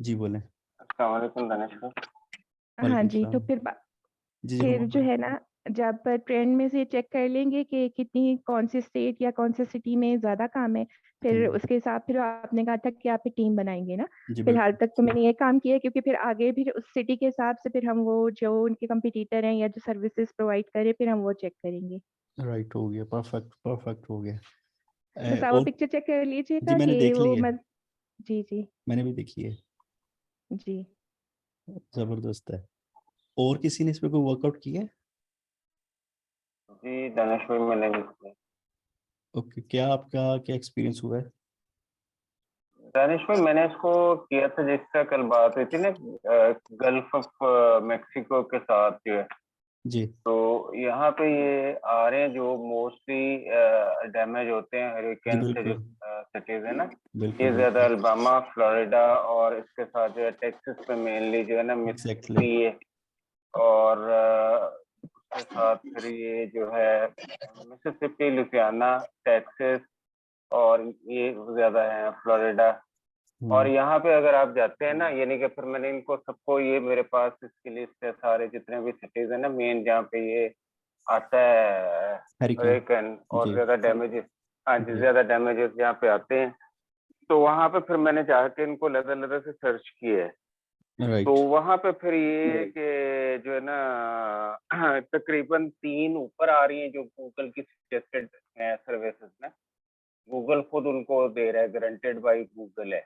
जी बोलें। अस्सलाम वालेकुम दानिश भाई। हाँ वालेकुम जी, तो सलाम। जी, जी फिर हुमा जो बोलें। है ना, जब ट्रेंड में से चेक कर लेंगे कि कितनी कौन सी स्टेट या कौन सी सिटी में ज़्यादा काम है, फिर जी, उसके हिसाब फिर आपने कहा था कि आप एक टीम बनाएँगे ना? जी फिलहाल बिल्कुल। तक तो मैंने ये काम किया है, क्योंकि फिर आगे फिर उस सिटी के हिसाब से फिर हम वो जो उनके कॉम्पिटिटर हैं या जो सर्विसेज़ प्रोवाइड कर रहे हैं, फिर हम वो चेक करेंगे। राइट हो गया, परफेक्ट, परफेक्ट हो गया। बस आप वो और पिक्चर चेक कर जी लीजिएगा मैंने कि देख ली वो है, मत। जी, जी। मैंने भी देखी है, जी। ज़बरदस्त है। और किसी ने इस पे कोई वर्कआउट किया है? जी दानिश भाई मैंने भी किया। ओके, क्या आपका क्या एक्सपीरियंस हुआ है? दानिश भाई मैंने इसको किया था जिसका कल बात हुई थी ना, गल्फ ऑफ मेक्सिको के साथ जो है। जी, तो यहाँ पे ये आ रहे हैं जो मोस्टली डैमेज होते हैं जी हरिकेन से, जो बिल्कुल, सिटीज है ना, बिल्कुल, ये ज्यादा बिल्कुल। अल्बामा, फ्लोरिडा और इसके साथ जो है टेक्सास पे मेनली जो है ना, एग्ज़ैक्टली। मिसिसिपी है। और उसके साथ फिर ये जो है मिसिसिपी, लुसियाना, टेक्सास और ये ज्यादा है फ्लोरिडा। और हुँ, यहाँ पे अगर आप जाते हैं ना, यानी कि फिर मैंने इनको सबको, ये मेरे पास इसकी लिस्ट है, सारे जितने भी सिटीज है ना मेन जहाँ पे ये आता है हरिकेन। हरिकेन और जी, ज्यादा डैमेजेस। हाँ जी, जी, ज्यादा डैमेजेस जहाँ पे आते हैं, तो वहां पे फिर मैंने जाके इनको लेदर लेदर से सर्च किया है। तो राइट। वहां पे फिर ये कि जो है ना तकरीबन 3 ऊपर आ रही हैं जो गूगल की सजेस्टेड सर्विसेज में। गूगल खुद उनको दे रहा है, गारंटेड बाई गूगल है।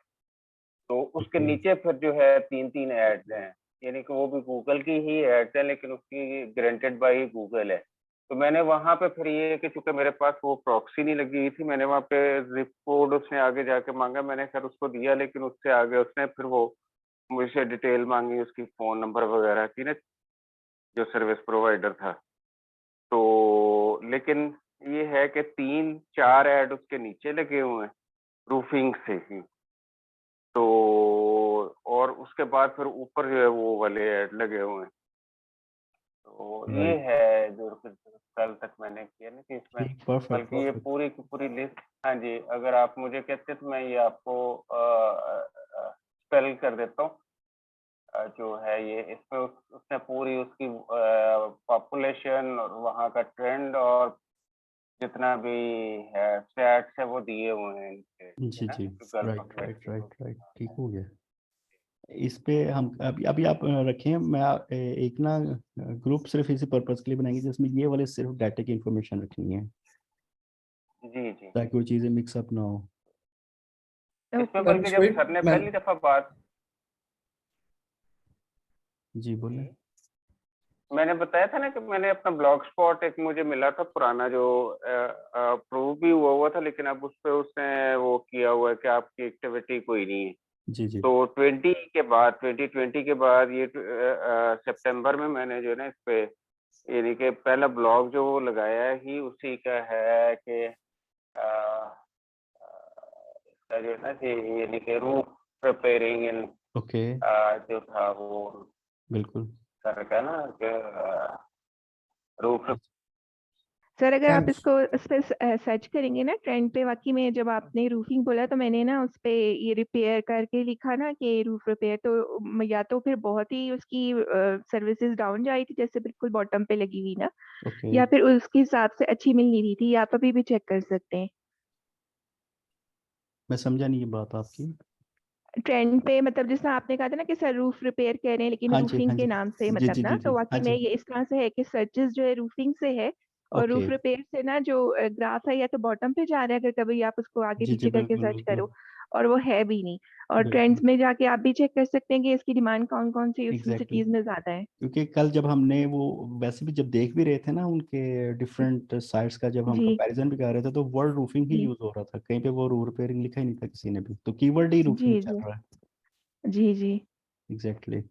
तो उसके ओके, नीचे फिर जो है 3-3 एड्स हैं, यानी कि वो भी गूगल की ही एड्स हैं, लेकिन उसकी गारंटेड बाई गूगल है। तो मैंने वहां पे फिर ये कि चूंकि मेरे पास वो प्रॉक्सी नहीं लगी हुई थी, मैंने वहां पे जिप कोड उसने आगे जाके मांगा, मैंने खैर उसको दिया, लेकिन उससे आगे उसने फिर वो मुझसे डिटेल मांगी उसकी, फोन नंबर वगैरह की ना, जो सर्विस प्रोवाइडर था। तो लेकिन ये है कि 3-4 ऐड उसके नीचे लगे हुए हैं, रूफिंग से ही। तो और उसके बाद फिर ऊपर जो है वो वाले ऐड लगे हुए हैं। तो ये राइट। है जो फिर कल तक मैंने किया ना कि इसमें, ठीक, परफेक्ट, बल्कि ये परफेक्ट। पूरी की पूरी लिस्ट। हाँ जी, अगर आप मुझे कहते तो मैं ये आपको स्पेल कर देता हूँ। जो है ये इसमें उसने पूरी उसकी पॉपुलेशन और वहाँ का ट्रेंड और जितना भी है स्टैट्स है वो दिए हुए हैं इनके, है जी, ना, जी। Gulf of right, right, Mexico right, के। राइट, ठीक हो गया। इस पे हम अभी अभी आप रखें, मैं एक ना ग्रुप सिर्फ इसी पर्पस के लिए बनाएंगे जिसमें ये वाले सिर्फ डाटा की इंफॉर्मेशन रखनी है, जी जी। ताकि वो चीज़ें मिक्सअप ना हो। इसमें ओके। बल्कि दानिश जब भाई सर ने मैं पहली दफा बात जी बोलें। की, मैंने बताया था ना कि मैंने अपना ब्लॉग स्पॉट एक मुझे मिला था पुराना, जो अप्रूव भी हुआ था, लेकिन अब उस पर उसने वो किया हुआ है कि आपकी एक्टिविटी कोई नहीं है। जी, जी, तो 2020 के बाद ये सितंबर में मैंने जो है ना इस पे, यानी कि पहला ब्लॉग जो वो लगाया ही उसी का है कि इसका जो है ना कि यानी कि रूफ प्रिपेयरिंग इन, ओके, जो था वो बिल्कुल। सर का ना कि रूफ। जी, सर, अगर आप दानिश इसको उस पे सर्च करेंगे ना ट्रेंड पे, वाकई में जब आपने रूफिंग बोला तो मैंने ना उस पे ये रिपेयर करके लिखा ना कि रूफ रिपेयर, तो या तो फिर बहुत ही उसकी सर्विसेज डाउन जा रही थी, जैसे बिल्कुल बॉटम पे लगी हुई ना, ओके, या फिर उसके हिसाब से अच्छी मिल नहीं रही थी। आप अभी भी चेक कर सकते हैं मैं समझा नहीं ये बात आपकी। ट्रेंड पे। मतलब जैसा आपने कहा था ना कि सर रूफ रिपेयर कह रहे हैं, लेकिन हाँ जी, रूफिंग हाँ के जी, नाम से, जी, मतलब जी, ना, जी, तो जी, हाँ वाकई में जी, ये इस तरह से है कि सर्चेस जो है रूफिंग से है, और ओके, रूफ रिपेयर से ना जो ग्राफ है या तो बॉटम पे जा रहा है, अगर कभी आप उसको आगे जी, जी, पीछे करके बिल्कुल, सर्च बिल्कुल, करो, और वो है भी नहीं। और बिल्कुल, ट्रेंड्स में जाके आप भी चेक कर सकते हैं कि इसकी डिमांड कौन कौन सी उस एग्जैक्टली। सिटीज में ज्यादा है। क्योंकि कल जब हमने वो वैसे भी जब देख भी रहे थे ना उनके डिफरेंट साइट्स का, जब हम जी, कंपैरिजन भी कर रहे थे, तो वर्ड रूफिंग ही जी, यूज हो रहा था, कहीं पे वो रू रिपेयरिंग लिखा ही नहीं था किसी ने भी, तो कीवर्ड ही रूफिंग जी, चल जी, रहा है। जी, जी। एग्जैक्टली।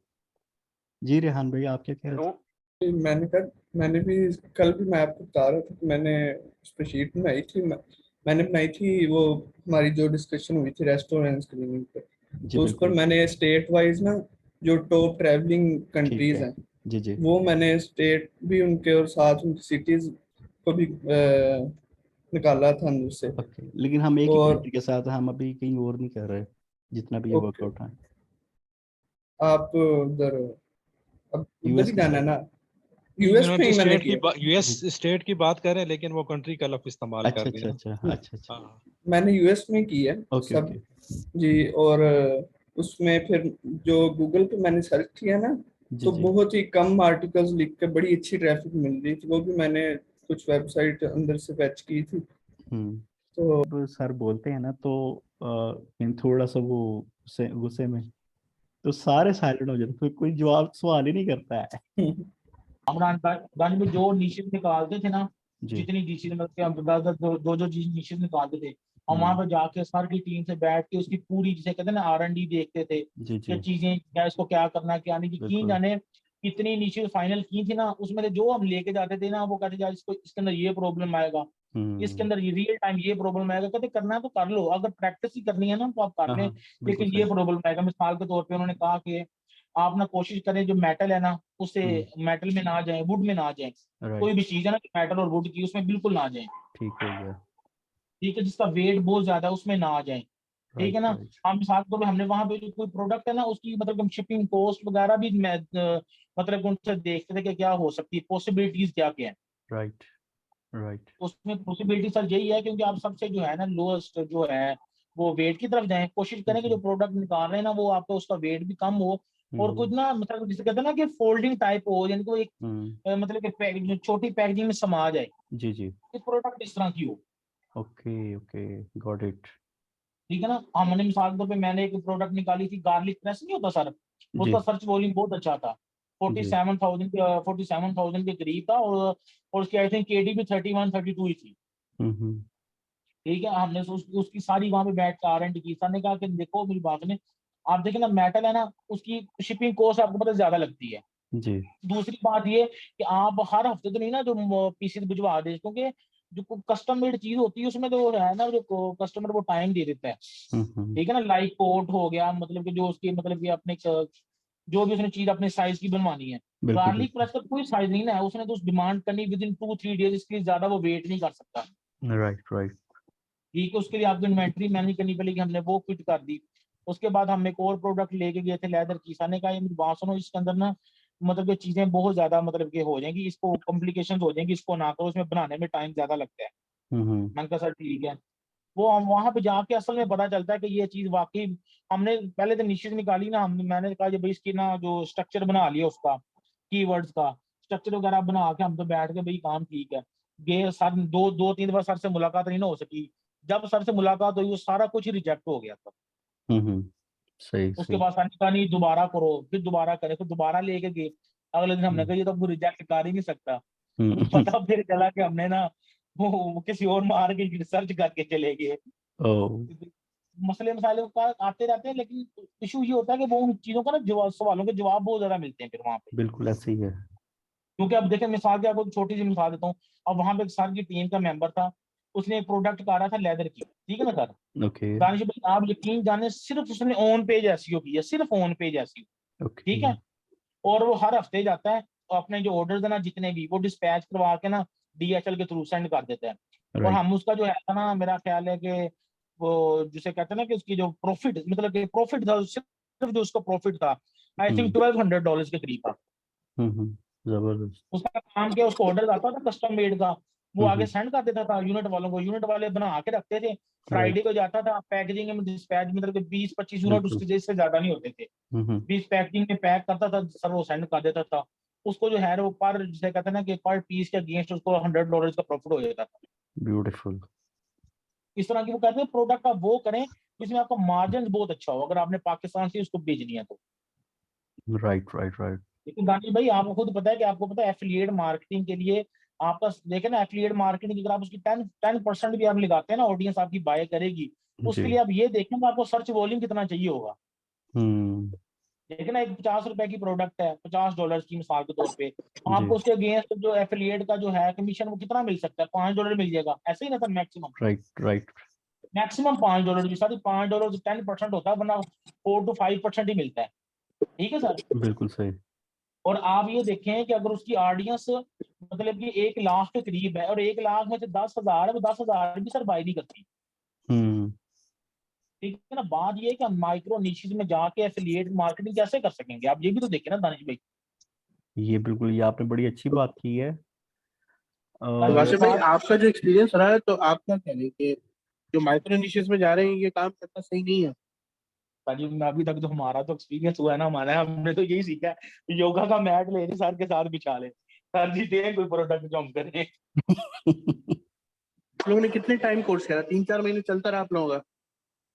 जी रेहान भाई, आप क्या कह रहे थे? रूफ। मैंने कहा मैंने भी कल भी मैं आपको बता रहा था कि मैंने उस पर शीट बनाई थी। मैंने बनाई थी वो हमारी जो डिस्कशन हुई थी रेस्टोरेंट स्क्रीनिंग पे। जी तो उस पर बिल्कुल। मैंने स्टेट वाइज ना जो टॉप ट्रैवलिंग ठीक कंट्रीज है। हैं जी, जी, वो मैंने स्टेट भी उनके और साथ उनकी सिटीज को भी निकाला था अंदर से। ओके, लेकिन हम एक ही और कंट्री के साथ हैं, हम अभी कहीं और नहीं कर रहे, जितना भी ये ओके, वर्कआउट है। आप उधर, अब उधर US ही की जाना है side? ना, यूएस में ही मैंने स्टेट की किया। यूएस जी। स्टेट की बात कर रहे हैं, लेकिन वो कंट्री का लफ्ज इस्तेमाल अच्छा कर अच्छा दिया। अच्छा अच्छा अच्छा। हाँ मैंने यूएस में की है ओके सब। ओके। जी, और उसमें फिर जो गूगल पे मैंने सर्च किया ना, जी तो जी। बहुत ही कम आर्टिकल्स लिख के बड़ी अच्छी ट्रैफिक मिल रही थी, वो भी मैंने कुछ वेबसाइट अंदर से फैच की थी। तो अब सर बोलते हैं ना तो इन थोड़ा सा वो गुस्से गुस्से में तो सारे साइलेंट हो जाते, कोई कोई जवाब सवाल ही नहीं करता है। गन में जो निशेष निकालते थे ना, जी। जितनी निशेष मतलब कि हम दो जो चीज निशेष निकालते थे, हम वहां पर जाके सर की टीम से बैठ के उसकी पूरी, जिसे कहते हैं ना, R&D देखते थे जी कि जी। चीजें क्या, इसको क्या करना है क्या नहीं। यकीन बिल्कुल। जाने कितनी निशेष फाइनल की थी ना, उसमें से जो हम लेके जाते थे ना, वो कहते यार इसको, इसके अंदर ये प्रॉब्लम आएगा, इसके अंदर ये रियल टाइम ये प्रॉब्लम आएगा। कहते करना है तो कर लो, अगर प्रैक्टिस ही करनी है ना तो आप कर हाँ लें, हाँ बिल्कुल लेकिन सही। ये प्रॉब्लम आएगा। मिसाल के तौर पे उन्होंने कहा कि आप ना कोशिश करें जो मेटल है ना, उससे मेटल में ना जाए, वुड में ना जाए। कोई भी राइट। चीज है ना मेटल और वुड की, उसमें बिल्कुल ना जाए। ठीक हो गया। ठीक है, जिसका वेट बहुत ज्यादा है उसमें ना आ जाए। ठीक है राइट ना। राइट। हम मिसाल के तौर पे हमने वहां पे जो कोई प्रोडक्ट है ना, उसकी मतलब हम शिपिंग कॉस्ट वगैरह भी मतलब उनसे देखते थे कि क्या हो सकती है, पॉसिबिलिटीज क्या क्या है। Right right. उसमें पॉसिबिलिटी सर यही है, क्योंकि आप सबसे जो है ना लोएस्ट जो है वो वेट की तरफ जाएं, कोशिश करें कि जी। जो प्रोडक्ट निकाल रहे हैं ना वो आपका उसका वेट भी कम हो, और कुछ हम्म ना मतलब जिसे कहते हैं ना कि फोल्डिंग टाइप हो, यानी कि वो एक हम्म। मतलब कि जो छोटी पैकेजिंग में समा जाए, जी जी। कि प्रोडक्ट इस तरह की हो। Okay okay. Got it. ठीक है ना। हमने मिसाल के तौर पे मैंने एक प्रोडक्ट निकाली थी, गार्लिक प्रेस नहीं होता सर, जी उसका सर्च वॉल्यूम बहुत अच्छा था, जी। 47,000 के करीब था, और उसकी आई थिंक KD भी 31-32 ही थी। हम्म। ठीक है, हमने उसकी सारी वहां पे बैठ कर R&D की। सर ने कहा कि देखो मेरी बात में, आप देखें ना मेटल है ना, उसकी शिपिंग कॉस्ट आपको पता है ज्यादा लगती है। जी। दूसरी बात ये कि आप हर हफ्ते तो नहीं ना जो पीसीस भिजवा दे, क्योंकि जो कस्टम मेड चीज होती है उसमें तो वो है ना, जो कस्टमर वो टाइम दे देता है। हम्म। ठीक है ना, लाइक कोट हो गया, मतलब कि जो उसकी मतलब कि अपने जो भी उसने चीज अपने साइज की बनवानी है। बिल्कुल गार्लिक बिल्कुल। प्रेस का कोई साइज नहीं ना है, उसने तो उस डिमांड करनी विद इन 2-3 डेज, इसके लिए ज्यादा वो वेट नहीं कर सकता। Right right. ठीक है, उसके लिए आपको इन्वेंट्री मैनेज करनी पड़ेगी, हमने वो फिट कर दी। उसके बाद हम एक और प्रोडक्ट लेके गए थे लेदर की। सर ने कहा ये मेरी बात सुनो, इसके अंदर ना मतलब कि चीजें बहुत ज्यादा मतलब कि हो जाएंगी, इसको कॉम्प्लिकेशन हो जाएंगी, इसको ना करो, इसमें बनाने में टाइम ज्यादा लगता है। हम्म। मैंने कहा सर ठीक है। वो हम वहां पे जाके असल में पता चलता है कि ये चीज वाकई, हमने पहले तो निश्चित निकाली ना, हम मैंने कहा भाई इसकी ना जो स्ट्रक्चर बना लिया उसका, कीवर्ड्स का स्ट्रक्चर वगैरह बना के हम तो बैठ के भाई काम ठीक है। ये सर दो दो तीन बार सर से मुलाकात नहीं ना हो सकी। जब सर से मुलाकात हुई वो सारा कुछ ही रिजेक्ट हो गया था। हम्म। सही उसके सही। बाद सर ने कहा नहीं दोबारा करो, फिर दोबारा करे, फिर दोबारा लेके गए। अगले दिन हमने हम्म कहा ये तो रिजेक्ट कर ही नहीं सकता। हम्म। पता फिर चला कि हमने ना वो किसी और मार्केट रिसर्च करके चले गए। ओ। मसले मसाले का आते रहते हैं, लेकिन इशू ये होता है कि वो उन चीजों का ना जवाब, सवालों के जवाब बहुत ज्यादा मिलते हैं फिर वहां पे। बिल्कुल ऐसे ही है। क्योंकि अब देखें, मिसाल के आपको छोटी सी मिसाल देता हूँ। अब वहां पे एक सर की टीम का मेंबर था, उसने एक प्रोडक्ट कहा रहा था लेदर की। ठीक है ना सर। ओके दानिश भाई आप यकीन जाने, सिर्फ उसने ऑन पेज एसईओ की है, सिर्फ ऑन पेज एसईओ। ओके। ठीक है। और वो हर हफ्ते जाता है, और अपने जो ऑर्डर है ना जितने भी, वो डिस्पैच करवा के ना DHL के थ्रू सेंड कर देता है। और राइट। हम उसका जो है ना, मेरा ख्याल है कि वो जिसे कहते हैं ना कि उसकी जो प्रॉफिट, मतलब कि प्रॉफिट था, सिर्फ जो उसका प्रॉफिट था आई थिंक हम्म $1200 के करीब था। जबरदस्त। उसका काम किया, उसको ऑर्डर आता था कस्टम मेड का, वो आगे हम्म। सेंड कर देता था यूनिट वालों को, यूनिट वाले बना के रखते थे। Friday right. को जाता था, पैकेजिंग में डिस्पैच, मतलब कि 20-25 यूनिट बिल्कुल। उसके जैसे ज्यादा नहीं होते थे। हम्म। 20 पैकिंग में पैक करता था सर, वो सेंड कर देता था। उसको जो है वो पर, जिसे कहते हैं ना कि पर पीस के अगेंस्ट उसको $100 का प्रॉफिट हो जाता था। ब्यूटीफुल। इस तरह की वो कहते हैं प्रोडक्ट आप वो करें जिसमें आपका मार्जिन बहुत अच्छा हो, अगर आपने पाकिस्तान से उसको भेजनी है तो। Right right right. लेकिन दानिश भाई आपको खुद पता है कि आपको पता है एफिलिएट मार्केटिंग के लिए आपका, देखे ना एफिलिएट मार्केटिंग अगर आप उसकी 10% भी आप लगाते हैं ना, ऑडियंस आपकी बाय करेगी। उसके जी। लिए आप ये देखें कि आपको सर्च वॉल्यूम कितना चाहिए होगा। हम्म। देखिए ना, एक ₹50 की प्रोडक्ट है, $50 की मिसाल के तौर पे, जी। आपको उसके अगेंस्ट जो एफिलिएट का जो है कमीशन वो कितना मिल सकता है, $5 मिल जाएगा, ऐसे ही ना sir. Maximum right right. Maximum $5 की, सारी $5 से 10% होता है, वरना 4 to 5% ही मिलता है। ठीक है सर। बिल्कुल सही। और आप ये देखें कि अगर उसकी ऑडियंस मतलब कि 1 लाख के करीब है, और 1 लाख में से 10,000 है, वो 10,000 भी सर बाय नहीं करती। हम्म। ठीक है ना। बात ये है कि हम माइक्रो निशेस में जाके एफिलिएट मार्केटिंग कैसे कर सकेंगे, आप ये भी तो देखें ना दानिश भाई। ये बिल्कुल, ये आपने बड़ी अच्छी बात की है। हाँ और जी, वासिफ भाई, मिसाल आपका जो एक्सपीरियंस रहा है, तो आप क्या कह रहे हैं कि जो माइक्रो निशेस में जा रहे हैं ये काम करना सही नहीं है? जी, मैं अभी तक जो हमारा तो एक्सपीरियंस हुआ है ना, हमारा हमने तो यही सीखा है, योगा का मैट ले लें सर के साथ बिछा लें, सर जी दें कोई प्रोडक्ट जो हम करें। आप लोगों ने कितने टाइम कोर्स करा? 3-4 महीने चलता रहा आप लोगों का?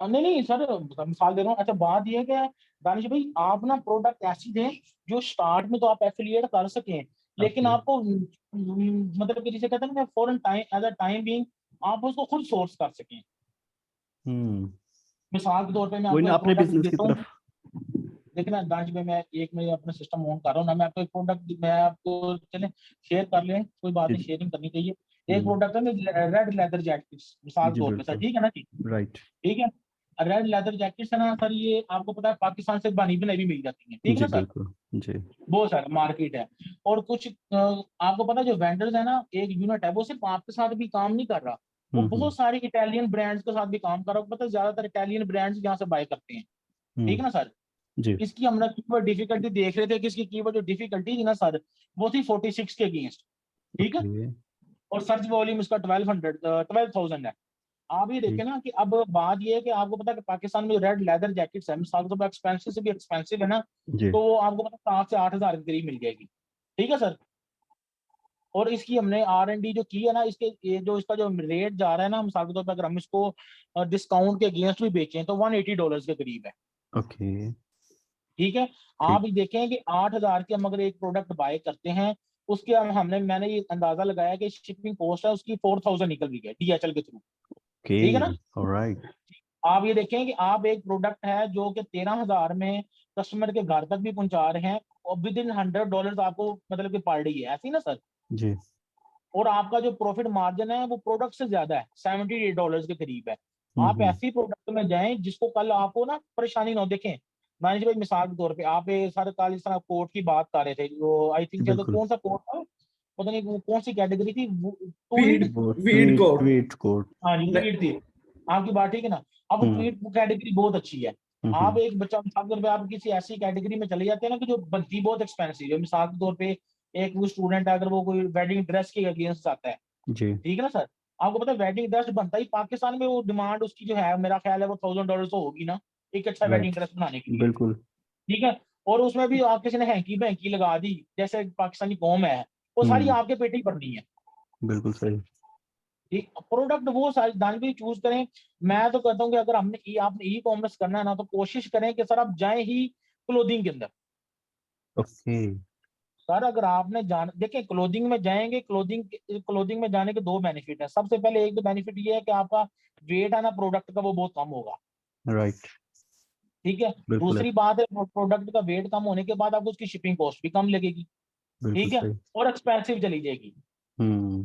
नहीं नहीं सर, मिसाल दे रहा हूँ। अच्छा बात ये है कि दानिश भाई आप ना प्रोडक्ट ऐसी दें जो स्टार्ट में तो आप एफिलिएट कर सकें, लेकिन Okay. आपको मतलब कि जिसे कहते हैं ना फॉरन time as a time being आप उसको खुद सोर्स कर सकें। मिसाल के तौर पे मैं कोई आपको ना, एक अपने प्रोडक्ट बिजनेस की देता हूँ। तरफ। देखिए ना दानिश भाई, मैं अपना सिस्टम ऑन कर रहा हूँ ना, मैं आपको एक प्रोडक्ट मैं आपको चले शेयर कर लें, कोई बात नहीं, जी शेयरिंग करनी चाहिए। एक हम्म, प्रोडक्ट है रेड लेदर जैकेट्स, मिसाल के जी तौर पे सर, बिल्कुल, ठीक है ना जी, राइट। ठीक है। रेड लेदर जैकेट्स है ना सर, ये आपको पता है पाकिस्तान से बनी बनाई भी मिल जाती है, ठीक है जी ना सर। बिल्कुल, जी। बहुत सारा मार्केट है। और कुछ आपको पता है जो वेंडर्स है ना, एक यूनिट है, वो सिर्फ आपके साथ भी काम नहीं कर रहा, वो हम्म, बहुत सारे इटालियन ब्रांड्स के साथ भी काम कर रहा है। आपको पता है ज्यादातर इटालियन ब्रांड्स यहाँ से बाय करते हैं, ठीक है ना सर। जी इसकी हमने कीवर्ड डिफिकल्टी देख रहे थे कि इसकी कीवर्ड जो डिफिकल्टी थी ना सर, वो थी 46 के अगेंस्ट, ठीक है। ओके, और सर्च वॉल्यूम इसका 12,000 है। आप ये देखें ठीक। ना कि अब बात ये है कि आपको पता है कि पाकिस्तान में रेड लेदर जैकेट्स है, मिसाल के तौर पर एक्सपेंसिव से भी एक्सपेंसिव है ना, जी तो वो आपको पता है 7 से 8 हज़ार के करीब मिल जाएगी, ठीक है सर। और इसकी हमने R&D जो की है ना, इसके ये जो इसका जो रेट जा रहा है ना, मिसाल के तौर पर अगर हम इसको डिस्काउंट के अगेंस्ट भी बेचें तो $180 के करीब है, ओके, ठीक है। ठीक। आप ये देखें कि 8 हज़ार के हम अगर एक प्रोडक्ट बाय करते हैं, उसके मैंने ये अंदाजा लगाया कि शिपिंग कॉस्ट है उसकी 4,000 निकल रही है DHL के थ्रू, ओके, ठीक है ना। ऑलराइट। आप ये देखें कि आप एक प्रोडक्ट है जो कि 13,000 में कस्टमर के घर तक भी पहुंचा रहे हैं, और विद इन $100 आपको मतलब कि पड़ रही है, ऐसी ना सर। जी और आपका जो प्रॉफिट मार्जिन है वो प्रोडक्ट से ज्यादा है, $78 के करीब है। आप हम्म, ऐसी प्रोडक्ट में जाएं जिसको कल आपको ना परेशानी ना हो। देखें मैनेज भाई, मिसाल के तौर पे आप ये सारे कल इस तरह कोट की बात कर रहे थे, जो आई थिंक बिल्कुल। कौन सा कोट था, पता नहीं वो कौन सी कैटेगरी थी, वीड ट्वीड। वो weed tweet code. Tweet code. हाँ जी ट्वीड थी, आपकी बात ठीक है ना। अब हम्म ट्वीट कैटेगरी बहुत अच्छी है। आप हम्म, एक बच्चा मिसाल के तौर पे आप किसी ऐसी कैटेगरी में चले जाते हैं ना कि जो बनती बहुत एक्सपेंसिव है, मिसाल के तौर पे एक वो स्टूडेंट है, अगर वो कोई वेडिंग ड्रेस के अगेंस्ट आता है, जी ठीक है ना सर। आपको पता है वेडिंग ड्रेस बनता ही पाकिस्तान में, वो डिमांड उसकी जो है मेरा ख्याल है वो $1,000 तो होगी ना, एक अच्छा वेडिंग राइट, ड्रेस बनाने के लिए, बिल्कुल ठीक है। और उसमें भी आप किसी ने हैंकी बहकी लगा दी, जैसे पाकिस्तानी कौम है, वो सारी हम्म, आपके पेट ही पड़नी है। बिल्कुल सही। ठीक प्रोडक्ट वो सारी दान भी चूज करें। मैं तो कहता हूँ कि अगर आपने ई कॉमर्स करना है ना, तो कोशिश करें कि सर आप जाएं ही क्लोथिंग के अंदर। ओके, सर अगर आपने जान देखें क्लोथिंग में जाएंगे, क्लोथिंग में जाने के दो बेनिफिट है। सबसे पहले एक तो बेनिफिट ये है कि आपका वेट है ना प्रोडक्ट का वो बहुत कम होगा, राइट, ठीक है। बिल्कुल है, दूसरी बात है प्रोडक्ट का वेट कम होने के बाद आपको उसकी शिपिंग कॉस्ट भी कम लगेगी, बिल्कुल ठीक है। सही। और एक्सपेंसिव चली जाएगी। हम्म,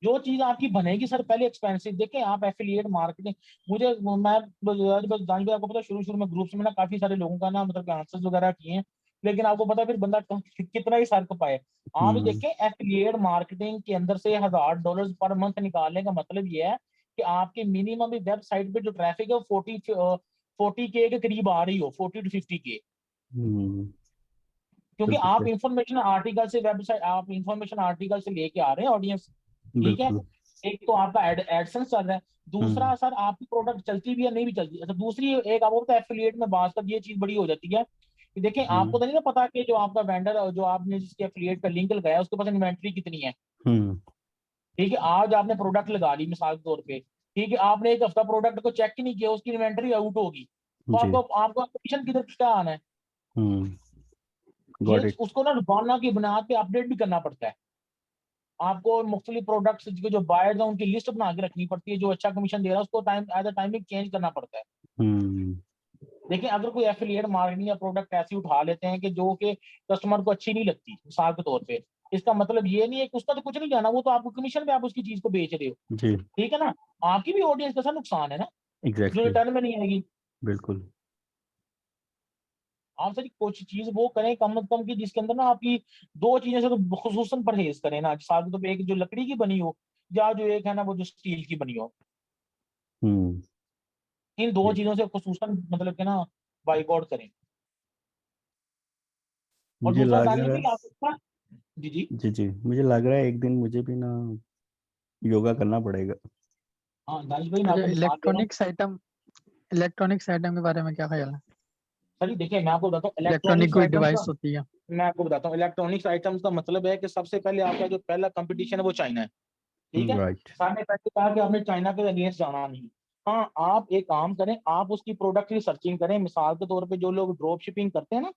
जो चीज आपकी बनेगी सर पहले एक्सपेंसिव, देखें आप एफिलिएट मार्केटिंग, मुझे मैं बस जान भी आपको पता शुरू शुरू में ग्रुप्स में ना काफी सारे लोगों का ना मतलब आंसर्स वगैरह किए हैं, लेकिन आपको पता फिर बंदा कितना ही सर पाए। आप हम्म, देखें एफिलिएट मार्केटिंग के अंदर से $1,000 पर मंथ निकालने का मतलब ये है कि आपकी मिनिमम वेबसाइट पे जो ट्रैफिक है वो 40K के करीब आ रही हो, 40 to 50K, हम्म, क्योंकि बिल्कुल आप सही, इंफॉर्मेशन आर्टिकल से लेके आ रहे हैं ऑडियंस, ठीक है। बिल्कुल। एक तो आपका एडसेंस चल रहा है, दूसरा हम्म सर आपकी प्रोडक्ट चलती भी है नहीं भी चलती। अच्छा दूसरी एक आपको पता है एफिलिएट में बात कर ये चीज बड़ी हो जाती है कि देखें आपको हम्म तो नहीं ना पता कि जो आपका वेंडर जो आपने जिसके एफिलिएट का लिंक लगाया उसके पास इन्वेंट्री कितनी है, हम्म, ठीक है। आज आपने प्रोडक्ट लगा ली मिसाल के तौर पे, ठीक है, आपने एक हफ्ता प्रोडक्ट को चेक ही नहीं किया, उसकी इन्वेंट्री आउट होगी, तो जी आपको आपको कमीशन किधर क्या आना है। हम्म, ये गॉट इट। उसको ना रोजाना की बुनियाद पे अपडेट भी करना पड़ता है। आपको मुख्तलिफ प्रोडक्ट्स जो बायर्स हैं उनकी लिस्ट बना के रखनी पड़ती है, जो अच्छा कमीशन दे रहा है उसको time as a timing change करना पड़ता है। हम्म, देखिए अगर कोई एफिलिएट मार्केटिंग या प्रोडक्ट ऐसी उठा लेते हैं कि जो कि कस्टमर को अच्छी नहीं लगती मिसाल के तौर पे, इसका मतलब ये नहीं है कि उसका तो कुछ नहीं जाना, वो तो आपको कमीशन पे आप उसकी चीज को बेच रहे हो, जी ठीक है ना। आपकी भी ऑडियंस का सर नुकसान है ना, जो एग्जैक्टली, रिटर्न में नहीं आएगी। बिल्कुल। आप सर कुछ चीज वो करें कम से कम की जिसके अंदर ना आपकी दो चीजें से तो खुसूसन परहेज करें ना, मिसाल के तौर पे एक जो लकड़ी की बनी हो, या जो एक है ना वो जो स्टील की बनी हो। हम्म, इन दो जी। चीजों से खुसूसन मतलब कि ना बाइकआउट करें। और मुझे दूसरा लग दानिश रहा भाई है, आपका, जी जी जी मुझे लग रहा है एक दिन मुझे भी ना योगा करना पड़ेगा। हाँ दानिश भाई मैं अच्छा, आपको मिसाल दे रहा हूँ। इलेक्ट्रॉनिक्स आइटम के बारे में क्या ख्याल है? सर जी देखिए मैं आपको बताता हूँ इलेक्ट्रॉनिक इलेक्ट्रॉनिक्स कोई आइटम्स का, डिवाइस होती है। मैं आपको बताता हूँ इलेक्ट्रॉनिक्स आइटम्स का मतलब है कि सबसे पहले आपका जो पहला कंपटीशन है वो चाइना है, ठीक है। राइट। सर ने पहले कहा कि आपने चाइना के अगेंस्ट जाना नहीं। हाँ आप एक काम करें, आप उसकी प्रोडक्ट की सर्चिंग करें। मिसाल के तौर पे जो लोग ड्रॉप शिपिंग करते हैं ना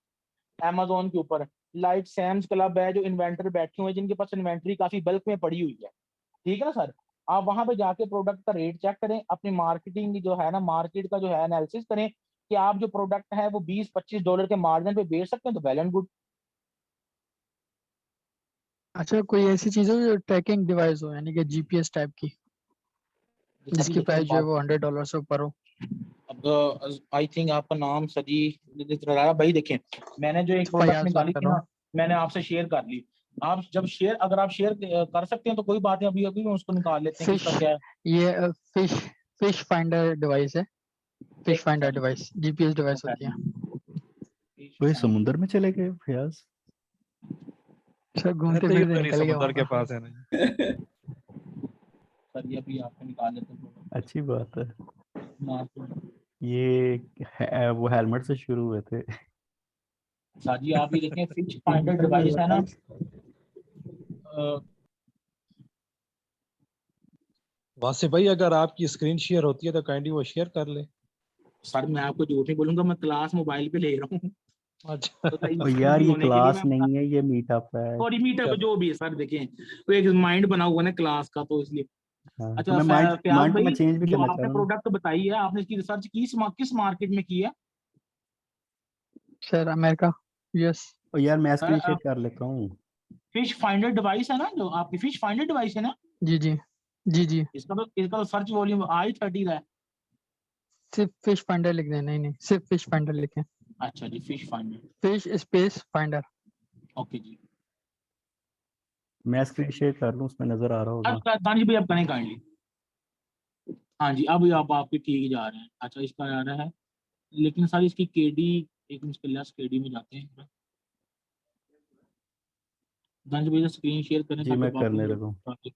Amazon के ऊपर, लाइक सैम्स क्लब है, जो इन्वेंटर बैठे हुए हैं जिनके पास इन्वेंटरी काफी बल्क में पड़ी हुई है, ठीक है ना सर। आप वहां पे जाके प्रोडक्ट का रेट चेक करें, अपनी मार्केटिंग जो है ना, मार्केट का जो है एनालिसिस करें कि आप जो प्रोडक्ट है वो $20-25 के मार्जिन पे बेच सकते हैं तो वेल एंड गुड। अच्छा, कोई ऐसी चीज हो जो ट्रैकिंग डिवाइस हो, यानी कि जीपीएस टाइप की, जिसकी प्राइस जो है वो $100 से ऊपर हो? अब आई थिंक आपका नाम सजी रारा भाई, देखें मैंने जो एक प्रोडक्ट फयाज बात निकाली कर थी रहा ना, हूँ। मैंने आपसे शेयर कर ली। आप जब शेयर, अगर आप शेयर कर सकते हैं तो कोई बात नहीं, अभी अभी हम उसको निकाल लेते हैं कि फिश इसका क्या है। ये फिश फिश फाइंडर डिवाइस है। फिश एक finder minute device GPS device होती है। कोई समुंदर में चले गए फयाज? सर घूमते रहते ही फिरते उधर ही निकल गया समुद्र के वहां पर। पास है ना। सर ये अभी आपको निकाल लेते हैं प्रोडक्ट अच्छी बात है। मार्केट। वो हेलमेट से शुरू हुए थे। साजी आप ये देखें फिश फाइंडर डिवाइस है ना, वासिफ भाई अगर आपकी स्क्रीन शेयर होती है तो काइंडली वो शेयर कर ले। सर मैं आपको झूठ नहीं बोलूंगा, मैं क्लास मोबाइल पे ले रहा हूँ अच्छा तो और सही यार ये होने के लिए क्लास मैं बता, नहीं है, ये मीटअप है। सॉरी मीटअप चलो जो भी है सर, देखें तो एक माइंड बना हुआ है ना क्लास का, तो इसलिए। हाँ, तो अच्छा मैं माइंड फयाज माइंड को मैं भाई, चेंज भी जो करना चाह आपने रहा हूँ। प्रोडक्ट बताई है, आपने इसकी रिसर्च किस मार्केट में की है? Sir America, US. और यार मैं स्क्रीन सर शेयर कर लेता हूँ। फिश फाइंडर डिवाइस है ना, जो आपकी फिश फाइंडर डिवाइस है ना, जी जी जी। इसका तो सर्च वॉल्यूम i30 है। सिर्फ फिश फाइंडर लिख दें, नहीं नहीं, सिर्फ फिश फाइंडर लिखें। अच्छा जी fish finder, fish space finder. Okay जी। मैं स्क्रीन शेयर कर लूँ, उसमें नजर आ रहा होगा। दानिश भाई आप करें काइंडली। हाँ जी अभी आप आपके ठीक जा रहे हैं। अच्छा इसका आ रहा है, लेकिन सर इसकी केडी, एक मिनट लेस केडी में जाते हैं। दानिश भाई स्क्रीन शेयर करें जी ताकि मैं बाकी करने लगा हूँ। लोग।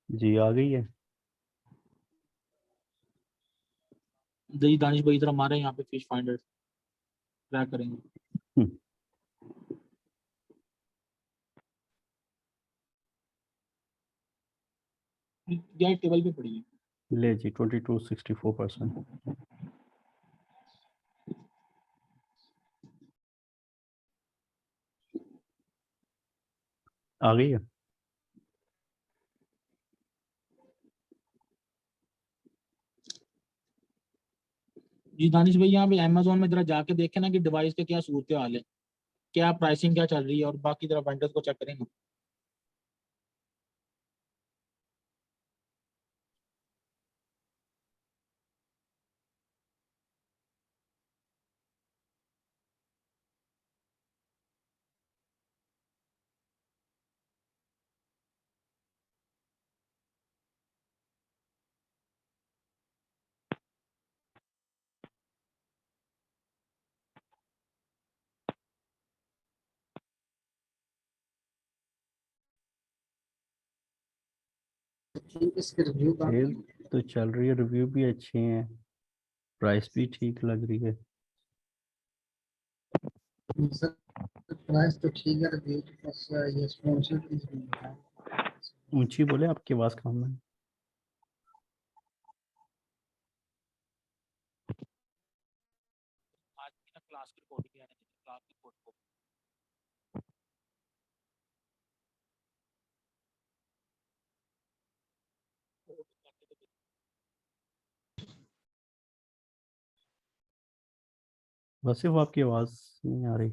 जी आ गई है। जी दानिश भाई इधर हमारे यहाँ पे फिश फाइंडर ट्रैक करेंगे। हम्म, क्या टेबल पे पड़ी है? ले जी 2264%। आ गई है। जी दानिश भाई यहाँ पे अमेजोन में जरा जाके देखें ना कि डिवाइस का क्या सूरत हाल है, क्या प्राइसिंग क्या चल रही है, और बाकी तरह वेंडर्स को चेक करेंगे। इसके रिव्यू का सेल तो चल रही है, रिव्यू भी अच्छे हैं, प्राइस भी ठीक लग रही है। सर, प्राइस तो ठीक है, रिव्यू तो बस ये स्पॉन्सर्ड नहीं है। ऊंची बोले, आपकी आवाज कम है। आज की ना क्लास की रिकॉर्डिंग है, क्लास की रिकॉर्डिंग। वैसे वो आपकी आवाज नहीं आ रही।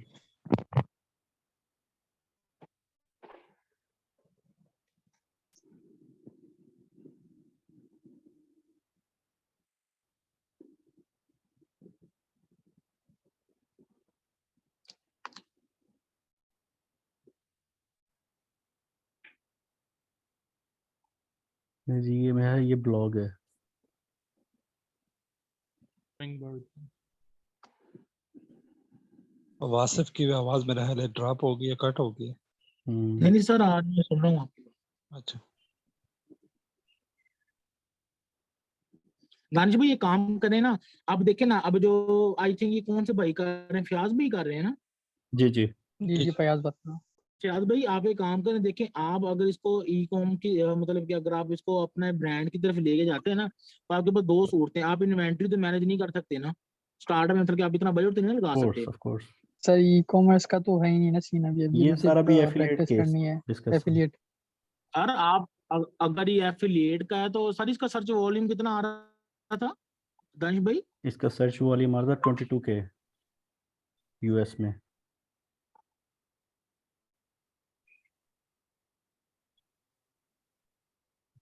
जी ये मेरा ये ब्लॉग है। वासिफ की भी आवाज मेरा ख्याल है ड्रॉप हो गई है, कट हो गई है। नहीं सर, आज मैं सुन रहा हूँ आपकी बात। अच्छा दानिश भाई ये काम करें ना, अब देखें ना, अब जो आई थिंक ये कौन से भाई कर रहे हैं, फयाज भाई कर रहे हैं ना। जी जी जी फयाज बता। फयाज भाई आप एक काम करें, देखें आप अगर इसको ई कॉम की मतलब कि अगर आप इसको अपने ब्रांड की तरफ लेके जाते हैं ना, तो आपके पास दो सूरतें हैं। आप इन्वेंटरी तो मैनेज नहीं कर सकते ना स्टार्टअप में, मतलब कि आप इतना बजट तो नहीं लगा सकते। Of course sir e commerce का तो है ही नहीं ना सीन अभी, अभी ये तो सारा भी सिर्फ एफिलिएट प्रैक्टिस केस करनी है। डिस्कस। एफिलिएट सर आप अगर ये एफिलिएट का है तो सर इसका सर्च वॉल्यूम कितना आ रहा था दानिश भाई? इसका सर्च वाली मार था 22K यूएस में।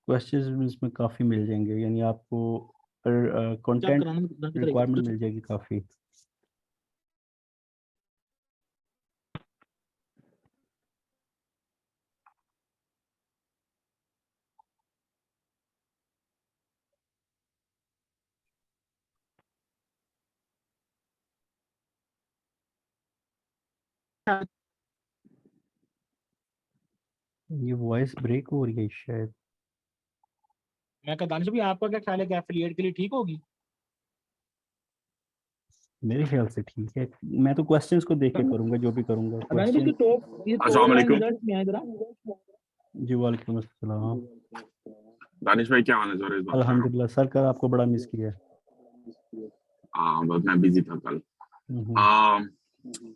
क्वेश्चंस इसमें काफ़ी मिल जाएंगे, यानी आपको चेक कंटेंट कराना दानिश भाई। रिक्वायरमेंट मिल जाएगी काफ़ी। ये वॉइस ब्रेक हो रही है शायद। मैं कहा दानिश भाई आपका क्या ख्याल है कि एफिलिएट के लिए ठीक होगी? मेरे ख्याल से ठीक है, मैं तो क्वेश्चंस को देख के करूंगा जो भी करूंगा। दानिश भाई क्वेश्चन। ये अस्सलाम टॉप वालेकुम। रिजल्ट में है जरा। जी वालेकुम अस्सलाम। दानिश भाई क्या हाल है? जोर बात कर रहा हूँ। अल्हम्दुलिल्लाह सर, कल आपको बड़ा मिस किया। बस मैं बिजी था कल। आ,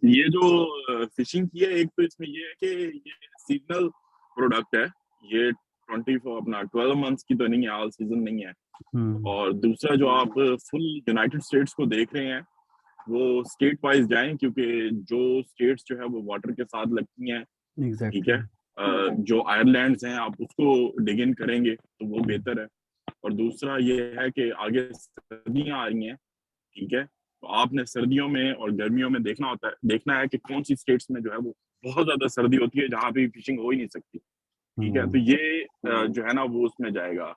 ये जो फिशिंग की है, एक तो इसमें ये है कि ये सीजनल प्रोडक्ट है। ये 12 मंथ्स की तो नहीं है, ऑल सीजन नहीं है। और दूसरा जो आप फुल यूनाइटेड स्टेट्स को देख रहे हैं, वो स्टेट वाइज जाएं, क्योंकि जो स्टेट्स जो है वो वाटर के साथ लगती हैं। ठीक है। जो आयरलैंड्स हैं आप उसको डिग इन करेंगे तो वो बेहतर है। और दूसरा ये है कि आगे सर्दियां आ रही हैं। ठीक है। तो आपने सर्दियों में और गर्मियों में देखना है कि कौन सी स्टेट्स में जो है वो बहुत ज्यादा सर्दी होती है, जहाँ पे फिशिंग हो ही नहीं सकती। ठीक है। तो ये जो है ना वो उसमें जाएगा,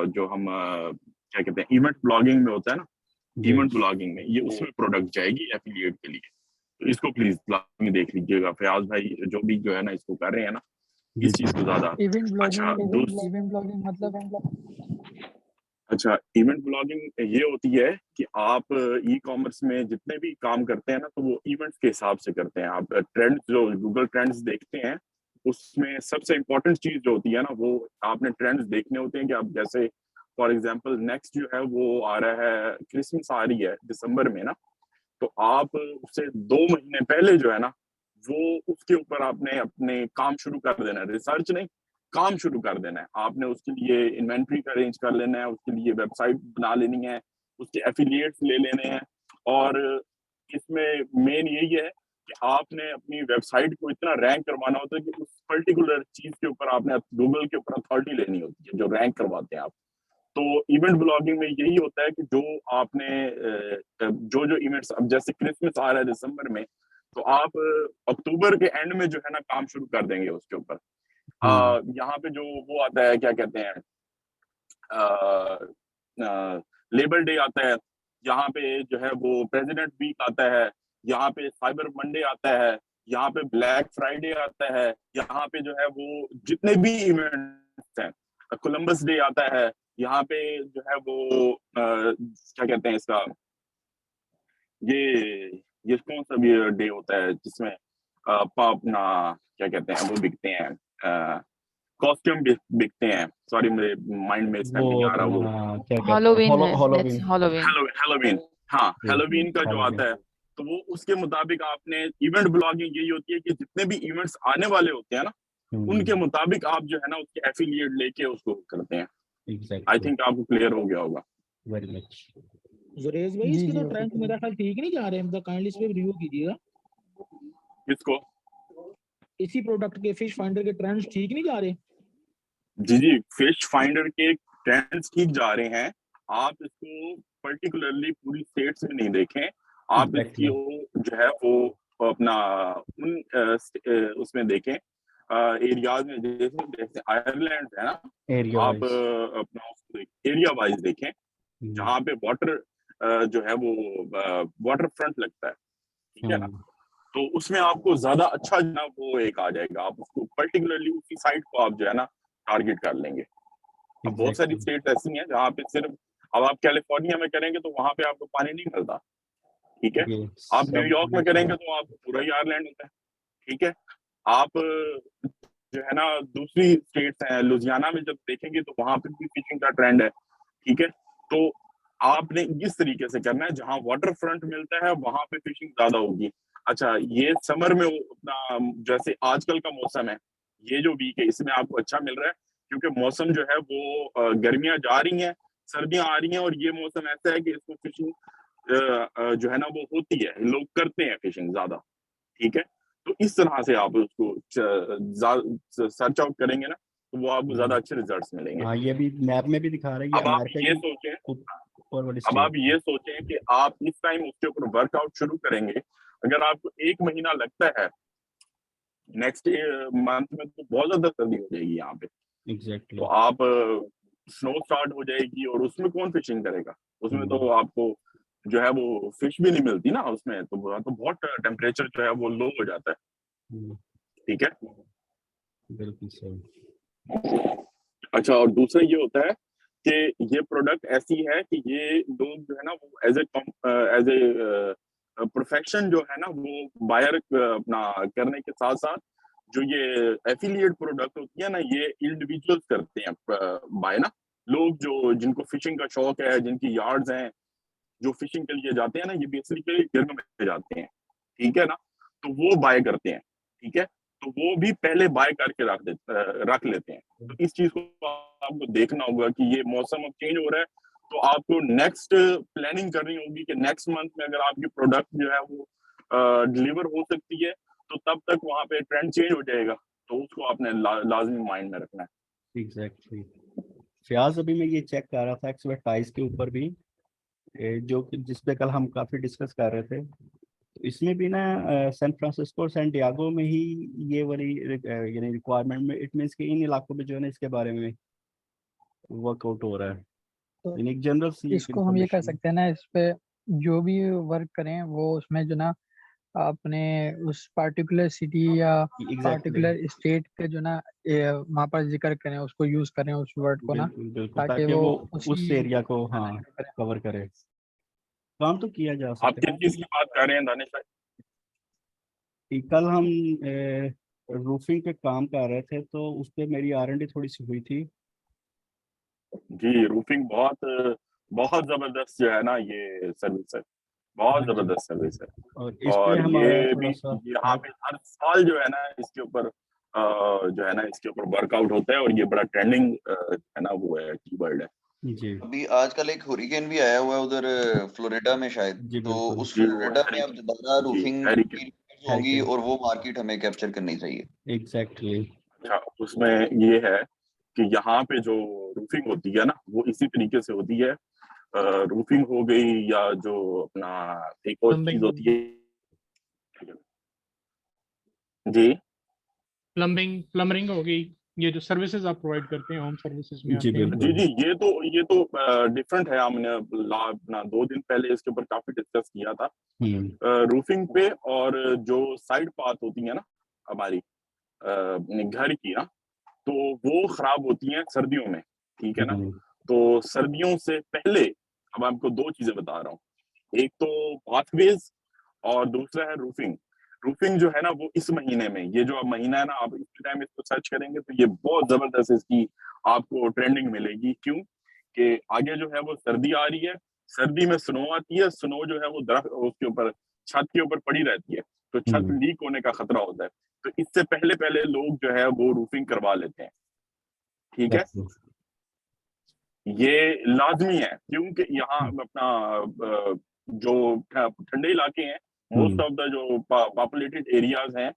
जो हम क्या कहते हैं, इवेंट ब्लॉगिंग में होता है ना, इवेंट ब्लॉगिंग में ये उसमें प्रोडक्ट जाएगी एफिलिएट के लिए। तो इसको प्लीज ब्लॉगिंग देख लीजिएगा। फयाज भाई जो भी जो है ना इसको कर रहे हैं ना, इस चीज को ज्यादा इवेंट अच्छा ब्लॉगिंग, इवेंट ब्लॉगिंग मतलब अच्छा इवेंट ब्लॉगिंग ये होती है कि आप ई कॉमर्स में जितने भी काम करते हैं ना, तो वो इवेंट्स के हिसाब से करते हैं। आप ट्रेंड्स, जो गूगल ट्रेंड्स देखते हैं, उसमें सबसे इम्पोर्टेंट चीज जो होती है ना, वो आपने ट्रेंड्स देखने होते हैं। कि आप जैसे फॉर एग्जांपल नेक्स्ट जो है वो आ रहा है, क्रिसमस आ रही है दिसंबर में ना, तो आप उससे 2 महीने पहले जो है ना, वो उसके ऊपर आपने अपने काम शुरू कर देना है। रिसर्च नहीं, काम शुरू कर देना है आपने। उसके लिए इन्वेंट्री का अरेंज कर लेना है, उसके लिए वेबसाइट बना लेनी है, उसके एफिलिएट्स ले लेने हैं। और इसमें मेन यही है कि आपने अपनी वेबसाइट को इतना रैंक करवाना होता है कि उस पर्टिकुलर चीज के ऊपर आपने गूगल के ऊपर अथॉरिटी लेनी होती है, जो रैंक करवाते हैं आप। तो इवेंट ब्लॉगिंग में यही होता है कि जो आपने जो जो इवेंट्स, अब जैसे क्रिसमस आ रहा है दिसंबर में, तो आप अक्टूबर के एंड में जो है ना काम शुरू कर देंगे उसके ऊपर। यहाँ पे जो वो आता है, क्या कहते हैं, लेबर डे आता है, यहाँ पे जो है वो प्रेसिडेंट वीक आता है, यहाँ पे साइबर मंडे आता है, यहाँ पे ब्लैक फ्राइडे आता है, यहाँ पे जो है वो जितने भी इवेंट्स हैं, कोलंबस डे आता है, यहाँ पे जो है वो क्या कहते हैं इसका, ये कौन सा भी डे होता है जिसमें अपना क्या कहते हैं वो बिकते हैं, कॉस्ट्यूम बिकते हैं। सॉरी मेरे माइंड में इस टाइम नहीं आ रहा वो। क्या कहते हैं, Halloween है, Halloween। that's Halloween. हेलोवीन। हाँ, हेलोवीन का जो Halloween। आता है, तो वो उसके मुताबिक आपने इवेंट ब्लॉगिंग यही होती है कि जितने भी इवेंट्स आने वाले होते हैं ना, उनके मुताबिक आप जो है ना उसके एफिलिएट लेके उसको करते हैं। आई थिंक आपको क्लियर हो गया होगा। Very much. जुरेज भाई इसके तो ट्रेंड मेरा ख्याल ठीक नहीं जा रहे हैं, मतलब काइंडली इस पे रिव्यू कीजिएगा। किसको? इसी प्रोडक्ट के फिश फाइंडर के ट्रेंड्स ठीक नहीं जा रहे? जी, फिश फाइंडर के ट्रेंड्स ठीक जा रहे हैं। आप इसको पर्टिकुलरली पूरी स्टेट्स में नहीं देखें, आप इसकी जो है वो अपना उसमें देखें, एरियाज में, जैसे जैसे आयरलैंड है ना, एरिया आप वाइज। अपना एरिया वाइज देखें, जहाँ पे वाटर जो है वो वाटर फ्रंट लगता है, ठीक है ना, तो उसमें आपको ज्यादा अच्छा जो है वो एक आ जाएगा, आप उसको पर्टिकुलरली उसी साइट को आप जो है ना टारगेट कर लेंगे। अब बहुत सारी स्टेट ऐसी हैं जहाँ पे सिर्फ, अब आप कैलिफोर्निया में करेंगे तो वहां पे आपको पानी नहीं मिलता, ठीक है, आप न्यूयॉर्क में करेंगे तो आपको पूरा ही आयरलैंड होता है, ठीक है, आप जो है ना दूसरी स्टेट्स हैं, लुधियाना में जब देखेंगे तो वहां पे भी फिशिंग का ट्रेंड है, ठीक है, तो आपने इस तरीके से करना है, जहां वाटर फ्रंट मिलता है वहां पे फिशिंग ज्यादा होगी। अच्छा, ये समर में अपना जैसे आजकल का मौसम है, ये जो वीक है इसमें आपको अच्छा मिल रहा है, क्योंकि मौसम जो है वो गर्मियां जा रही हैं, सर्दियां आ रही हैं, और ये मौसम ऐसा है कि इसको फिशिंग जो है ना वो होती है, लोग करते हैं फिशिंग ज्यादा, ठीक है, तो इस तरह से आप उसको सर्च आउट करेंगे ना तो वो आपको ज्यादा अच्छे रिजल्ट्स मिलेंगे। हाँ, ये भी मैप में भी दिखा रहा है, ये अब आप अमेरिका ये की सोचें, ऊपर वाली अब आप स्टेट। ये सोचें कि आप इस टाइम उसके ऊपर वर्कआउट शुरू करेंगे, अगर आपको 1 महीना लगता है, नेक्स्ट मंथ में तो बहुत ज्यादा सर्दी हो जाएगी यहाँ पे, एग्जैक्टली। तो आप स्नो स्टार्ट हो जाएगी, और उसमें कौन फिशिंग करेगा, उसमें तो आपको जो है वो फिश भी नहीं मिलती ना, उसमें तो बहुत टेम्परेचर जो है वो लो हो जाता है, ठीक है। बिल्कुल सही। अच्छा, और दूसरा ये होता है कि ये प्रोडक्ट ऐसी है कि ये लोग जो है ना वो एज ए प्रोफेशन जो है ना वो बायर अपना करने के साथ साथ, जो ये एफिलिएट प्रोडक्ट होती है ना, ये इंडिविजुअल्स करते हैं बाय ना, लोग जो जिनको फिशिंग का शौक है, जिनकी यार्ड्स हैं, जो फिशिंग के लिए जाते हैं ना, ये बेसिकली गिरने में जाते हैं, ठीक है ना, तो वो बाय करते हैं, ठीक है, तो वो भी पहले बाय करके रख लेते हैं। तो इस चीज को आपको देखना होगा कि ये मौसम अब चेंज हो रहा है, तो आपको नेक्स्ट प्लानिंग करनी होगी कि नेक्स्ट मंथ में अगर आपकी प्रोडक्ट जो है वो डिलीवर हो सकती है, तो तब तक वहां पे ट्रेंड चेंज हो जाएगा, तो उसको आपने लाजमी माइंड में रखना है। एग्जैक्टली। फयाज, अभी मैं ये चेक कर रहा था एक्सपर्टाइज के ऊपर भी, जो जिसपे कल हम काफी डिस्कस कर रहे थे, तो इसमें भी ना सैन फ्रांसिस्को और सैन डियागो में ही ये वाली यानी रिक्वायरमेंट में, इट मीन्स कि इन इलाकों में जो है ना इसके बारे में वर्कआउट हो रहा है, तो यानी एक जनरल सी इसको हम ये कर सकते हैं ना, इस पे जो भी वर्क करें वो उसमें जो ना अपने उस पार्टिकुलर सिटी या पार्टिकुलर स्टेट के जो ना वहाँ पर जिक्र करें, उसको यूज करें उस वर्ड को ना, बिल्कुल, ताकि ताकि वो वो उस एरिया को हाँ कवर करे। काम तो किया जा आप सकता किस चीज की बात कर रहे हैं दानिश भाई? कल हम रूफिंग पे काम कर रहे थे, तो उस पे मेरी R&D थोड़ी सी हुई थी। जी, रूफिंग बहुत बहुत जबरदस्त जो है ना ये सर्विस है, बहुत जबरदस्त सर्विस है, और इस पे और हमारा ये थोड़ा भी सा यहाँ पे हर साल जो है ना इसके ऊपर जो है ना इसके ऊपर वर्कआउट होता है, और ये बड़ा ट्रेंडिंग है ना वो है कीवर्ड है। जी अभी आजकल एक हुरिकेन भी आया हुआ है उधर फ्लोरिडा में शायद, जी तो बिल्कुल उस जी, फ्लोरिडा में अब दोबारा जी, रूफिंग हैरिकेन। की होगी और वो मार्केट हमें कैप्चर करनी चाहिए। एग्जैक्टली। अच्छा, उसमें ये है कि यहाँ पे जो रूफिंग होती है ना वो इसी तरीके से होती है, रूफिंग हो गई या जो अपना एक और चीज होती है जी, प्लम्बरिंग हो गई, ये जो सर्विसेज आप प्रोवाइड करते हैं होम सर्विसेज में जी आते हैं। जी जी, ये तो डिफरेंट है, हमने अपना 2 दिन पहले इसके ऊपर काफी डिस्कस किया था रूफिंग पे, और जो साइड पाथ होती है ना हमारी घर की ना, तो वो खराब होती हैं सर्दियों में, ठीक है ना, तो सर्दियों से पहले अब आपको 2 चीजें बता रहा हूँ, एक तो पाथवेज और दूसरा है रूफिंग। रूफिंग जो है ना वो इस महीने में, ये जो अब महीना है ना, आप इस टाइम इसको सर्च करेंगे तो ये बहुत जबरदस्त इसकी आपको ट्रेंडिंग मिलेगी। क्यों कि आगे जो है वो सर्दी आ रही है, सर्दी में स्नो आती है, स्नो जो है वो दरख्त उसके ऊपर छत के ऊपर पड़ी रहती है, तो छत लीक होने का खतरा होता है, तो इससे पहले पहले लोग जो है वो रूफिंग करवा लेते हैं, ठीक है। ये लाजमी है क्योंकि यहाँ अपना जो ठंडे इलाके हैं, मोस्ट ऑफ द जो पॉपुलेटेड एरियाज हैं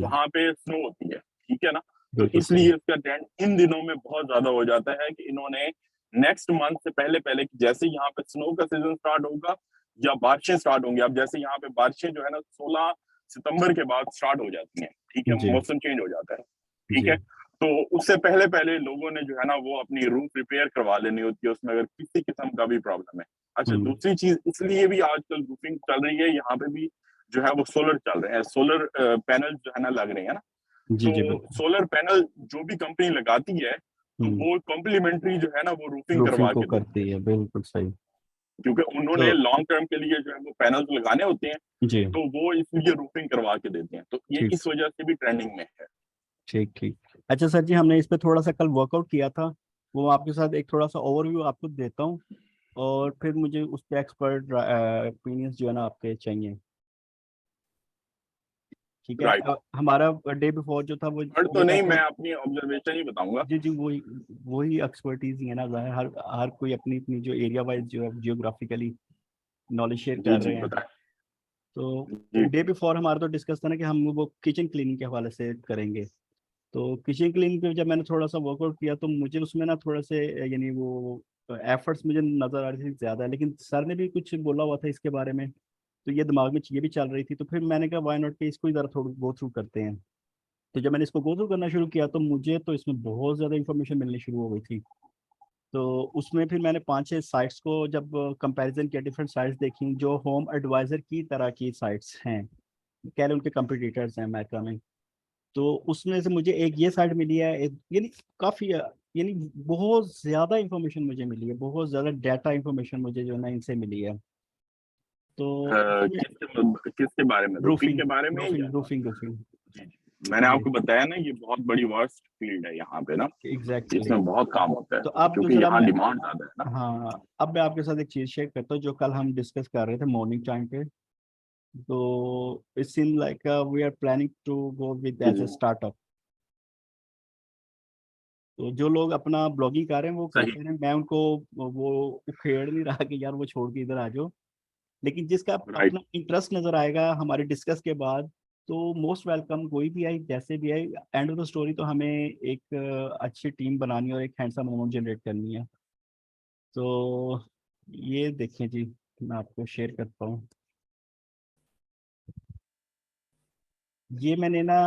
वहां पे स्नो होती है, ठीक है ना, तो इसलिए इसका ट्रेंड इन दिनों में बहुत ज्यादा हो जाता है कि इन्होंने नेक्स्ट मंथ से पहले पहले, जैसे यहाँ पे स्नो का सीजन स्टार्ट होगा या बारिशें स्टार्ट होंगी, अब जैसे यहाँ पे बारिशें जो है ना 16 सितंबर के बाद स्टार्ट हो जाती हैं, ठीक है, मौसम चेंज हो जाता है, ठीक है। तो उससे पहले पहले लोगों ने जो है ना वो अपनी रूफ रिपेयर करवा लेनी होती है उसमें अगर किसी किस्म का भी प्रॉब्लम है। अच्छा, दूसरी चीज इसलिए भी आजकल रूफिंग चल रही है, यहाँ पे भी जो है वो सोलर चल रहे हैं, सोलर पैनल जो है ना लग रहे हैं ना। तो सोलर पैनल जो भी कंपनी लगाती है तो वो कॉम्प्लीमेंट्री जो है ना वो रूफिंग करवा को के करती है, बिल्कुल सही। क्योंकि उन्होंने लॉन्ग टर्म के लिए जो है वो पैनल्स लगाने होते हैं जी, तो वो इसलिए रूफिंग करवा के देते हैं, तो ये इस वजह से भी ट्रेंडिंग में है। ठीक ठीक। अच्छा सर जी, हमने इस पे थोड़ा सा कल वर्कआउट किया था, वो आपके साथ एक थोड़ा सा ओवरव्यू आपको देता हूँ और फिर मुझे उस पे एक्सपर्ट ओपिनियंस जो है ना आपके चाहिए। ठीक है। Right. हमारा डे बिफोर जो था वो तो नहीं, मैं अपनी ऑब्जर्वेशन ही बताऊंगा। जी जी, वही एक्सपर्टीज ही है ना, हर कोई अपनी अपनी जो एरिया वाइज जो है जियोग्राफिकली नॉलेज शेयर कर रहे हैं। तो डे बिफोर हमारा तो डिस्कस था ना कि हम वो किचन क्लीनिंग के हवाले से करेंगे। तो किचन क्लीनिंग पे जब मैंने थोड़ा सा वर्कआउट किया तो मुझे उसमें ना थोड़ा से यानी वो एफर्ट्स मुझे नज़र आ रही थी ज़्यादा, लेकिन सर ने भी कुछ बोला हुआ था इसके बारे में, तो ये दिमाग में ये भी चल रही थी। तो फिर मैंने कहा वाई नॉट कि इसको ही ज़रा थोड़ा गो थ्रू करते हैं। तो जब मैंने इसको गो थ्रू करना शुरू किया तो मुझे तो इसमें बहुत ज़्यादा इन्फॉर्मेशन मिलनी शुरू हो गई थी। तो उसमें फिर मैंने 5-6 साइट्स को जब कंपैरिजन किया, डिफरेंट साइट्स देखी जो होम एडवाइज़र की तरह की साइट्स हैं, कह लें उनके कंपटीटर्स हैं अमेरिका में। तो उसमें से मुझे एक ये साइट मिली है, यानी काफ़ी यानी बहुत ज़्यादा इंफॉर्मेशन मुझे मिली है, बहुत ज़्यादा डाटा इंफॉर्मेशन मुझे जो है ना इनसे मिली है। तो किसके बारे में? रूफिंग के बारे में? रूफिंग मैंने आपको बताया ना ये बहुत बड़ी वास्ट फील्ड है यहाँ पे ना। एग्जैक्टली, इसमें बहुत काम होता है तो अब क्योंकि यहाँ डिमांड ज्यादा है ना। हाँ, अब मैं आपके साथ एक चीज़ शेयर करता हूँ जो कल हम डिस्कस कर रहे थे मॉर्निंग टाइम पे। तो it seem like we are planning to go with as a startup. तो जो लोग अपना ब्लॉगिंग कर रहे हैं वो करते हैं, मैं उनको वो उखेड़ नहीं रहा कि यार वो छोड़ के इधर आ जाओ, लेकिन जिसका अपना इंटरेस्ट नजर आएगा हमारे डिस्कस के बाद तो मोस्ट वेलकम, कोई भी आए जैसे भी आए। एंड ऑफ द स्टोरी तो हमें एक अच्छी टीम बनानी है और एक हैंडसम अमाउंट जनरेट करनी है। तो ये देखें जी, मैं आपको शेयर करता हूँ। ये मैंने ना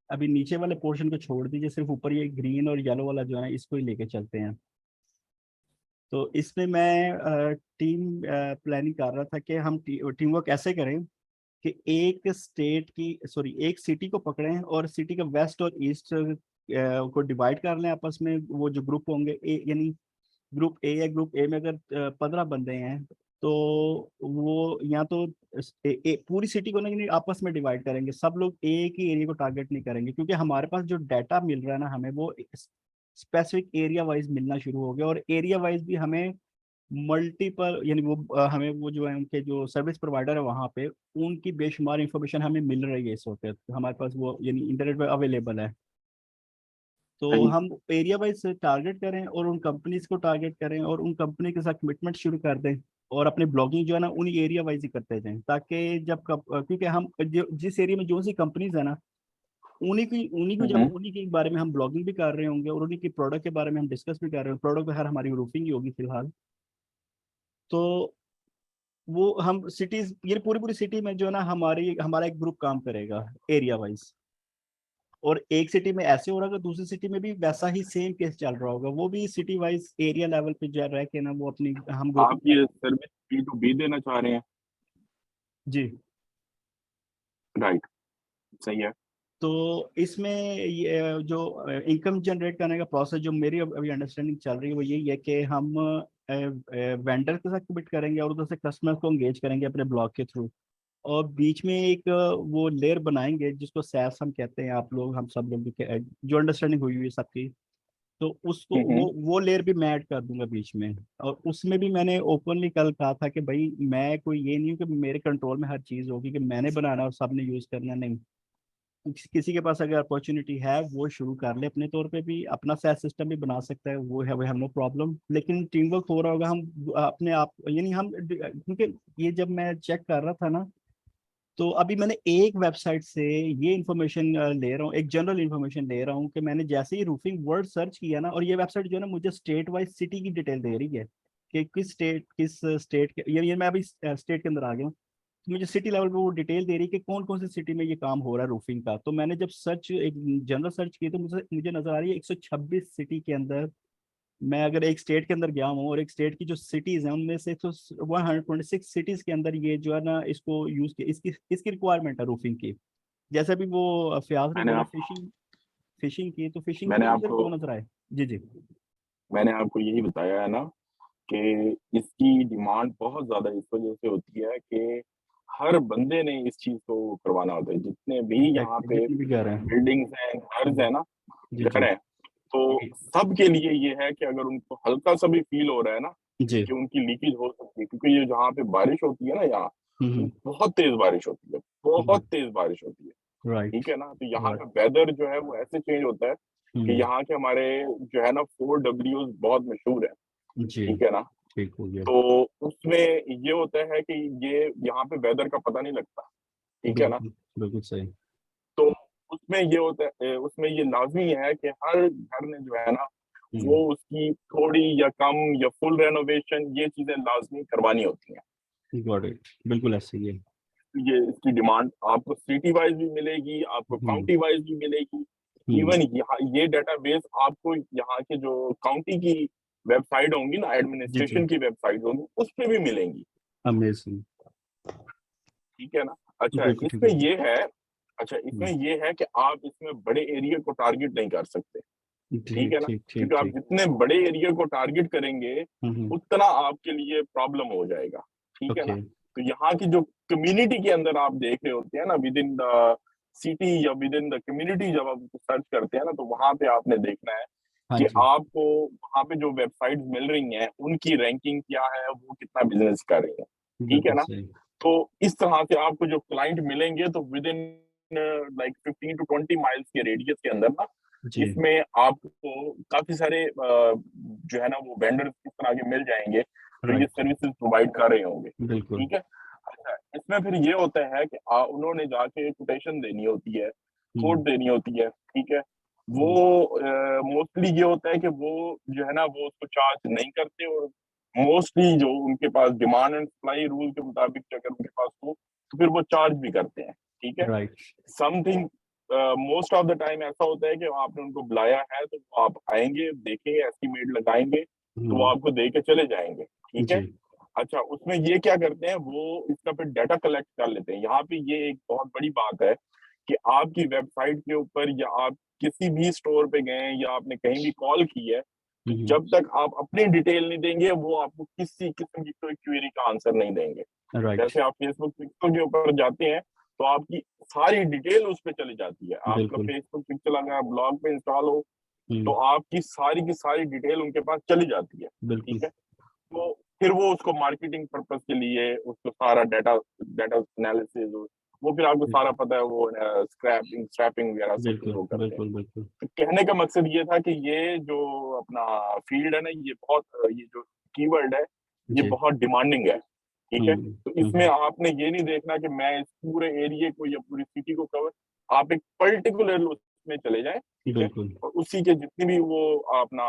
अभी नीचे वाले पोर्शन को छोड़ दीजिए, सिर्फ ऊपर ये ग्रीन और येलो वाला जो है इसको ही लेके चलते हैं। तो इसमें मैं टीम प्लानिंग कर रहा था कि हम टीम वर्क ऐसे करें कि एक सिटी को पकड़ें और सिटी का वेस्ट और ईस्ट को डिवाइड कर लें आपस में। वो जो ग्रुप होंगे यानी ग्रुप ए या ग्रुप ए में अगर 15 बंदे हैं तो वो या तो पूरी सिटी को ना यानी आपस में डिवाइड करेंगे, सब लोग एक ही एरिया को टारगेट नहीं करेंगे, क्योंकि हमारे पास जो डाटा मिल रहा है ना हमें वो स्पेसिफिक एरिया वाइज मिलना शुरू हो गया, और एरिया वाइज भी हमें मल्टीपल यानी वो हमें वो जो है उनके जो सर्विस प्रोवाइडर है वहाँ पे उनकी बेशुमार इंफॉर्मेशन हमें मिल रही है इस वक्त, हमारे पास वो यानी इंटरनेट पे अवेलेबल है। तो हम एरिया वाइज टारगेट करें और उन कंपनीज को टारगेट करें और उन कंपनी के साथ कमिटमेंट शुरू कर दें और अपने ब्लॉगिंग जो है ना उन्हीं एरिया वाइज ही करते जाएं, ताकि क्योंकि हम जिस एरिया में जो सी कंपनीज है ना उन्हीं की जब उन्हीं के बारे में हम ब्लॉगिंग भी कर रहे होंगे और उन्हीं की प्रोडक्ट के बारे में हम डिस्कस भी कर रहे होंगे, प्रोडक्ट तो हर हमारी रूफिंग ही होगी फिलहाल। तो वो हम सिटीज ये पूरी सिटी में जो है ना हमारा एक ग्रुप काम करेगा एरिया वाइज, और एक सिटी में ऐसे हो रहा होगा दूसरी सिटी में भी वैसा ही सेम केस चल रहा होगा, वो भी सिटी वाइज एरिया लेवल पे जा रह के ना वो अपनी हम आप ये सर्विस B2B देना चाह रहे हैं? जी राइट, सही है। तो इसमें ये जो इनकम जनरेट करने का प्रोसेस जो मेरी अभी अंडरस्टैंडिंग चल रही है वो यही है कि हम वेंडर के साथ कमिट करेंगे और उधर से कस्टमर को एंगेज करेंगे अपने ब्लॉग के थ्रू, और बीच में एक वो लेयर बनाएंगे जिसको सैस हम कहते हैं, आप लोग हम सब लोग जो अंडरस्टैंडिंग हुई है सबकी, तो उसको वो लेयर भी मैं ऐड कर दूंगा बीच में। और उसमें भी मैंने ओपनली कल कहा था कि भाई मैं कोई ये नहीं हूँ कि मेरे कंट्रोल में हर चीज़ होगी कि मैंने बनाना और सबने यूज़ करना, नहीं। किसी के पास अगर अपॉर्चुनिटी है वो शुरू कर ले, अपने तौर पे भी अपना सैस सिस्टम भी बना सकता है, वो है, वी हैव नो प्रॉब्लम, लेकिन टीम वर्क हो रहा होगा हम अपने आप यानी हम, क्योंकि ये जब मैं चेक कर रहा था ना तो अभी मैंने एक वेबसाइट से ये इन्फॉर्मेशन ले रहा हूँ, एक जनरल इन्फॉर्मेशन ले रहा हूँ कि मैंने जैसे ही रूफिंग वर्ड सर्च किया ना, और ये वेबसाइट जो है ना मुझे स्टेट वाइज सिटी की डिटेल दे रही है कि किस स्टेट के ये मैं अभी स्टेट के अंदर आ गया हूँ, तो मुझे सिटी लेवल पे वो डिटेल दे रही कि कौन कौन सी सिटी में ये काम हो रहा है रूफिंग का। तो मैंने जब सर्च, एक जनरल सर्च की, तो मुझे नजर आ रही है 126 सिटी के अंदर। मैं अगर एक स्टेट के अंदर गया हूँ और एक स्टेट की जो सिटीज हैं उनमें से तो 126 सिटीज के अंदर ये जो है ना इसको यूज किया, इसकी रिक्वायरमेंट है रूफिंग की। जैसे भी वो फयाज ने मैंने बोला आप फिशिंग की, तो फिशिंग मैंने के मुझे आपको दो नजर आए। जी जी। मैंने आपको यही बताया है ना कि इसकी डिमांड बहुत ज्यादा इस वजह से होती है कि हर बंदे ने इस चीज को करवाना होता है। जितने भी यहाँ एग्जैक्टली, पे जितने भी घर हैं। बिल्डिंग्स हैं, घर्स है ना, जी घर जी है, तो सबके लिए ये है कि अगर उनको हल्का सा भी फील हो रहा है ना जी। कि उनकी लीकेज हो सकती है, क्योंकि ये जहाँ पे बारिश होती है ना, यहाँ हम्म। बहुत तेज बारिश होती है, बहुत तेज बारिश होती है। राइट ठीक है ना, तो यहाँ राइट। का वेदर जो है वो ऐसे चेंज होता है कि यहाँ के हमारे जो है ना 4 W बहुत मशहूर है। जी। ठीक है ना, ठीक हो गया। तो उसमें ये होता है कि ये यहाँ पे वेदर का पता नहीं लगता। ठीक है ना, बिल्कुल बिल्कुल सही। तो उसमें ये होता है, उसमें ये लाजमी है कि हर घर ने जो है ना वो उसकी थोड़ी या कम या फुल रेनोवेशन ये चीजें लाजमी करवानी होती हैं। गॉट इट, बिल्कुल ऐसे ही है। ये इसकी डिमांड आपको सिटी वाइज भी मिलेगी, आपको काउंटी वाइज भी मिलेगी। इवन यहाँ ये डेटाबेस आपको यहाँ के जो काउंटी की वेबसाइट होंगी ना, जी जी। एडमिनिस्ट्रेशन की वेबसाइट होंगी, उस पे भी मिलेंगी। अमेजिंग। ठीक है ना। अच्छा बिल्कुल ठीक इसमें है। ये है, अच्छा इसमें ये है कि आप इसमें बड़े एरिया को टारगेट नहीं कर सकते। ठीक ठीक है ना, ठीक ठीक क्योंकि आप ठीक। जितने बड़े एरिया को टारगेट करेंगे उतना आपके लिए प्रॉब्लम हो जाएगा। ठीक है ना, ओके। तो यहाँ की जो कम्युनिटी के अंदर आप देख रहे होते हैं ना, विद इन द सिटी या विद इन द कम्युनिटी, जब आप सर्च करते हैं ना, तो वहां पे आपने देखना है हाँ कि जी। आपको वहां पे जो वेबसाइट्स मिल रही हैं उनकी रैंकिंग क्या है, वो कितना बिजनेस कर रही है। ठीक है बिल्कुल ना, सही। तो इस तरह से आपको जो क्लाइंट मिलेंगे तो with in like 15 to 20 miles के रेडियस के अंदर ना, जी। इसमें आपको काफी सारे जो है ना वो वेंडर्स इस तरह के मिल जाएंगे जो ये राइट। सर्विसेज प्रोवाइड कर रहे होंगे। बिल्कुल। ठीक है, अच्छा इसमें फिर ये होता है कि उन्होंने जाके कोटेशन देनी होती है, कोड देनी होती है। ठीक है, वो मोस्टली ये होता है कि वो जो है ना वो उसको चार्ज नहीं करते, और मोस्टली जो उनके पास डिमांड एंड सप्लाई रूल के मुताबिक अगर उनके पास हो तो फिर वो चार्ज भी करते हैं। ठीक है, right. Something most of the time ऐसा होता है कि आपने उनको बुलाया है तो आप आएंगे, देखेंगे, एस्टिमेट लगाएंगे, तो वो आपको दे के चले जाएंगे। ठीक है, जी। अच्छा उसमें ये क्या करते हैं, वो इसका फिर डाटा कलेक्ट कर लेते हैं। यहाँ पे ये एक बहुत बड़ी बात है कि आपकी वेबसाइट के ऊपर या आप किसी भी स्टोर पे गए या आपने कहीं भी कॉल की है, तो जब तक आप अपनी डिटेल नहीं देंगे वो आपको किसी किस्म की कोई क्वेरी का आंसर नहीं देंगे। राइट। जैसे आप फेसबुक पिक्चर के ऊपर जाते हैं तो आपकी सारी डिटेल उस पर चली जाती है। आपका बिल्कुल। फेसबुक पिक्चर अगर ब्लॉग पे इंस्टॉल हो तो हम्म। आपकी सारी डिटेल उनके पास चली जाती है। बिल्कुल। ठीक है, तो फिर वो उसको मार्केटिंग पर्पस के लिए उसको सारा डाटा डाटा एनालिसिस, वो फिर आपको सारा पता है, वो स्क्रैपिंग वगैरह सब कुछ बिल्कुल वो करते हैं। बिल्कुल बिल्कुल। तो कहने का मकसद ये था कि ये जो अपना फील्ड है ना, ये बहुत ये जो कीवर्ड है ये जी। बहुत डिमांडिंग है। ठीक है, तो इसमें हम्म। आपने ये नहीं देखना कि मैं इस पूरे एरिया को या पूरी सिटी को कवर, आप एक पर्टिकुलर उसमें चले जाएं। ठीक है, बिल्कुल। और उसी के जितने भी वो अपना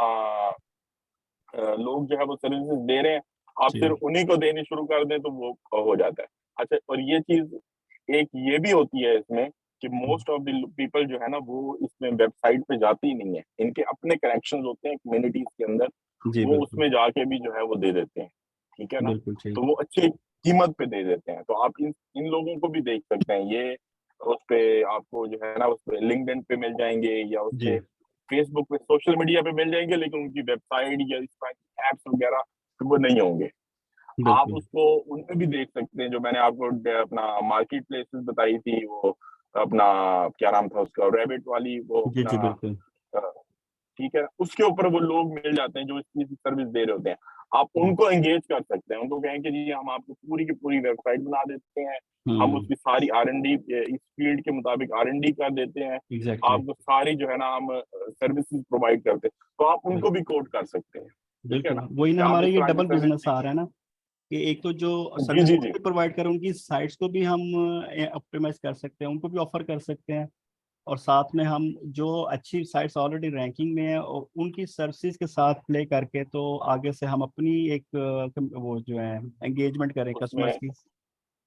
लोग जो है वो सर्विसेज दे रहे हैं, आप जी। सिर्फ उन्हीं को देनी शुरू कर दें तो वो हो जाता है। अच्छा, और ये चीज एक ये भी होती है इसमें कि मोस्ट ऑफ द पीपल जो है ना वो इसमें वेबसाइट पे जाते ही नहीं है, इनके अपने कनेक्शन होते हैं कम्युनिटीज के अंदर, जी। वो बिल्कुल उसमें जाके भी जो है वो दे देते हैं। ठीक है ना, बिल्कुल सही। तो वो अच्छी कीमत पे दे देते हैं। तो आप इन लोगों को भी देख सकते हैं, ये उस पे आपको जो है ना उस पे लिंक्डइन पे मिल जाएंगे या उस जी। पे फेसबुक पे, सोशल मीडिया पे मिल जाएंगे, लेकिन उनकी वेबसाइट या इस तरह की एप्स वगैरह तो वो नहीं होंगे। आप बिल्कुल। उसको उनपे भी देख सकते हैं, जो मैंने आपको अपना मार्केट प्लेसेस बताई थी, वो अपना क्या नाम था उसका, रैबिट वाली, वो जी जी अपना बिल्कुल। ठीक है, उसके ऊपर वो लोग मिल जाते हैं जो इस चीज की सर्विस दे रहे होते हैं। आप उनको एंगेज कर सकते हैं, उनको कहें कि जी हम आपको पूरी की पूरी वेबसाइट बना देते हैं, हम उसकी सारी R&D इस फील्ड के मुताबिक R&D कर देते हैं, एग्जैक्टली। आपको सारी जो है ना हम सर्विसेज प्रोवाइड करते हैं, तो आप उनको भी कोट कर सकते हैं। ठीक है बिल्कुल ना, वही कि ना, आप हमारा इस ये तरह की डबल सर्विस बिजनेस आ रहा है ना, कि एक तो जो जी सर्विस जी जी भी प्रोवाइड कर रहे हैं उनकी साइट्स को भी हम ऑप्टिमाइज कर सकते हैं, उनको भी ऑफर कर सकते हैं, और साथ में हम जो अच्छी साइट्स ऑलरेडी रैंकिंग में है और उनकी सर्विसेज के साथ प्ले करके तो आगे से हम अपनी एक वो जो है एंगेजमेंट करें उसमें कस्टमर्स की।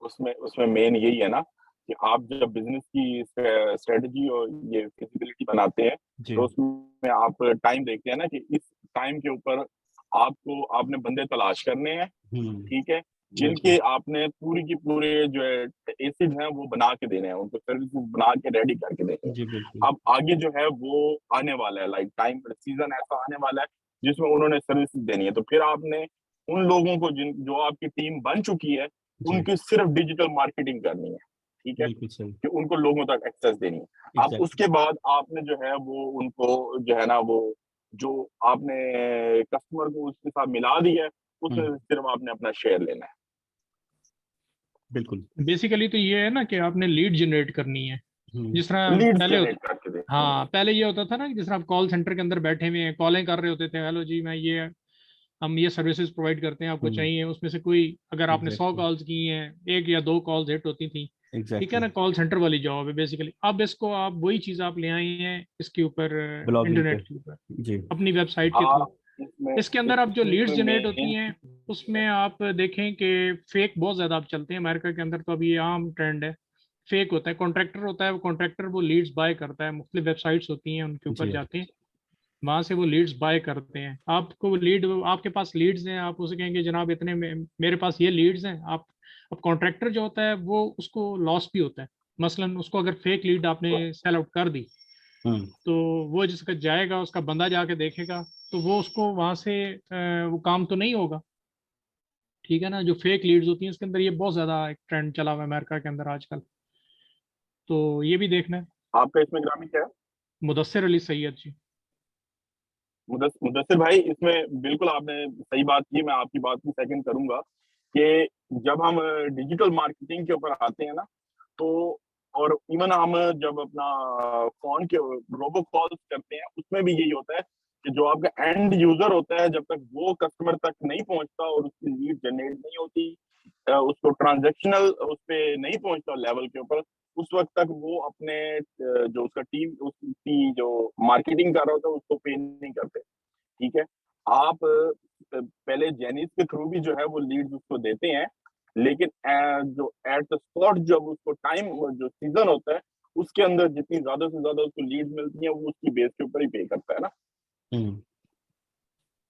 उसमें उसमें मेन यही है ना कि आप जब बिजनेस की स्ट्रेटजी और ये फिजिबिलिटी बनाते हैं जी तो उसमें आप टाइम देखते हैं ना कि इस टाइम के ऊपर आपने बंदे तलाश करने हैं, ठीक है, जिनके बिल्कुल आपने पूरी की पूरे जो है एसिड हैं वो बना के देने हैं, उनको सर्विसेज बना के रेडी करके देने हैं। जी बिल्कुल अब आगे जो है वो आने वाला है, लाइक टाइम सीजन ऐसा आने वाला है जिसमें उन्होंने सर्विसेज देनी है, तो फिर आपने उन लोगों को जो आपकी टीम बन चुकी है जी उनकी सिर्फ डिजिटल मार्केटिंग करनी है, ठीक है, बिल्कुल सही कि उनको लोगों तक एक्सेस देनी है। अब एग्जैक्टली उसके बाद आपने जो है वो उनको जो है ना वो जो आपने कस्टमर को उसके साथ मिला दिया है उसमें से सिर्फ आपने अपना शेयर लेना है। बिल्कुल बेसिकली तो ये है ना कि आपने लीड जनरेट करनी है, जिस तरह लीड्स पहले जनरेट करके दे। हाँ पहले ये होता था ना कि जिस तरह आप कॉल सेंटर के अंदर बैठे हुए हैं, कॉलें कर रहे होते थे, हेलो जी मैं ये हम ये सर्विसेज प्रोवाइड करते हैं, आपको चाहिए, उसमें से कोई अगर आपने 100 एग्जैक्टली कॉल्स की हैं, एक या दो कॉल्स हिट होती थी, ठीक है एग्जैक्टली ना, कॉल सेंटर वाली जॉब है बेसिकली। अब इसको आप वही चीज आप ले आए हैं इसके ऊपर, ब्लॉगिंग पे इंटरनेट के ऊपर, जी अपनी वेबसाइट के थ्रू। आप इसमें इसके अंदर अब जो लीड्स इसमें जनरेट होती मेन हैं उसमें आप देखें कि फेक बहुत ज्यादा अब चलते हैं अमेरिका के अंदर, तो अभी ये आम ट्रेंड है। फेक होता है, कॉन्ट्रैक्टर होता है, वो कॉन्ट्रैक्टर वो लीड्स बाय करता है, मुख्तलिफ वेबसाइट्स होती हैं उनके ऊपर जी जाते हैं, वहां से वो लीड्स बाय करते हैं। आपको वो लीड, आपके पास लीड्स हैं, आप उसे कहेंगे जनाब इतने में मेरे पास ये लीड्स हैं, आप अब कॉन्ट्रैक्टर जो होता है वो उसको लॉस भी होता है। मसलन उसको अगर फेक लीड आपने सेल आउट कर दी हम्म तो वो जिसका जाएगा उसका बंदा जाके देखेगा तो वो उसको वहां से वो काम तो नहीं होगा, ठीक है ना। जो फेक लीड्स होती हैं उसके अंदर ये बहुत ज्यादा एक ट्रेंड चला हुआ है अमेरिका के अंदर आजकल, तो ये भी देखना है। आपका इसमें ग्रामी क्या है? मुदस्सिर अली सैयद जी। मुदस्सिर भाई, इसमें बिल्कुल आपने सही बात की, मैं आपकी बात की सेकंड करूंगा कि जब हम डिजिटल मार्केटिंग के ऊपर आते हैं ना, तो और इवन हम जब अपना फोन के रोबो कॉल्स करते हैं उसमें भी यही होता है कि जो आपका एंड यूजर होता है जब तक वो कस्टमर तक नहीं पहुंचता और उसकी लीड जनरेट नहीं होती, उसको ट्रांजैक्शनल उस पे नहीं पहुंचता लेवल के ऊपर, उस वक्त तक वो अपने जो उसका टीम उसकी जो मार्केटिंग कर रहा होता है उसको पे नहीं करते, ठीक है। आप पहले जेनिस के थ्रू भी जो है वो लीड्स उसको देते हैं, लेकिन जो एट द स्पॉट जब उसको टाइम जो सीजन होता है उसके अंदर जितनी ज्यादा से ज्यादा उसको लीड मिलती है वो उसकी बेस के ऊपर ही पे करता है ना। हम्म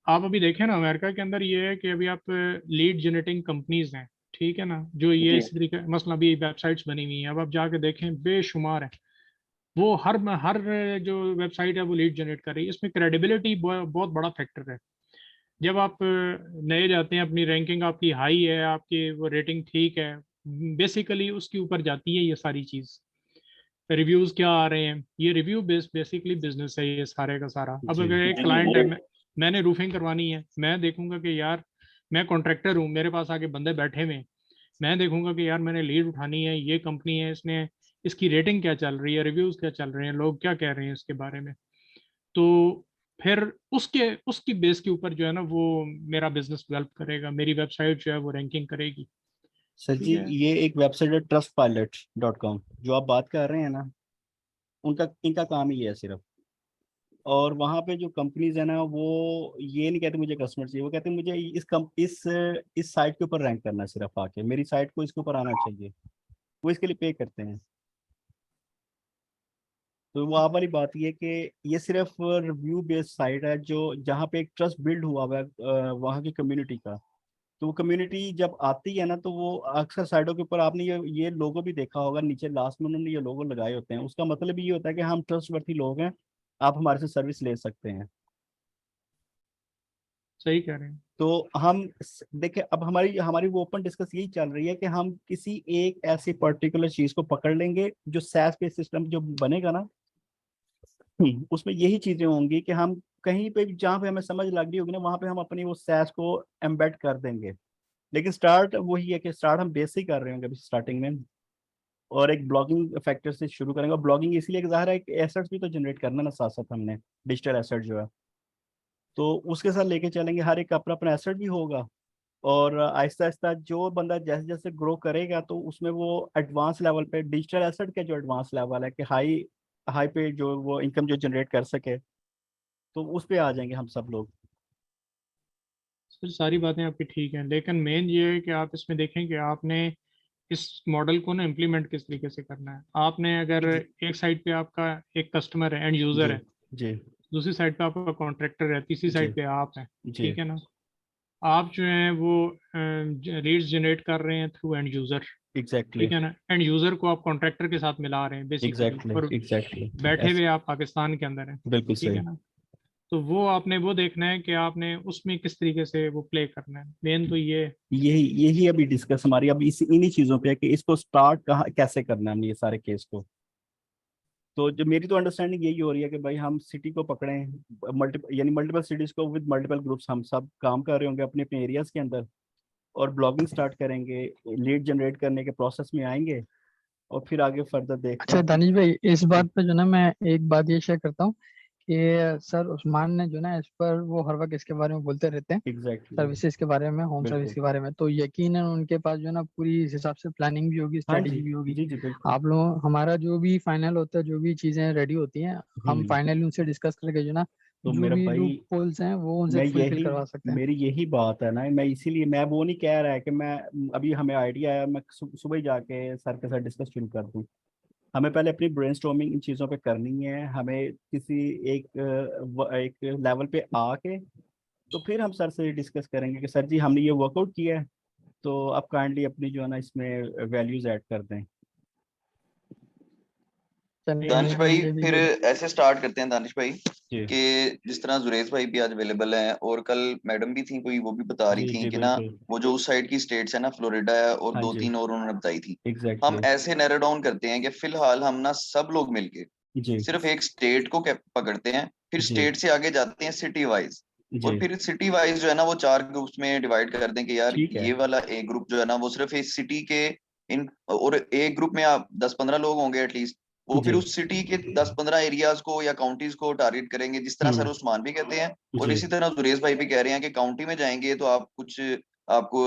आप अभी देखें ना अमेरिका के अंदर ये है कि अभी आप लीड जनरेटिंग कंपनीज हैं, ठीक है ना, जो ये जी इस तरीके मसला अभी वेबसाइट्स बनी हुई हैं, अब आप जाके देखें बेशुमार है, वो हर जो वेबसाइट है वो लीड जनरेट कर रही है। इसमें क्रेडिबिलिटी बहुत बड़ा फैक्टर है। जब आप नए जाते हैं, अपनी रैंकिंग आपकी हाई है, आपकी वो रेटिंग ठीक है, बेसिकली उसके ऊपर जाती है ये सारी चीज। रिव्यूज क्या आ रहे हैं, ये रिव्यू बेसिकली बिजनेस है ये सारे का सारा। अब जी अगर एक जी जी क्लाइंट है, ये मैंने रूफिंग करवानी है, मैं देखूंगा कि यार मैं कॉन्ट्रैक्टर हूँ, मेरे पास आके बंदे बैठे हुए हैं, मैं देखूंगा कि यार मैंने लीड उठानी है, ये कंपनी है, इसने इसकी रेटिंग क्या चल रही है, रिव्यूज क्या चल रहे हैं, लोग क्या कह रहे हैं इसके बारे में, तो फिर उसके उसकी बेस के ऊपर जो है ना वो मेरा बिजनेस डेवलप करेगा, मेरी वेबसाइट जो है वो रैंकिंग करेगी, सर ठीक जी है। ये एक वेबसाइट है trustpilot.com जो आप बात कर रहे हैं ना, उनका इनका काम ही है सिर्फ। और वहाँ पे जो कंपनीज है ना वो ये नहीं कहते मुझे कस्टमर चाहिए, वो कहते हैं मुझे इस साइट के ऊपर रैंक करना है, सिर्फ आके मेरी साइट को इसके ऊपर आना चाहिए, वो इसके लिए पे करते हैं। तो वो आप वाली बात ये कि ये सिर्फ रिव्यू बेस्ड साइट है जो जहाँ पे एक ट्रस्ट बिल्ड हुआ हुआ है वहाँ की कम्युनिटी का। तो वो कम्युनिटी जब आती है ना तो वो अक्सर साइटों के ऊपर आपने ये लोगो भी देखा होगा, नीचे लास्ट में उन्होंने ये लोगो लगाए होते हैं, उसका मतलब ये होता है कि हम ट्रस्टवर्थी लोग हैं, आप हमारे से सर्विस ले सकते हैं। सही कह रहे हैं। तो हम देखिए अब हमारी हमारी वो ओपन डिस्कस यही चल रही है कि हम किसी एक ऐसी पर्टिकुलर चीज को पकड़ लेंगे जो सैस पे सिस्टम जो बनेगा ना, उसमें यही चीजें होंगी कि हम कहीं पे भी जहाँ पे हमें समझ लग रही होगी ना वहां पे हम अपनी वो सैस को एम्बेड कर देंगे। लेकिन स्टार्ट वही है कि स्टार्ट हम बेस से ही कर रहे होंगे अभी स्टार्टिंग में, और एक ब्लॉगिंग फैक्टर से शुरू करेंगे। ब्लॉगिंग इसलिए कि ज़ाहिर है एक एसेट्स भी तो जनरेट करना ना साथ साथ हमने, डिजिटल एसेट जो है, तो उसके साथ लेके चलेंगे, हर एक का अपना अपना एसेट भी होगा। और आहिस्ता आहिस्ता जो बंदा जैसे जैसे ग्रो करेगा तो उसमें वो एडवांस लेवल पे डिजिटल एसेट के जो एडवांस लेवल है कि हाई हाई पे जो वो इनकम जो जनरेट कर सके, तो उस पे आ जाएंगे हम सब लोग। सर सारी बातें आपकी ठीक हैं, लेकिन मेन ये है कि आप इसमें देखें कि आपने इस मॉडल को ना इम्प्लीमेंट किस तरीके से करना है। आपने अगर एक साइड पे आपका एक कस्टमर है, एंड यूजर है, जी दूसरी साइड पे आपका कॉन्ट्रैक्टर है, तीसरी जी साइड पे आप हैं, जी ठीक है ना। आप जो है वो लीड्स जनरेट कर रहे हैं थ्रू एंड यूजर, एग्जैक्टली ठीक है ना। एंड यूजर को आप कॉन्ट्रैक्टर के साथ मिला रहे हैं बेसिकली, एग्जैक्टली और एग्जैक्टली बैठे हुए आप पाकिस्तान के अंदर हैं, बिल्कुल ठीक सही। है ना। तो वो आपने वो देखना है कि आपने उसमें किस तरीके से वो प्ले करना है। मेन तो ये यही यही अभी डिस्कस हमारी अब इसी इन्हीं चीजों पे है कि इसको स्टार्ट कहाँ कैसे करना है हमने ये सारे केस को। तो जो मेरी तो अंडरस्टैंडिंग यही हो रही है कि भाई हम सिटी को पकड़ें, मल्टीपल सिटीज को विद मल्टीपल ग्रुप्स, हम सब काम कर रहे होंगे अपने अपने एरियाज के अंदर और ब्लॉगिंग स्टार्ट करेंगे, लीड जनरेट करने के प्रोसेस में आएंगे और फिर आगे फर्दर देखते अच्छा हैं। दानिश भाई, इस बात पे जो ना मैं एक बात ये शेयर करता हूँ कि सर उस्मान ने जो ना इस पर वो हर वक्त इसके बारे में बोलते रहते हैं, एग्जैक्टली सर्विसेज के बारे में, होम सर्विस बिल्कुल। के बारे में। तो यकीनन उनके पास जो ना पूरी इस हिसाब से प्लानिंग भी होगी, हाँ जी स्ट्रेटेजी भी होगी। जी जी बिल्कुल। आप लोग, हमारा जो भी फाइनल होता है, जो भी चीजें रेडी होती हैं, हम हम्म। फाइनली उनसे डिस्कस करके जो ना तो जो मेरा भी भाई, लूप होल्स हैं वो उनसे मैं फुलफिल यही करवा सकते हैं। मेरी यही बात है ना, मैं इसीलिए मैं वो नहीं कह रहा है कि मैं अभी हमें आइडिया आया मैं सुबह ही जाके सर के साथ डिस्कस शुरू कर दूं। हमें पहले अपनी ब्रेनस्टॉर्मिंग इन चीज़ों पे करनी है, हमें किसी एक एक लेवल पे आके तो फिर हम सर से डिस्कस करेंगे कि सर जी हमने ये वर्कआउट किया है, तो आप काइंडली अपनी जो है ना इसमें वैल्यूज ऐड कर दें। दानिश भाई ये भी फिर गुड। ऐसे स्टार्ट करते हैं दानिश भाई जी कि जिस तरह जुरेज भाई भी आज अवेलेबल हैं और कल मैडम भी थी कोई, वो भी बता रही जी थी जी कि ना बिल्कुल। वो जो उस साइड की स्टेट्स है ना, फ्लोरिडा है और हाँ दो जी तीन और उन्होंने बताई थी। हम एग्जैक्टली ऐसे नैरो डाउन करते हैं कि फिलहाल हम ना सब लोग मिलके जी सिर्फ एक स्टेट को पकड़ते हैं, फिर जी स्टेट से आगे जाते हैं सिटी वाइज, जी और फिर सिटी वाइज जो है ना वो 4 ग्रुप्स में डिवाइड कर दें कि यार ठीक है ये वाला ए ग्रुप जो है ना वो सिर्फ इस सिटी के इन, और एक ग्रुप में आप 10-15 लोग होंगे एटलीस्ट, वो फिर जी उस सिटी के 10-15 एरियाज को या काउंटीज को टारगेट करेंगे, जिस तरह सर उस्मान भी कहते हैं और जी इसी तरह जुरेज भाई भी कह रहे हैं कि काउंटी में जाएंगे तो आप कुछ आपको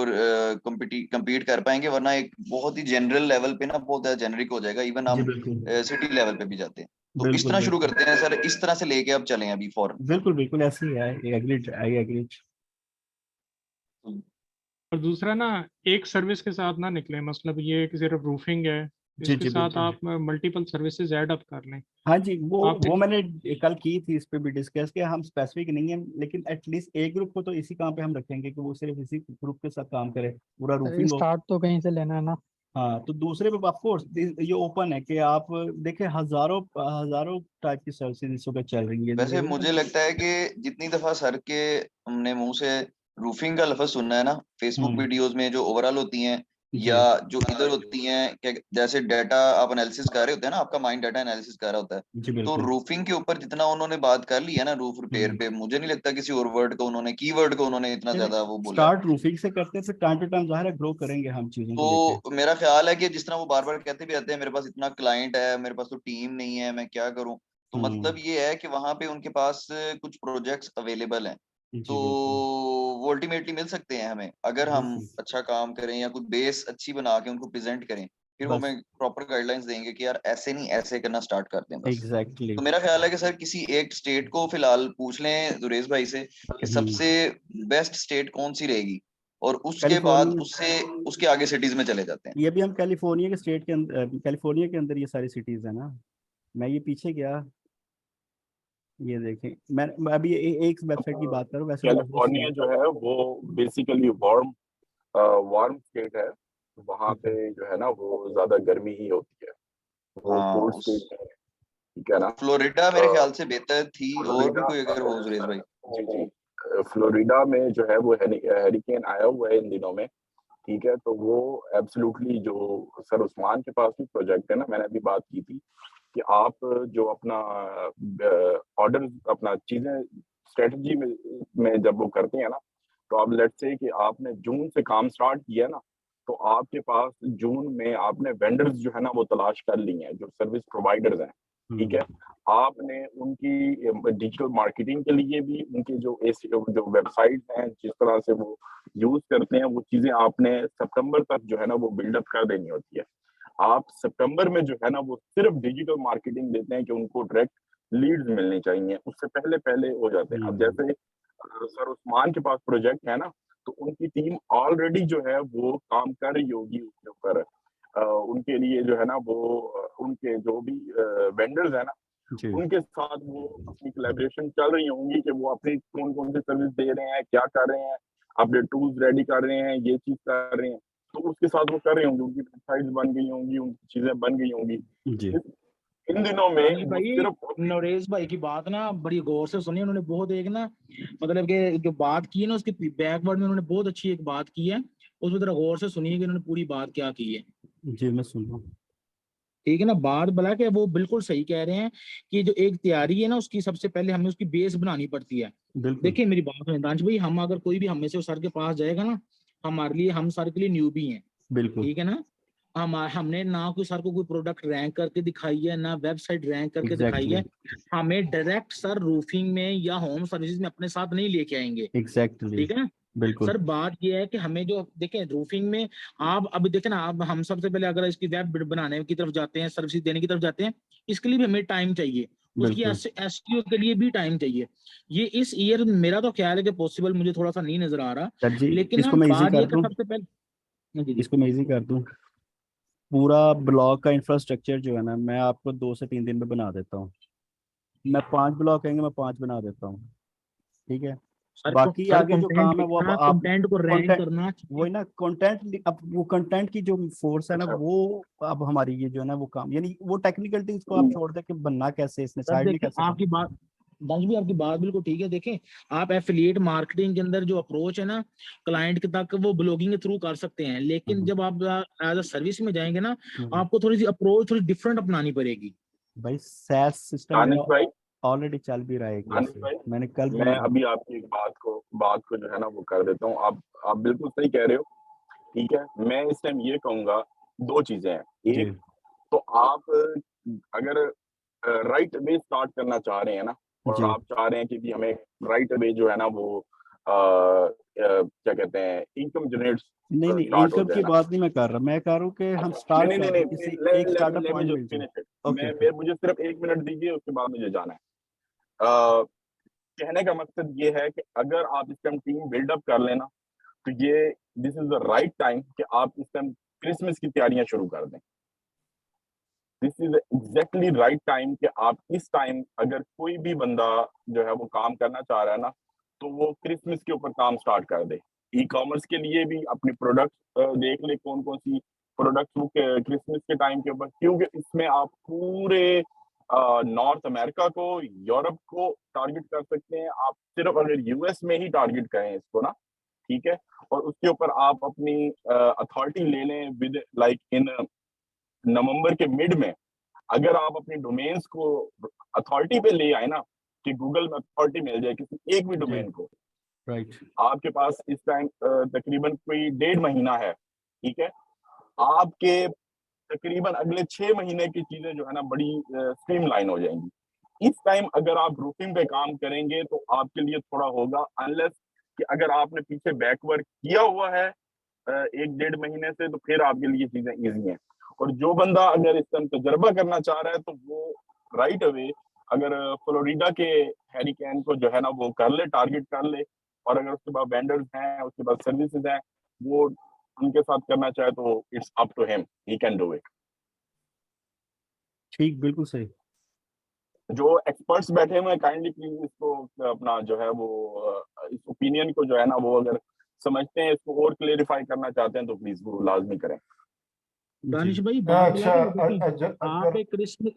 compete कर पाएंगे, वरना एक बहुत ही जनरल लेवल पे ना बहुत ज्यादा जेनरिक हो जाएगा, इवन जी हम बिल्कुल सिटी लेवल पे भी जाते हैं। तो इस बिल्कुल तरह शुरू बिल्कुल करते हैं सर, इस तरह से लेके अब चलें अभी फौरन। बिल्कुल बिल्कुल ऐसे ही है। I agreed. और दूसरा ना, एक सर्विस के साथ ना निकले, मतलब ये कि सिर्फ रूफिंग है, जी इसके जी साथ बिल्कुल। आप मल्टीपल सर्विसेज ऐड अप कर लें। हाँ जी आप वो मैंने कल की थी, इस पे भी डिस्कस किया। हम स्पेसिफिक नहीं है लेकिन एटलीस्ट एक ग्रुप को तो इसी काम पे हम रखेंगे कि वो सिर्फ इसी ग्रुप के साथ काम करे, पूरा सर रूफिंग हो। स्टार्ट तो कहीं से लेना है ना। हाँ तो दूसरे पे ऑफ कोर्स ये ओपन है कि आप देखें हजारों हजारों टाइप की सर्विसेज इस वक्त चल रही है वैसे लेकिन मुझे लगता है कि जितनी दफा सर के हमने मुंह से रूफिंग का लफ्ज सुनना है ना फेसबुक हम्म वीडियोस में जो ओवरऑल होती हैं जी या जो इधर होती हैं कि जैसे डाटा आप एनालिसिस कर रहे होते हैं ना, आपका माइंड डाटा एनालिसिस कर रहा होता है, जी तो बिल्कुल। रूफिंग के ऊपर जितना उन्होंने बात कर ली है ना रूफ रिपेयर हम्म पे, मुझे नहीं लगता किसी और वर्ड को उन्होंने कीवर्ड को उन्होंने इतना नहीं ज्यादा वो बोला है। स्टार्ट रूफिंग से करते हैं फिर टाइम टू टाइम जाहिर है ग्रो करेंगे हम चीज़ों को लेके। तो मेरा ख्याल है कि जिस तरह वो बार बार कहते भी रहते हैं मेरे पास इतना क्लाइंट है, मेरे पास तो टीम नहीं है, मैं क्या करूं, तो हम्म मतलब ये है कि वहां पे उनके पास कुछ प्रोजेक्ट्स अवेलेबल हैं, तो जी बिल्कुल वो अल्टीमेटली मिल सकते हैं हमें अगर हम बिल्कुल। अच्छा काम करें या कुछ बेस अच्छी बना के उनको प्रेजेंट करें, फिर वो बस हमें प्रॉपर गाइडलाइंस देंगे कि यार ऐसे नहीं ऐसे करना स्टार्ट करते हैं बस। एग्जैक्टली तो मेरा ख्याल है कि सर किसी एक स्टेट को फिलहाल पूछ लें जुरेज भाई से कि सबसे बेस्ट स्टेट कौन सी रहेगी, और उसके बाद कैलिफोर्निया। उससे उसके आगे सिटीज में चले जाते हैं। ये भी हम कैलिफोर्निया के स्टेट के अंदर, कैलिफोर्निया के अंदर ये सारी सिटीज है ना। मैं ये पीछे गया, ये देखें मैं अभी एक वेबसाइट की बात करूँ, वैसे तो बहुत सी कैलिफोर्निया हैं। जो है वो बेसिकली वार्म स्टेट है, वहाँ पे जो है ना वो ज्यादा गर्मी ही होती है, वो हाँ कोल्ड उस स्टेट है, ठीक है ना। फ्लोरिडा मेरे ख्याल से बेहतर थी, और भी फ्लोरिडा, कोई अगर हो जुरेज भाई। जी जी, फ्लोरिडा में जो है वो हैरिकेन आया हुआ है इन दिनों में, ठीक है। तो वो एब्सोल्युटली जो सर उस्मान के पास भी प्रोजेक्ट है ना, मैंने अभी बात की थी कि आप जो अपना ऑर्डर अपना चीजें स्ट्रेटजी में जब वो करते हैं ना, तो आप लेट्स से कि आपने जून से काम स्टार्ट किया ना, तो आपके पास जून में आपने वेंडर्स जो है ना वो तलाश कर ली हैं, जो सर्विस प्रोवाइडर्स हैं, ठीक है। आपने उनकी डिजिटल मार्केटिंग के लिए भी उनके जो वेबसाइट हैं जिस तरह से वो यूज करते हैं, वो चीजें आपने सितंबर तक जो है ना वो बिल्डअप कर देनी होती है। आप सितंबर में जो है ना वो सिर्फ डिजिटल मार्केटिंग देते हैं कि उनको डायरेक्ट लीड्स मिलनी चाहिए, उससे पहले पहले हो जाते हैं। अब जैसे सर उस्मान के पास प्रोजेक्ट है ना, तो उनकी टीम ऑलरेडी जो है वो काम कर रही होगी उसके ऊपर, उनके लिए जो है ना वो उनके जो भी वेंडर्स है ना जी उनके साथ वो अपनी कोलैबोरेशन चल रही होंगी कि वो अपनी कौन कौन सी सर्विस दे रहे हैं, क्या कर रहे हैं, अपने टूल्स रेडी कर रहे हैं, ये चीज कर रहे हैं, तो उसके साथ वो कर रहे होंगे, उनकी वेबसाइट्स बन गई होंगी, उनकी चीजें बन गई होंगी। जी इन दिनों में दानिश वो भाई, सिर्फ नरेश भाई की बात ना बड़ी गौर से सुनी उन्होंने, बहुत एक ना मतलब कि जो बात की है ना उसके बैकवर्ड में उन्होंने बहुत अच्छी एक बात की है, उसमें जरा गौर से सुनिए कि उन्होंने पूरी बात क्या की है। जी मैं सुन रहा हूँ। ठीक है ना, बात भला कि वो बिल्कुल सही कह रहे हैं कि जो एक तैयारी है ना उसकी सबसे पहले हमें उसकी बेस बनानी पड़ती है। बिल्कुल देखिए मेरी बात सुनिए दानिश भाई, हम अगर कोई भी हम में से सर के पास जाएगा ना, हमारे लिए हम सर के लिए न्यूबी हैं, बिल्कुल ठीक है ना। हमने ना कोई सर को कोई प्रोडक्ट रैंक करके दिखाई है, ना वेबसाइट रैंक करके दिखाई है। हमें डायरेक्ट सर रूफिंग में या होम सर्विसेज में अपने साथ नहीं लेके आएंगे, एग्जैक्टली ठीक है ना। बिल्कुल सर बात ये है कि हमें जो देखें रूफिंग में, आप अभी देखें ना, आप हम सबसे पहले अगर इसकी वेब बनाने की तरफ जाते हैं, सर्विस देने की तरफ जाते हैं, इसके लिए भी हमें टाइम चाहिए, उसकी बिल्कुल एसईओ के लिए भी टाइम चाहिए। ये इस ईयर मेरा तो ख्याल है कि पॉसिबल मुझे थोड़ा सा नहीं नजर आ रहा, सर जी लेकिन ना इसको मैं इजी बात ये कर कि दूं, सबसे पहले जी जी इसको मैं इजी कर दूं। पूरा ब्लॉक का इंफ्रास्ट्रक्चर जो है ना मैं आपको 2 से 3 दिन में बना देता हूँ। मैं 5 ब्लॉक कहेंगे मैं 5 बना देता हूँ, ठीक है। बाकी सर आगे जो कंटेंट काम है वो अब लिखना, आप कंटेंट को रैंक कंटेंट करना। वही ना कंटेंट, अब वो कंटेंट की जो फोर्स है ना अच्छा वो अब हमारी ये जो है ना वो काम, यानी वो टेक्निकलिटीज को आप छोड़ दे कि बनना कैसे, इसने सर साइड में देखिए कैसे आपकी बनना। बात दानिश भी, आपकी बात बिल्कुल ठीक है। देखें आप एफिलिएट मार्केटिंग के अंदर जो अप्रोच है ना क्लाइंट के तक, वो ब्लॉगिंग के थ्रू कर सकते हैं, लेकिन जब आप एज अ सर्विस में जाएंगे ना, आपको थोड़ी सी अप्रोच थोड़ी डिफरेंट अपनानी पड़ेगी। भाई सैस सिस्टम दानिश मेरा भाई, ऑलरेडी चल भी रहा है एक दानिश वैसे, भाई, मैंने कल मैं भी। अभी आपकी एक बात को जो है ना वो कर देता हूँ। आप बिल्कुल सही कह रहे हो, ठीक है। मैं इस टाइम ये कहूंगा, दो चीजें हैं। जी एक तो आप अगर राइट वे स्टार्ट करना चाह रहे हैं ना, और जी आप चाह रहे हैं कि भी हमें राइट वे जो है ना वो क्या कहते हैं इनकम जनरेट नहीं नहीं स्टार्ट हो इनकम जाए की ना। बात नहीं मैं कर रहा, मैं कह रहा हूँ कि हम नहीं स्टार्ट नहीं नहीं कर दें, नहीं, किसी एक लेट स्टार्टर मी पॉइंट जस्ट मिल जाए। Finish it. ओके ओके मैं मुझे सिर्फ 1 मिनट दीजिए, उसके बाद मुझे जाना है। अ, कहने का मकसद ये है कि अगर आप इस टाइम टीम बिल्डअप कर लेना, तो ये this is the right time कि आप इस टाइम क्रिसमस की तैयारियां शुरू कर दें। This is exactly right time कि आप इस टाइम अगर कोई भी बंदा जो है वो काम करना चाह रहा है ना, तो वो क्रिसमस के ऊपर काम स्टार्ट कर दे। ई कॉमर्स के लिए भी अपनी प्रोडक्ट देख ले कौन कौन सी प्रोडक्ट वो क्रिसमस के टाइम के ऊपर, क्योंकि इसमें आप पूरे नॉर्थ अमेरिका को, यूरोप को टारगेट कर सकते हैं। आप सिर्फ अगर यूएस में ही टारगेट करें इसको ना, ठीक है, और उसके ऊपर आप अपनी अथॉरिटी ले लें विद लाइक इन नवंबर के मिड में। अगर आप अपनी डोमेन्स को अथॉरिटी पे ले आए ना, कि गूगल में अथॉरिटी मिल जाए किसी एक भी जी डोमेन को, राइट आपके पास इस टाइम तकरीबन कोई 1.5 महीना है, ठीक है। आपके तकरीबन अगले 6 महीने की चीजें जो है ना बड़ी स्ट्रीमलाइन हो जाएंगी। इस टाइम अगर आप रूटिंग पे काम करेंगे तो आपके लिए थोड़ा होगा, अनलेस कि अगर आपने पीछे बैकवर्क किया हुआ है 1-1.5 महीने से, तो फिर आपके लिए चीजें इजी हैं। और जो बंदा अगर इस टाइम तजर्बा करना चाह रहा है तो वो राइट अवे अगर फ्लोरिडा के हैरिकेन को जो है ना वो कर ले, टारगेट कर ले, और अगर उसके बाद वेंडर्स हैं, उसके बाद सर्विसेज हैं, वो उनके साथ करना चाहे तो it's up to him, he can do it. ठीक बिल्कुल सही। जो एक्सपर्ट्स बैठे हुए हैं, काइंडली प्लीज इसको अपना जो है वो इस ओपिनियन को जो है ना वो अगर समझते हैं, इसको और क्लेरिफाई करना चाहते हैं, तो प्लीज वो लाजमी करें। दानिश जी भाई बात अच्छा लगे देखिए, अगर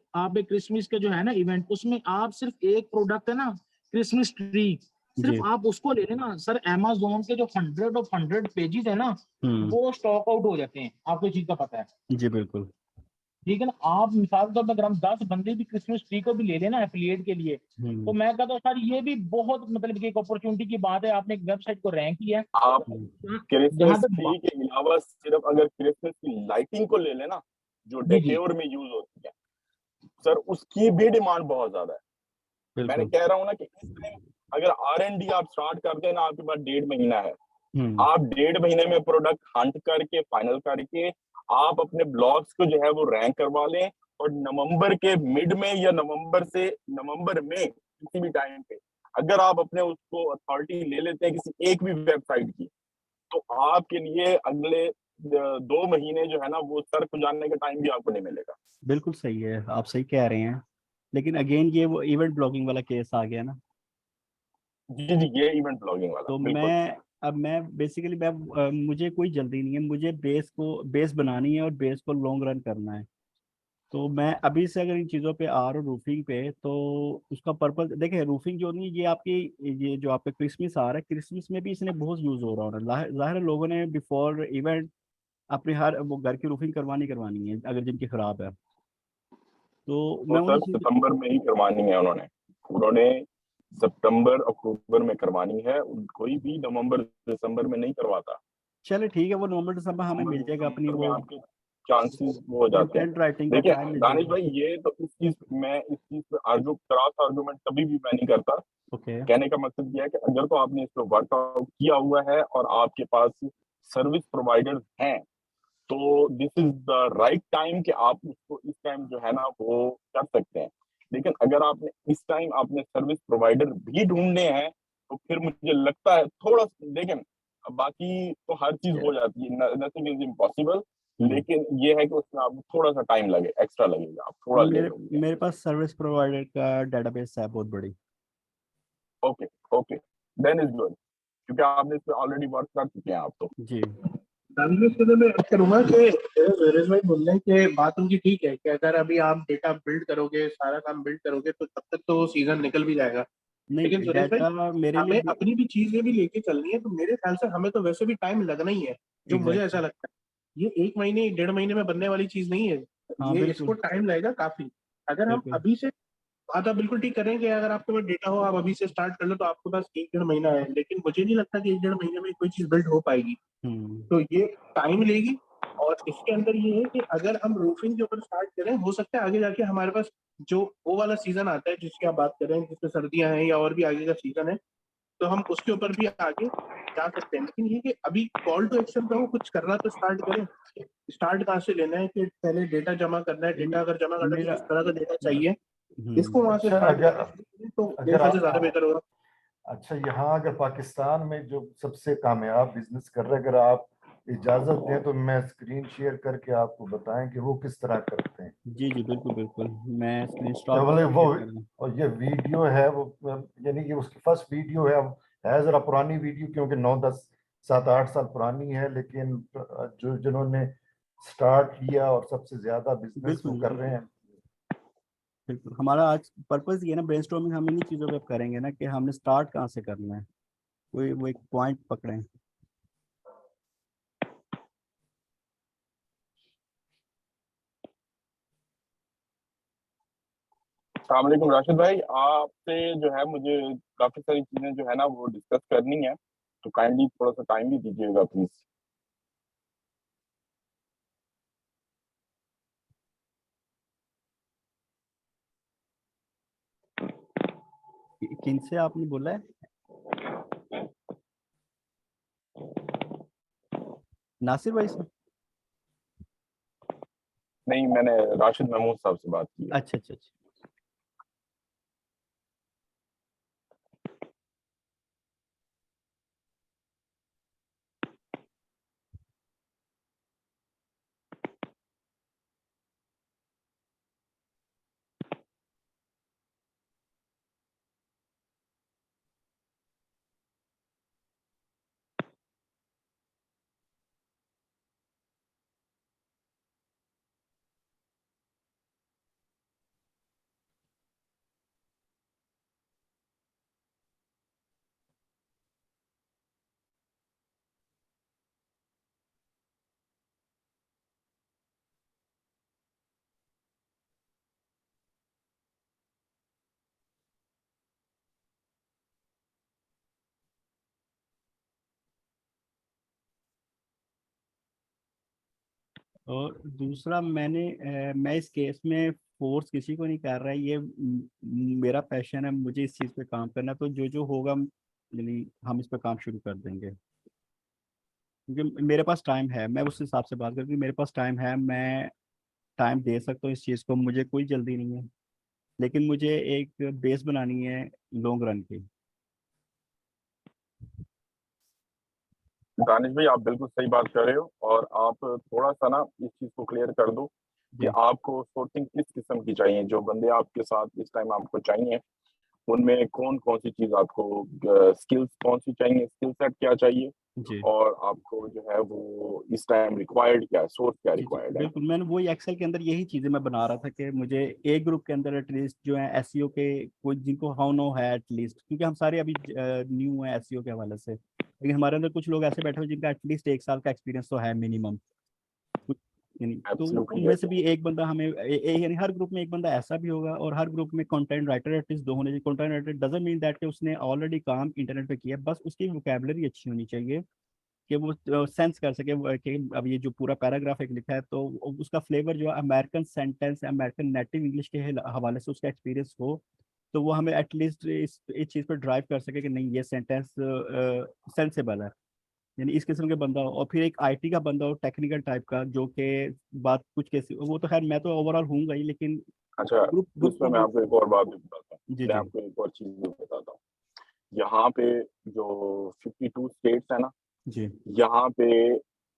आप एक क्रिसमस का जो है ना इवेंट, उसमें आप सिर्फ एक प्रोडक्ट है ना क्रिसमस ट्री, सिर्फ जी आप उसको ले लेना सर, अमेज़न के जो 100 पेजेस है ना, वो स्टॉक आउट हो जाते हैं, आपको इस चीज का पता है, जी बिल्कुल ठीक है ना। आप मिसाल के तौर पर अगर हम 10 बंदे भी क्रिसमस ट्री को भी ले लेना एफिलिएट के लिए, तो मैं कहता हूँ सर ये भी बहुत मतलब कि एक अपॉर्चुनिटी की बात है। आपने एक वेबसाइट को रैंक किया है, आप जहाँ क्रिसमस तक ट्री के अलावा सिर्फ अगर क्रिसमस की लाइटिंग को ले लेना, जो जी जी डेकोर में यूज होती है, सर उसकी भी डिमांड बहुत ज्यादा है। मैंने बिल्कुल कह रहा हूँ ना कि इस टाइम अगर R&D आप स्टार्ट करते हैं ना, आपके पास 1.5 महीना है। आप 1.5 महीने में प्रोडक्ट हंट करके फाइनल करके आप अपने ब्लॉग्स को जो है वो रैंक करवा लें, और नवंबर के मिड में या नवंबर में किसी भी टाइम पे अगर आप अपने उसको अथॉरिटी ले लेते हैं किसी एक भी वेबसाइट की, तो आपके लिए अगले 2 महीने जो है ना वो सर खुजाने का टाइम भी आपको नहीं मिलेगा। बिल्कुल सही है, आप सही कह रहे हैं, लेकिन अगेन ये वो इवेंट ब्लॉगिंग वाला केस आ गया ना। जी जी, ये इवेंट ब्लॉगिंग वाला तो बिल्कुल। मैं बेसिकली मुझे कोई जल्दी नहीं है, मुझे बेस बनानी है और बेस को लॉन्ग रन करना है। तो मैं अभी से अगर इन चीज़ों पे आ रहा हूँ रूफिंग पे, तो उसका पर्पज देखिए, रूफिंग जो नहीं है, ये आपकी ये जो आपका क्रिसमस आ रहा है, क्रिसमस में भी इसने बहुत यूज हो रहा है। जाहिर है लोगों ने बिफोर इवेंट अपने हर वो घर की रूफिंग करवानी है अगर जिनकी खराब है। तो तो मैं सर उन्हीं चीज़ सितंबर में ही करवानी है उन्होंने सितंबर अक्टूबर में करवानी है, कोई भी नवंबर दिसंबर में नहीं करवाता। चले ठीक है, वो नवंबर दिसंबर हमें नवंबर मिल जाएगा अपनी दिसंबर में वो आपके चांसेस वो हो जाते हैं। कंटेंट राइटिंग का देखिए टाइम मिल दानिश जाएगा। भाई, ये तो इस चीज पे आर्गुमेंट कभी भी मैं नहीं करता। ओके। कहने का मकसद ये है कि अगर तो आपने इस पे वर्कआउट किया हुआ है और आपके पास सर्विस प्रोवाइडर्स हैं, तो this is the right time कि आप उसको इस टाइम जो है ना वो कर सकते हैं। लेकिन अगर आपने इस टाइम आपने सर्विस प्रोवाइडर भी ढूंढने हैं, तो फिर मुझे लगता है थोड़ा, लेकिन बाकी तो हर चीज हो जाती है, नथिंग इज इम्पॉसिबल। लेकिन ये है कि उसमें आपको थोड़ा सा टाइम लगे, एक्स्ट्रा लगेगा, आप थोड़ा ले मेरे लोगे। मेरे पास सर्विस प्रोवाइडर का डेटाबेस है बहुत बड़ी। Okay okay, then is good, क्योंकि आपने इस पे ऑलरेडी वर्क कर चुके हैं आप तो। जी। दानिश के लिए मैं अर्ज करूंगा कि वीरेश भाई बोल रहे हैं कि बात उनकी ठीक है कि अगर अभी आप डेटा बिल्ड करोगे, सारा काम बिल्ड करोगे, तो तब तक तो सीजन निकल भी जाएगा। लेकिन नहीं, सुरेश भाई, डाटा मेरे हमें लिए अपनी भी चीजें भी लेके चलनी है, तो मेरे ख्याल से हमें तो वैसे भी टाइम लगना ही है, जो मुझे ऐसा एग्जैक्टली। लगता है। ये 1 महीने 1.5 महीने में बनने वाली चीज नहीं है। हाँ ये इसको बिल्कुल। टाइम लगेगा काफी। अगर हम बिल्कुल। अभी से, बात आप बिल्कुल ठीक करेंगे, अगर आपके पास डेटा हो, आप अभी से स्टार्ट कर लो, तो आपके पास 1-1.5 महीना है। लेकिन मुझे नहीं लगता कि 1-1.5 महीने में कोई चीज बिल्ड हो पाएगी। हम्म। तो ये टाइम लेगी। और इसके अंदर ये है कि अगर हम रूफिंग के ऊपर स्टार्ट करें, हो सकता है आगे जाके हमारे पास जो वो वाला सीजन आता है जिसकी आप बात कर रहे हैं, जिसमें सर्दियां हैं या और भी आगे का सीजन है, तो हम उसके ऊपर भी आगे जा सकते हैं। लेकिन ये कि अभी कॉल टू एक्शन पे हो, कुछ करना तो स्टार्ट करें। स्टार्ट कहाँ से लेना है कि पहले डेटा जमा करना है, डेटा अगर जमा करना है तो मेरा किस तरह का डेटा चाहिए, इसको वहां से सर स्टार्ट अगर करना, तो मेरे अगर ख्याल से ज्यादा बेहतर होगा। अच्छा, यहाँ अगर पाकिस्तान में जो सबसे कामयाब बिजनेस कर रहे हैं, अगर आप इजाजत दें तो मैं स्क्रीन शेयर करके आपको बताएं कि वो किस तरह करते हैं। जी जी बिल्कुल बिल्कुल, मैं स्क्रीन तो स्टॉक बोले वो, शेयर कर रहा हूँ। और ये वीडियो है वो, यानी कि उसकी फर्स्ट वीडियो है जरा पुरानी वीडियो, क्योंकि 9, 10, 7, 8 साल पुरानी है, लेकिन जो जिन्होंने स्टार्ट किया और सबसे ज्यादा बिजनेस वो बिल्कुल कर बिल्कुल। रहे हैं। बिल्कुल हमारा आज पर्पस ये ना, ब्रेनस्टॉर्मिंग हम इन्हीं चीज़ों पे अब करेंगे ना, कि हमने स्टार्ट कहाँ से करना है, कोई वो एक पॉइंट पकड़ें। अस्सलाम वालेकुम राशिद भाई, आपसे जो है मुझे काफी सारी चीजें जो है ना वो डिस्कस करनी है, तो काइंडली थोड़ा सा टाइम भी दीजिएगा प्लीज। किन से आपने बोला है? नासिर भाई से? नहीं, मैंने राशिद महमूद साहब से बात की है। अच्छा अच्छा अच्छा। और दूसरा मैं इस केस में फोर्स किसी को नहीं कर रहा है, ये मेरा पैशन है, मुझे इस चीज़ पे काम करना है, तो जो जो होगा यानी हम इस पे काम शुरू कर देंगे, क्योंकि मेरे पास टाइम है। मैं उस हिसाब से बात करूँ, मेरे पास टाइम है, मैं टाइम दे सकता हूँ इस चीज़ को, मुझे कोई जल्दी नहीं है, लेकिन मुझे एक बेस बनानी है लॉन्ग रन की। दानिश भाई, आप बिल्कुल सही बात कर रहे हो, और आप थोड़ा सा ना इस चीज को क्लियर कर दो कि आपको सोर्सिंग किस किस्म की चाहिए। जो बंदे आपके साथ इस टाइम आपको चाहिए, उनमें कौन कौन सी चीज आपको, स्किल्स कौन सी चाहिए, स्किल सेट क्या चाहिए, और आपको जो है वो इस टाइम रिक्वायर्ड क्या है, सोर्स क्या रिक्वायर्ड है। बिल्कुल, मैंने वही एक्सेल के अंदर यही चीजें मैं बना रहा था कि मुझे एक ग्रुप के अंदर एटलीस्ट जो है एसईओ के कोई जिनको हाउ नो है एटलीस्ट, क्योंकि हम सारे अभी न्यू हैं एसईओ के हवाले से, लेकिन हमारे अंदर कुछ लोग ऐसे बैठे हुए जिनका एटलीस्ट 1 साल का एक्सपीरियंस तो है मिनिमम, तो उनमें से भी एक बंदा हमें यानी हर ग्रुप में एक बंदा ऐसा भी होगा, और हर ग्रुप में कंटेंट राइटर एटलीस्ट 2 होने चाहिए। Content writer doesn't mean that कि उसने ऑलरेडी काम इंटरनेट पे किया, बस उसकी वोकैबुलरी अच्छी होनी चाहिए कि वो सेंस कर सके कि अब ये जो पूरा पैराग्राफ एक लिखा है तो उसका फ्लेवर जो है American sentence, American native English के हवाले से उसका एक्सपीरियंस हो, तो वो हमें एटलीस्ट इस चीज़ पर ड्राइव कर सके कि नहीं ये सेंटेंस सेंसेबल है, यानी इस किस्म के बंदा हो। और फिर एक आईटी का बंदा हो, टेक्निकल टाइप का, जो कि बात कुछ कैसी वो तो खैर मैं तो ओवरऑल हूँगा ही, लेकिन अच्छा, ग्रुप इसमें मैं आपको एक और बात भी बताता हूँ, जी मैं आपको एक और चीज भी बताता हूँ। यहाँ पे जो 52 स्टेट्स है ना, जी, यहाँ पे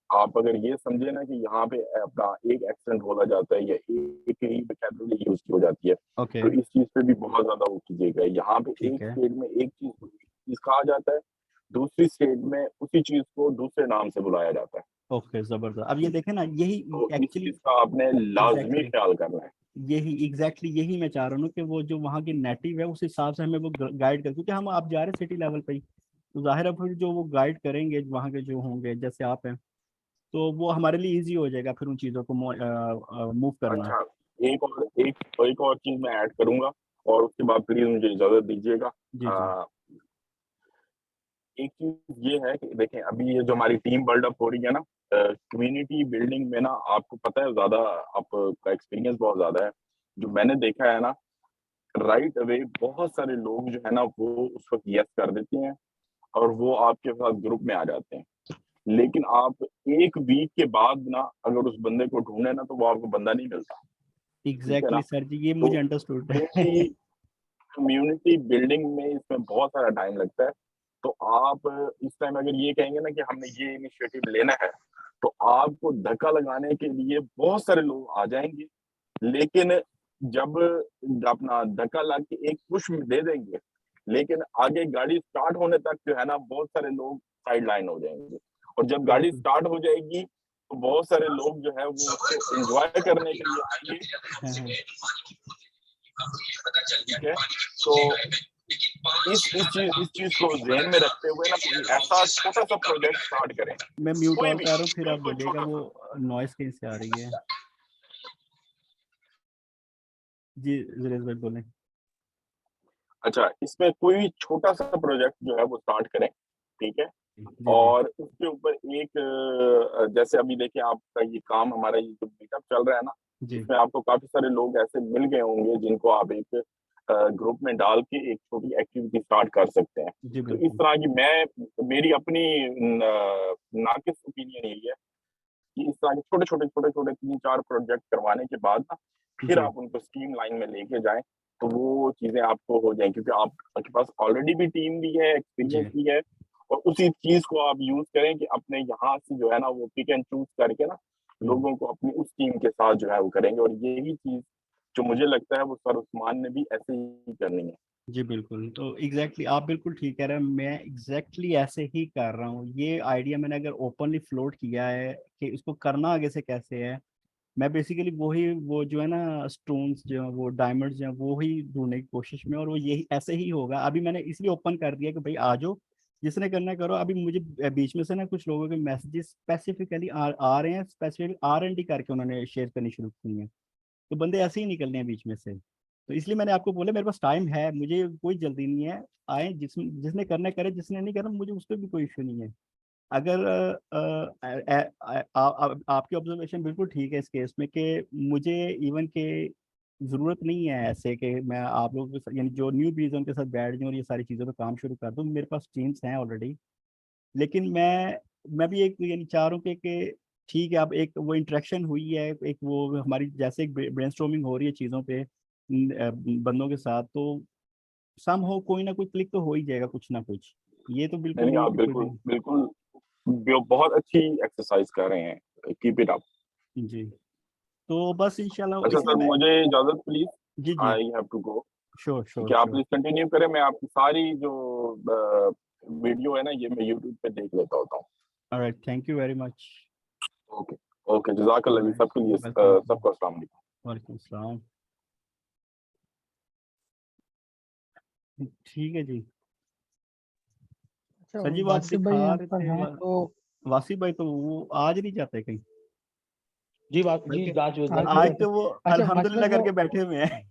आप अगर ये समझे ना कि यहाँ पे अपना एक एक्सेंट बोला जाता है या एक ही वोकैबुलरी यूज की हो जाती है, तो इस चीज पे भी बहुत ज्यादा वो कीजिएगा। यहाँ पे एक स्टेट में एक चीज कहा जाता है, दूसरी स्टेट में उसी चीज को दूसरे नाम से बुलाया जाता है। ओके, जबरदस्त। अब ये देखें ना, यही तो इस एक्चुअली चीज का आपने लाजमी ख्याल करना है। यही मैं चाह रहा हूँ कि वो जो वहाँ की नेटिव है उस हिसाब से हमें वो गाइड कर, क्योंकि हम आप जा रहे हैं सिटी लेवल पे ही, तो जाहिर है फिर जो वो गाइड करेंगे वहाँ के जो होंगे जैसे आप हैं, तो वो हमारे लिए इजी हो जाएगा फिर उन चीज़ों को मूव करना। अच्छा, एक और चीज मैं ऐड करूंगा, और उसके बाद प्लीज मुझे इजाजत दीजिएगा। जी जी एक चीज ये है कि देखें, अभी ये जो हमारी टीम बिल्डअप हो रही है ना, कम्युनिटी बिल्डिंग में ना, आपको पता है ज्यादा, आपका एक्सपीरियंस बहुत ज्यादा है। जो मैंने देखा है ना, राइट अवे बहुत सारे लोग जो है ना वो उस वक्त यस कर देते हैं और वो आपके साथ ग्रुप में आ जाते हैं, लेकिन आप एक वीक के बाद ना अगर उस बंदे को ढूंढे ना, तो वो आपको बंदा नहीं मिलता। ठीक है ना? एग्जैक्टली सर जी, ये तो मुझे अंडरस्टूड है। कम्युनिटी बिल्डिंग में इसमें बहुत सारा टाइम लगता है। तो आप इस टाइम अगर ये कहेंगे ना कि हमने ये इनिशिएटिव लेना है, तो आपको धक्का लगाने के लिए बहुत सारे लोग आ जाएंगे, लेकिन जब अपना धक्का लग के एक पुश दे देंगे, लेकिन आगे गाड़ी स्टार्ट होने तक जो है ना बहुत सारे लोग साइड लाइन हो जाएंगे, और जब गाड़ी स्टार्ट हो जाएगी तो बहुत सारे लोग जो है वो उसको एंजॉय करने के लिए आएंगे। ठीक है, तो इस चीज को ध्यान में रखते हुए ना कोई ऐसा छोटा सा प्रोजेक्ट स्टार्ट करें। मैं म्यूट कोई ऑन भी कर रहा हूँ, फिर आप बिल्कुल बोलिएगा, छोटा वो नॉइस कहीं से आ रही है। जी जुरेश भाई बोलें। अच्छा, इसमें कोई छोटा सा प्रोजेक्ट जो है वो स्टार्ट करें, ठीक है, जी जी और उसके ऊपर एक जैसे अभी देखिए आपका ये काम, हमारा ये जो मीटअप चल रहा है ना, जी इसमें आपको काफी सारे लोग ऐसे मिल गए होंगे जिनको आप एक ग्रुप में डाल के एक छोटी एक्टिविटी स्टार्ट कर सकते हैं। जी तो इस बिल्कुल तरह की मेरी अपनी नाकिस ओपिनियन यही है कि इस तरह के छोटे छोटे 3-4 प्रोजेक्ट करवाने के बाद ना फिर जी आप उनको स्ट्रीम लाइन में लेके जाएं, तो वो चीजें आपको हो जाएं, क्योंकि आपके पास ऑलरेडी भी टीम भी है, एक्सपीरियंस जी भी है, और उसी चीज को आप यूज करें कि अपने यहाँ से जो है ना वो पिक एंड चूज करके ना लोगों को अपनी उस टीम के साथ जो है वो करेंगे। और यही चीज जो मुझे लगता है वो सर उस्मान ने भी ऐसे ही करनी है। जी बिल्कुल, तो एग्जैक्टली आप बिल्कुल ठीक कह रहे हैं, मैं एग्जैक्टली ऐसे ही कर रहा हूँ। ये आइडिया मैंने अगर ओपनली फ्लोट किया है कि इसको करना आगे से कैसे है, मैं बेसिकली वो जो है ना स्टोन्स जो हैं, वो डायमंड्स जो हैं, वो ही ढूंढने की कोशिश में, और वो यही ऐसे ही होगा। अभी मैंने इसलिए ओपन कर दिया कि भाई आ जाओ, जिसने करना है करो। अभी मुझे बीच में से ना कुछ लोगों के मैसेजेस स्पेसिफिकली आ रहे हैं, स्पेसिफिकली R&D करके उन्होंने शेयर करनी शुरू की हैं, तो बंदे ऐसे ही निकलने हैं बीच में से। तो इसलिए मैंने आपको बोला मेरे पास टाइम है, मुझे कोई जल्दी नहीं है, आए जिसने करना करे, जिसने नहीं करना मुझे उस पर भी कोई इशू नहीं है। अगर आपकी ऑब्जर्वेशन बिल्कुल ठीक है इस केस में कि मुझे इवन के ज़रूरत नहीं है ऐसे कि मैं आप लोगों के साथ, यानी जो न्यू बीज उनके साथ बैठ जाऊँ और ये सारी चीज़ों पे काम शुरू कर दूँ, मेरे पास टीम्स हैं ऑलरेडी। लेकिन मैं भी एक यानी चाह रहा हूँ कि ठीक है, अब एक वो इंटरेक्शन हुई है, एक वो हमारी जैसे एक ब्रेनस्टॉर्मिंग हो रही है चीज़ों पे बंदों के साथ, तो सम हो कोई ना कोई क्लिक तो हो ही जाएगा कुछ ना कुछ। ये तो नहीं बिल्कुल नहीं, नहीं आप कि कोई बिल्कुल भी। बिल्कुल बहुत अच्छी एक्सरसाइज कर रहे हैं, कीप इट अप। जी, तो बस इंशाल्लाह अच्छा इसमें सर, मैं मुझे इजाजत प्लीज, जी जी I have to go. Sure ठीक श्योर है, आप श्योर प्लीज कंटिन्यू करें, मैं आपकी सारी जो वीडियो है ना ये मैं यूट्यूब पे देख लेता होता हूँ। Alright, thank you very much. Okay okay, जज़ाकल्लाह जी, सबके लिए वेलकम, सबको अस्सलाम वालेकुम। वालेकुम सलाम। ठीक है जी, अच्छा सजीव आप वासिफ भाई दिखा यहाँ रहे पर थे हैं तो वासी भाई, तो वो आज नहीं जाते कहीं? जी बात जी ओके, दाज आज आज नहीं तो वो जाते। अच्छा वासिफ भाई अल्हम्दुलिल्लाह करके वो बैठे हुए हैं।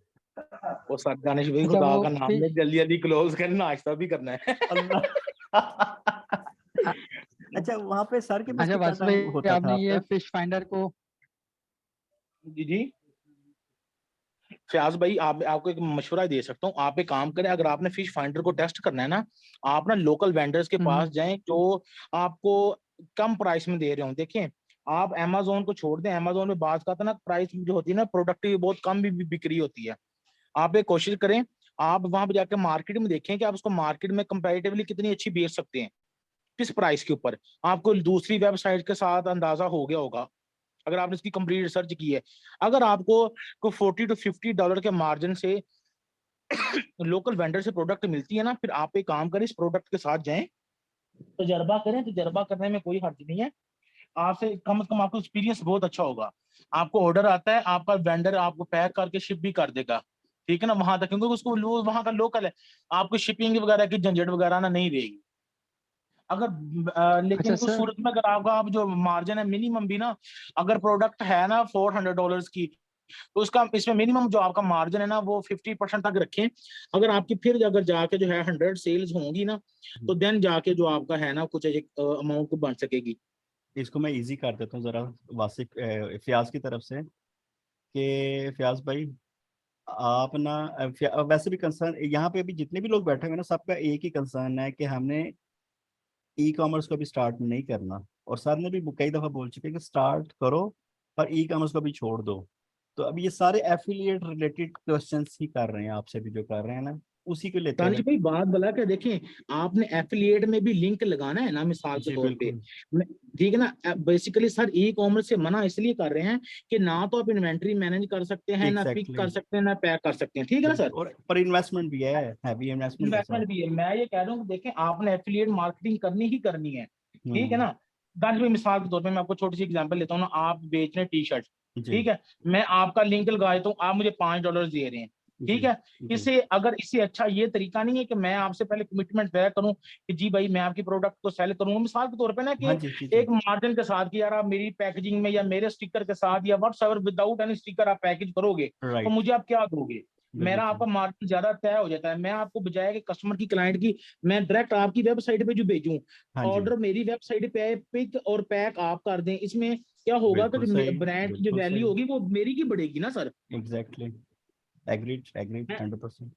वो सर दानिश भाई, अच्छा खुदा वो का नाम फिर ले, जल्दी जल्दी क्लोज करना, नाश्ता भी करना है। अल्लाह। अच्छा, वहाँ पे सर के पास अच्छा कितना वासिफ टाइम भाई होता था आपने ये आपका? फिश फाइंडर को जी जी फयाज भाई, आपको एक मशवरा दे सकता हूँ। आप एक काम करें, अगर आपने फिश फाइंडर को टेस्ट करना है ना, आप ना लोकल वेंडर्स के पास जाएं जो आपको कम प्राइस में दे रहे हो। देखें, आप अमेजोन को छोड़ दें, अमेजोन में बात करते ना प्राइस जो होती है ना प्रोडक्ट की बहुत कम भी बिक्री होती है। आप एक कोशिश करें, आप वहां पे जाकर मार्केट में देखें कि आप उसको मार्केट में कंपैरेटिवली कितनी अच्छी बेच सकते हैं, किस प्राइस के ऊपर। आपको दूसरी वेबसाइट के साथ अंदाजा हो गया होगा अगर आपने इसकी कंप्लीट रिसर्च की है। अगर आपको को $40 to $50 के मार्जिन से लोकल वेंडर से प्रोडक्ट मिलती है ना, फिर आप एक काम करें, इस प्रोडक्ट के साथ जाएं, तजर्बा करें। तजर्बा करने में कोई हर्ज नहीं है, आपसे कम से कम आपको एक्सपीरियंस बहुत अच्छा होगा। आपको ऑर्डर आता है, आपका वेंडर आपको पैक करके शिप भी कर देगा, ठीक है ना, वहां तक, क्योंकि उसको वहां का लोकल है, आपको शिपिंग वगैरह की झंझट वगैरह ना नहीं रहेगी। अगर लेकिन अच्छा उस सर सूरत में अगर आपका आप जो मार्जिन है मिनिमम भी ना, अगर प्रोडक्ट है ना $400 की, तो उसका इसमें मिनिमम जो आपका मार्जिन है ना वो 50% तक रखें। अगर आपकी फिर अगर जाके जो है 100 सेल्स होंगी ना, तो देन जाके जो आपका है ना कुछ एक अमाउंट को बन सकेगी। इसको मैं इजी कर देता हूँ जरा वासिफ फयाज की तरफ से, कि फयाज भाई आप ना वैसे भी कंसर्न यहाँ पे अभी जितने भी लोग बैठे हुए हैं ना, सबका एक ही कंसर्न है कि हमने ई कॉमर्स को भी स्टार्ट नहीं करना। और सर ने भी कई दफा बोल चुके हैं कि स्टार्ट करो पर ई कॉमर्स को भी छोड़ दो। तो अब ये सारे एफिलिएट रिलेटेड क्वेश्चंस ही कर रहे हैं, आपसे भी जो कर रहे हैं ना उसी को लेते तानिश हुए। भाई बात बोला कि देखें, आपने एफिलिएट में भी लिंक लगाना है ना, मिसाल के जी तौर पे, बिल्कुल, ठीक है ना। बेसिकली सर ई कॉमर्स से मना इसलिए कर रहे हैं कि ना तो आप इन्वेंट्री मैनेज कर सकते हैं, ना पिक एग्जैक्टली कर सकते हैं, ना पैक कर सकते हैं, ठीक है ना सर। बिल्कुल। और पर इन्वेस्टमेंट भी है, हैवी इन्वेस्टमेंट है सर। इन्वेस्टमेंट भी है। मैं ये कह रहा हूँ, देखें आपने एफिलिएट मार्केटिंग करनी ही करनी है, ठीक है हम्म, ना। दानिश भाई मिसाल के तौर पे मैं आपको छोटी सी एग्जांपल लेता हूँ ना, आप बेच रहे हैं टी शर्ट, जी ठीक है, मैं आपका लिंक लगा देता हूँ, आप मुझे $5 दे रहे हैं, जी ठीक है। जी इससे अगर इससे अच्छा ये तरीका नहीं है कि मैं आपसे पहले कमिटमेंट तय करूं कि जी भाई मैं आपकी प्रोडक्ट को सेल करूंगा, मिसाल के तौर पे ना, कि हाँ जी जी जी एक मार्जिन के साथ कि यार आप मेरी पैकेजिंग में या मेरे स्टिकर के साथ या व्हाट्सएवर विदाउट एनी स्टिकर आप पैकेज करोगे तो राइट, मुझे आप क्या दोगे। बिल्कुल मेरा आपका सही। मार्जिन ज्यादा तय हो जाता है। मैं आपको बजाय कि कस्टमर की क्लाइंट की मैं डायरेक्ट आपकी वेबसाइट पे जो भेजूं, हाँ जी, ऑर्डर मेरी वेबसाइट पे पिक और पैक आप कर दें, इसमें क्या होगा कि बिल्कुल जो सही, ब्रांड की जो बिल्कुल वैल्यू सही। होगी वो मेरी की बढ़ेगी ना सर। Exactly, agreed agreed 100%।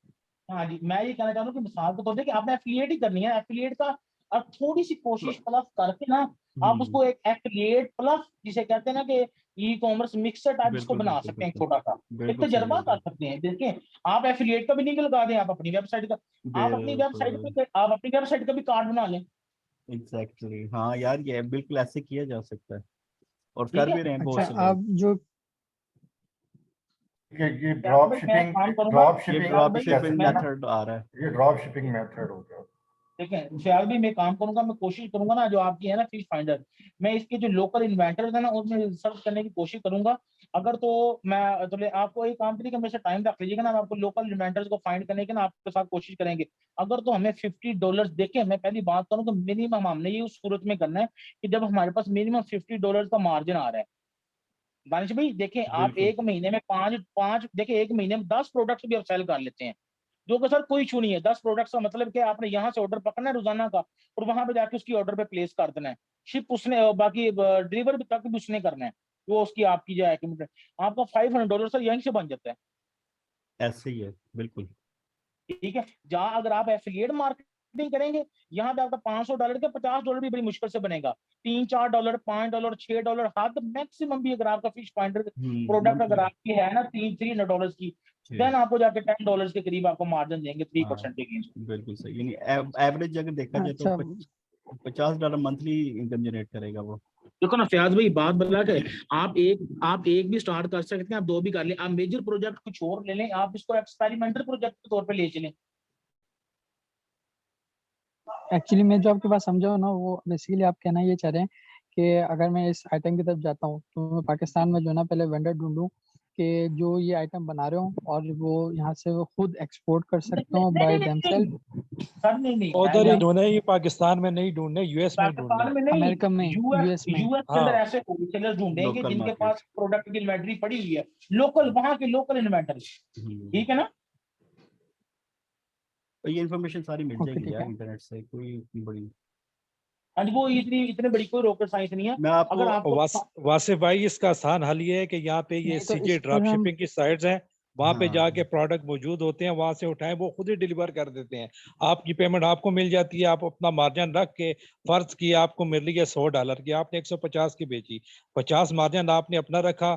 हाँ जी, मैं ये कहना चाहता हूँ कि मिसाल के तौर पे कि आपने एफिलिएट ही करनी है। एफिलिएट का अब थोड़ी सी कोशिश प्लस करके ना, आप उसको एक एफिलिएट प्लस जिसे कहते हैं ना कि ई कॉमर्स मिक्सर टाइप इसको बिल्कुल बना बिल्कुल सकते हैं, बिल्कुल छोटा सा एक बिल्कुल सही तजर्बा बोल कर रहे सकते हैं। देखिए, आप एफिलिएट का भी लिंक लगा दें, आप अपनी वेबसाइट का, हैं। बिल्कुल आप अपनी वेबसाइट का भी कार्ड बना लें, एग्जैक्टली, हाँ यार ये बिल्कुल ऐसे किया जा सकता है और ठीक कर है। भी रहे हैं अच्छा बहुत से लोग। आप जो ये क्या भाई, मैं काम करूंगा ड्रॉप ये शिपिंग यार ड्रॉप भाई, शिपिंग मैं ना मेथड आ रहा है। ये ड्रॉप शिपिंग मेथड हो गया। देखें फिलहाल भी मैं काम करूंगा, मैं कोशिश करूंगा ना जो आपकी है ना फिश फाइंडर, मैं इसके जो लोकल इन्वेंटर्स है ना उसमें रिसर्च करने की कोशिश करूंगा। अगर तो मैं तो आपको एक काम करिए कि मेरे से टाइम रख लीजिएगा ना, हम आपको लोकल इन्वेंटर्स को फाइंड करने के ना आपके साथ कोशिश करेंगे। अगर तो हमें $50 देखें, मैं पहली बात करूँ तो मिनिमम हमने ये उस सूरत में करना है कि जब हमारे पास मिनिमम $50 का मार्जिन आ रहा है। दानिश भाई देखें, आप बिल्कुल एक महीने में पांच पांच देखिए एक महीने में 10 प्रोडक्ट्स भी आप सेल कर लेते हैं, जो कि सर कोई इशू नहीं है। 10 प्रोडक्ट्स का मतलब कि आपने यहाँ से ऑर्डर पकड़ना है रोजाना का, और वहां पे जाके उसकी ऑर्डर पे प्लेस कर देना है, शिप उसने बाकी डिलीवर तक भी उसने करना है, वो उसकी आपकी जो है आपका $500 सर यहीं से बन जाता है, ऐसे ही है बिल्कुल। ठीक है। जहां अगर आप एफिलिएट मार्केटिंग करेंगे, यहाँ पे आपका $500 के $50 भी बड़ी मुश्किल से बनेगा। $3-4 $5 $6 हद मैक्सिमम भी अगर आपका फिश फाइंडर प्रोडक्ट अगर बिल्कुल आपकी है ना $300 की, जी, देन आपको जाके $10 के करीब आपको मार्जिन देंगे हाँ 3% के। बिल्कुल सही। यानी एवरेज अगर देखा जाए तो अच्छा $50 मंथली इनकम जनरेट करेगा वो। देखो ना फयाज भाई, बात बदला के आप एक भी स्टार्ट कर सकते हैं, आप 2 भी कर लें, आप मेजर प्रोजेक्ट कुछ और ले लें, आप इसको एक्सपेरिमेंटल प्रोजेक्ट के तौर पे ले चलें। एक्चुअली मैं जो आपकी बात समझा हूँ ना, वो बेसिकली आप कहना ये चाह रहे हैं कि अगर मैं इस आइटम की तरफ जाता हूँ तो मैं पाकिस्तान में जो है ना पहले वेंडर ढूंढूं कि जो ये आइटम बना रहे हो और वो यहाँ से वो खुद एक्सपोर्ट कर सकते हो बाय देमसेल्फ। सर नहीं उधर ही ढूंढे, ये पाकिस्तान में नहीं ढूंढने, यूएस में ढूंढने, पाकिस्तान में नहीं, अमेरिका में, यूएस में। यूएस के अंदर ऐसे होलसेलर्स ढूंढेंगे Local जिनके market. पास प्रोडक्ट की इन्वेंटरी पड़ी हुई है, लोकल, वहां के लोकल इन्वेंटरी, ठीक है ना। तो ये इन्फॉर्मेशन सारी मिल ओके, जाएगी ठीक यार है। इंटरनेट से, कोई इतनी बड़ी। और वो इतने बड़ी कोई रॉकेट साइंस नहीं है। मैं आपको अगर आपको वासिफ भाई, इसका आसान हल ये है कि यहाँ पे ये नहीं तो सीजे इस ड्रॉप पर हम शिपिंग की साइट्स हैं, वहां पे हाँ जाके प्रोडक्ट मौजूद होते हैं, वहां से उठाएं, वो खुद ही डिलीवर कर देते हैं, आपकी पेमेंट आपको मिल जाती है। आप अपना मार्जिन रख के, फर्ज की आपको मिल रही है $100 की, आपने 150 की बेची, 50 मार्जिन आपने अपना रखा,